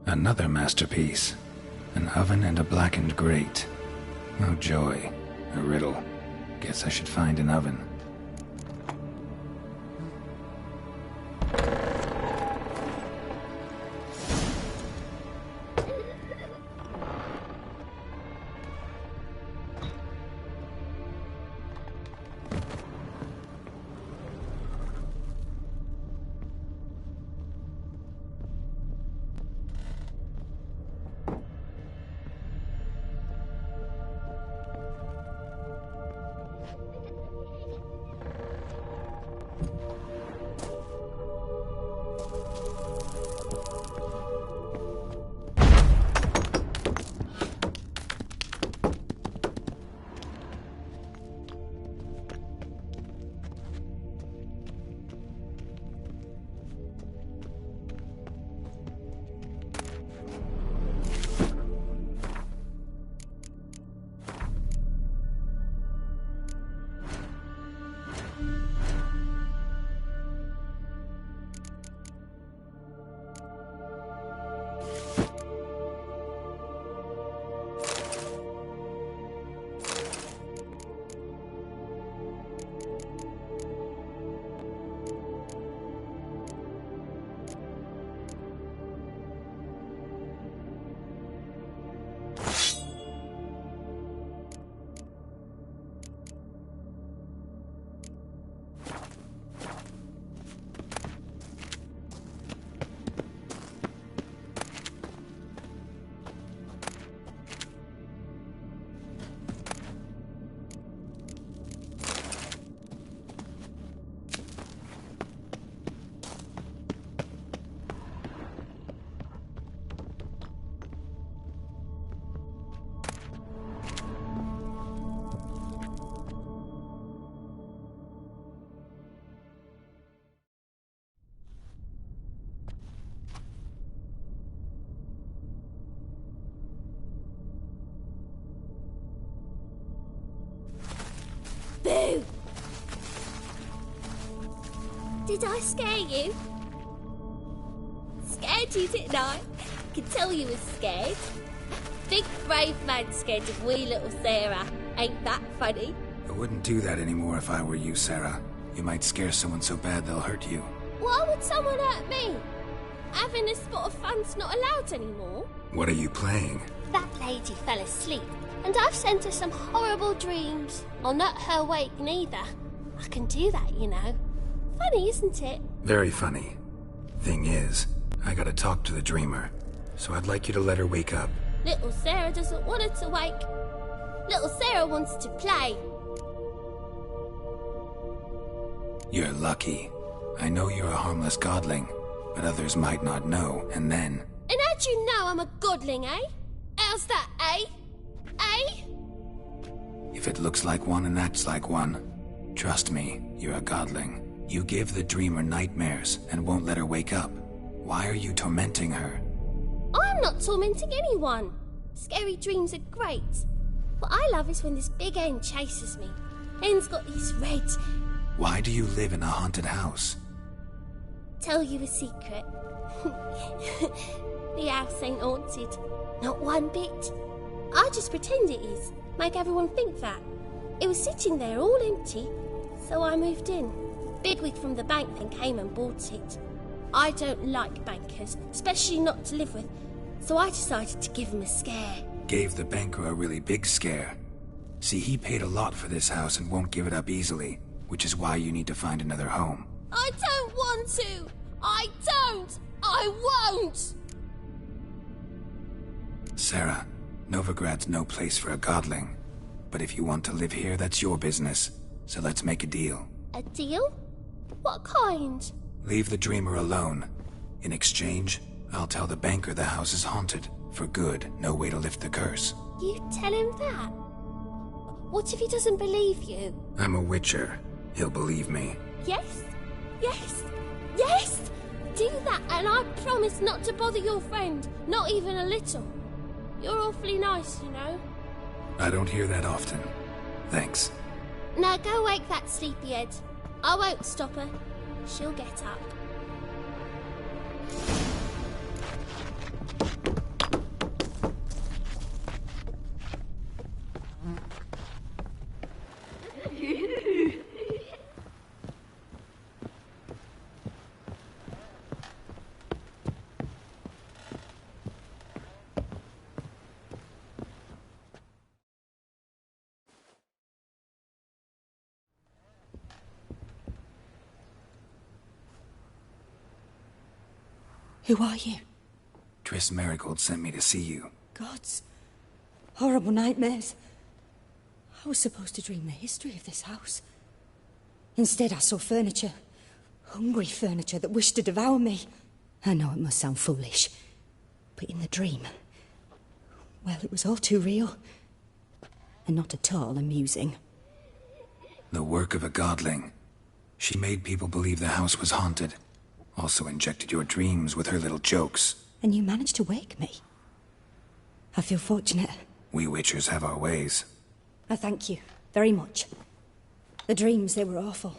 Another masterpiece. An oven and a blackened grate. Oh joy. A riddle. Guess I should find an oven. Boo! Did I scare you? Scared you, didn't I? Could tell you was scared. Big brave man scared of wee little Sarah. Ain't that funny? I wouldn't do that anymore if I were you, Sarah. You might scare someone so bad they'll hurt you. Why would someone hurt me? Having a spot of fun's not allowed anymore. What are you playing? That lady fell asleep, and I've sent her some horrible dreams. I'll not her wake neither. I can do that, you know. Funny, isn't it? Very funny. Thing is, I gotta talk to the dreamer, so I'd like you to let her wake up. Little Sarah doesn't want her to wake. Little Sarah wants to play. You're lucky. I know you're a harmless godling, but others might not know, and then... And how'd you know I'm a godling, eh? How's that, eh? Eh? If it looks like one and acts like one, trust me, you're a godling. You give the dreamer nightmares and won't let her wake up. Why are you tormenting her? I'm not tormenting anyone. Scary dreams are great. What I love is when this big hen chases me. Hen's got these red... Why do you live in a haunted house? Tell you a secret. The house ain't haunted. Not one bit. I just pretend it is. Make everyone think that. It was sitting there all empty, so I moved in. Bigwig from the bank then came and bought it. I don't like bankers, especially not to live with, so I decided to give him a scare. Gave the banker a really big scare. See, he paid a lot for this house and won't give it up easily, which is why you need to find another home. I don't want to! I don't! I won't! Sarah, Novigrad's no place for a godling. But if you want to live here, that's your business. So let's make a deal. A deal? What kind? Leave the dreamer alone. In exchange, I'll tell the banker the house is haunted. For good, no way to lift the curse. You tell him that? What if he doesn't believe you? I'm a witcher. He'll believe me. Yes? Yes? Yes! Do that and I promise not to bother your friend. Not even a little. You're awfully nice, you know. I don't hear that often. Thanks. Now go wake that sleepyhead. I won't stop her. She'll get up. Who are you? Triss Marigold sent me to see you. Gods. Horrible nightmares. I was supposed to dream the history of this house. Instead, I saw furniture. Hungry furniture that wished to devour me. I know it must sound foolish, but in the dream... well, it was all too real. And not at all amusing. The work of a godling. She made people believe the house was haunted. Also injected your dreams with her little jokes. And you managed to wake me. I feel fortunate. We witchers have our ways. I thank you very much. The dreams, they were awful.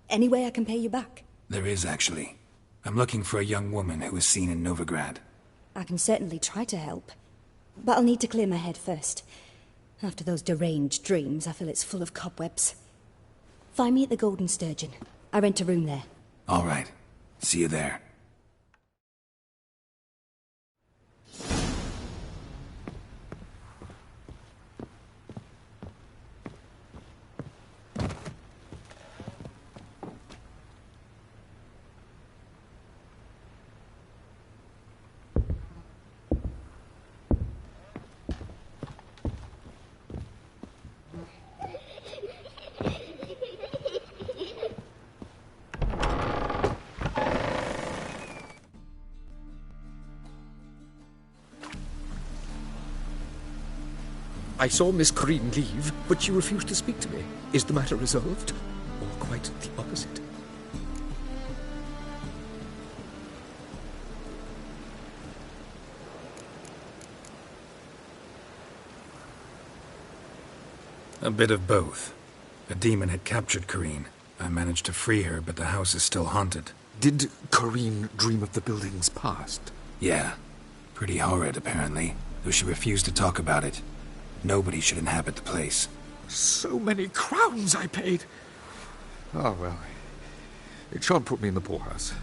Any way I can pay you back? There is, actually. I'm looking for a young woman who was seen in Novigrad. I can certainly try to help. But I'll need to clear my head first. After those deranged dreams, I feel it's full of cobwebs. Find me at the Golden Sturgeon. I rent a room there. All right. See you there. I saw Miss Crean leave, but she refused to speak to me. Is the matter resolved? Or quite the opposite? A bit of both. A demon had captured Corrine. I managed to free her, but the house is still haunted. Did Corrine dream of the building's past? Yeah. Pretty horrid, apparently, though she refused to talk about it. Nobody should inhabit the place. So many crowns I paid! Oh, well. It shan't put me in the poorhouse.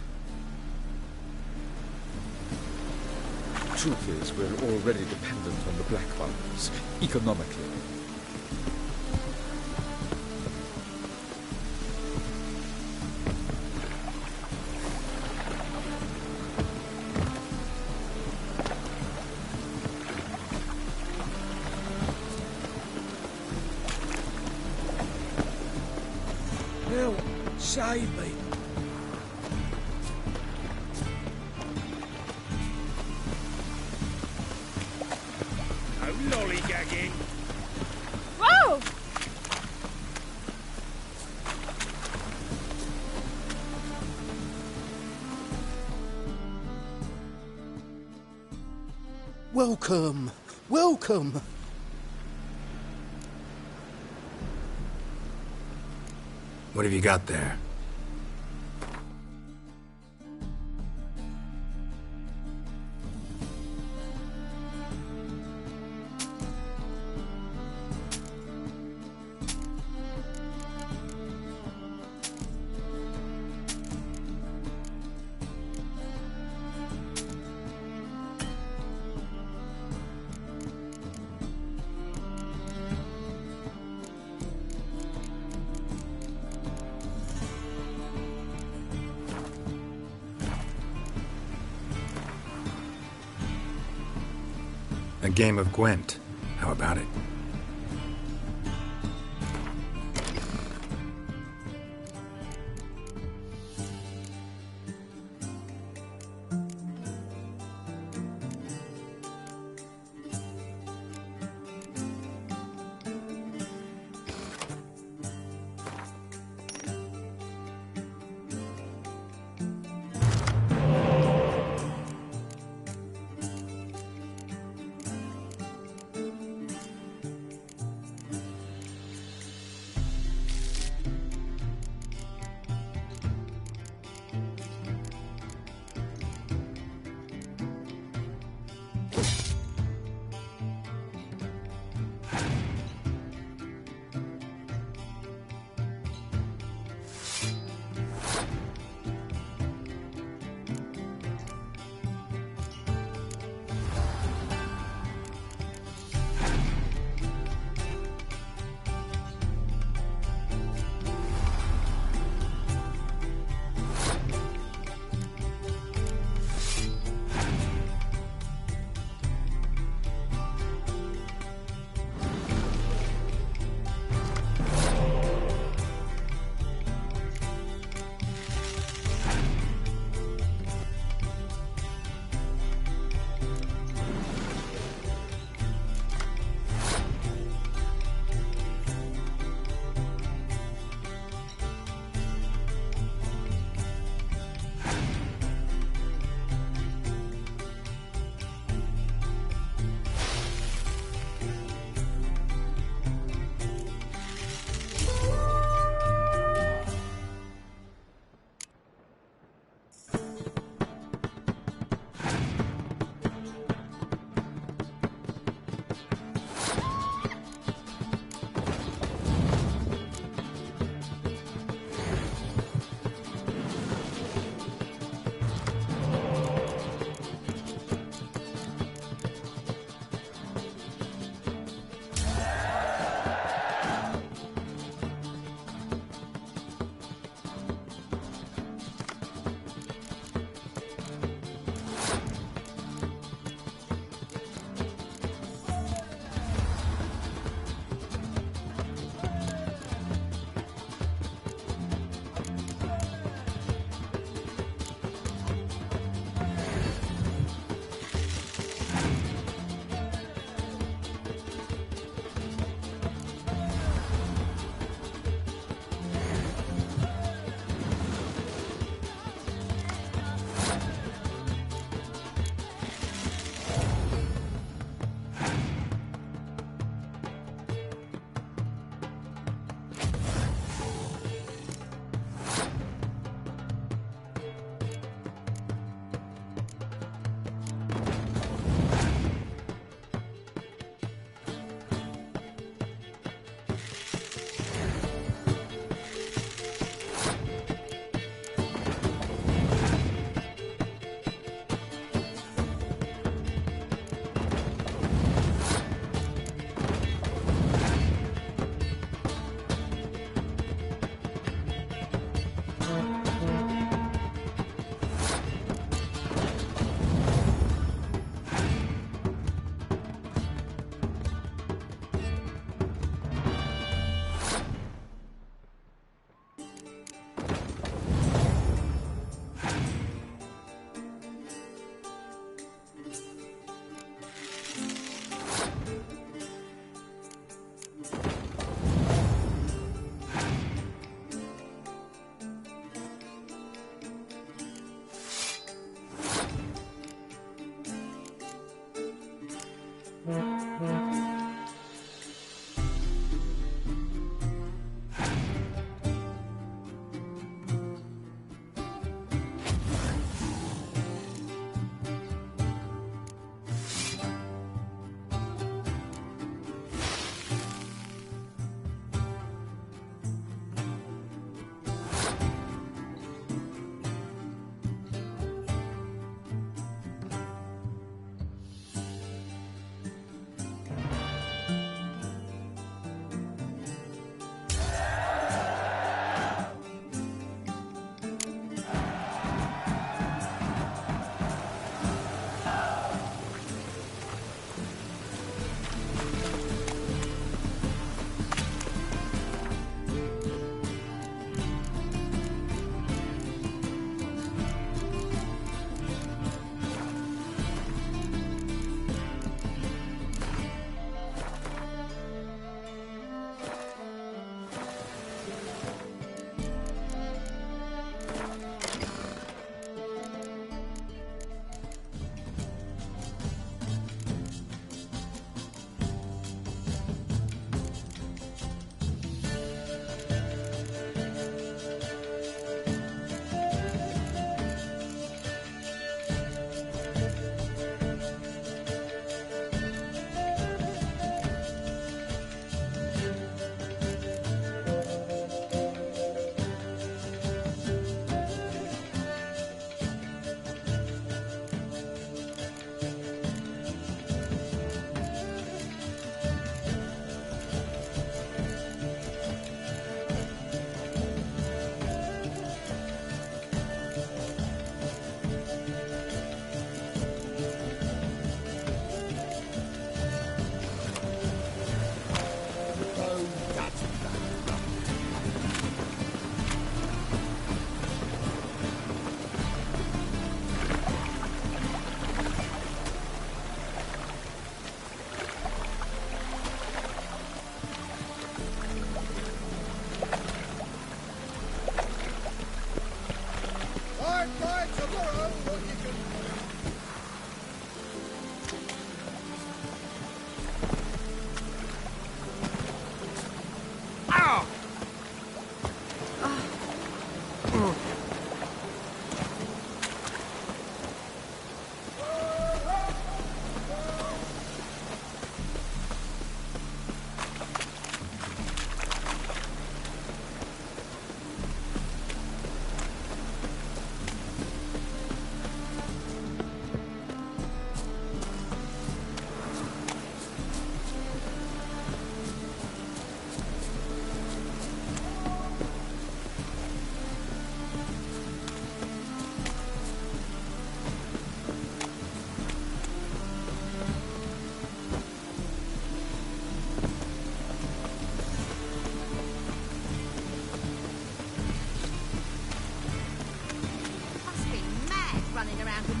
Truth is, we're already dependent on the Black Bundles, economically. Help! Save me! No lollygagging. Whoa! Welcome. Welcome. What have you got there? A game of Gwent. How about it?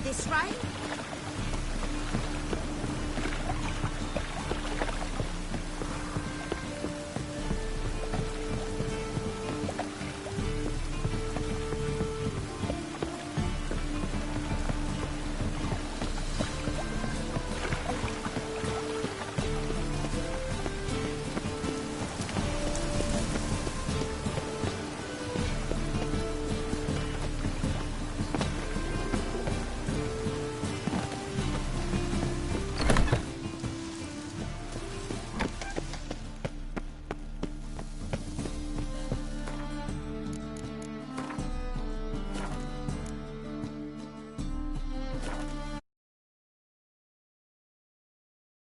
This rain?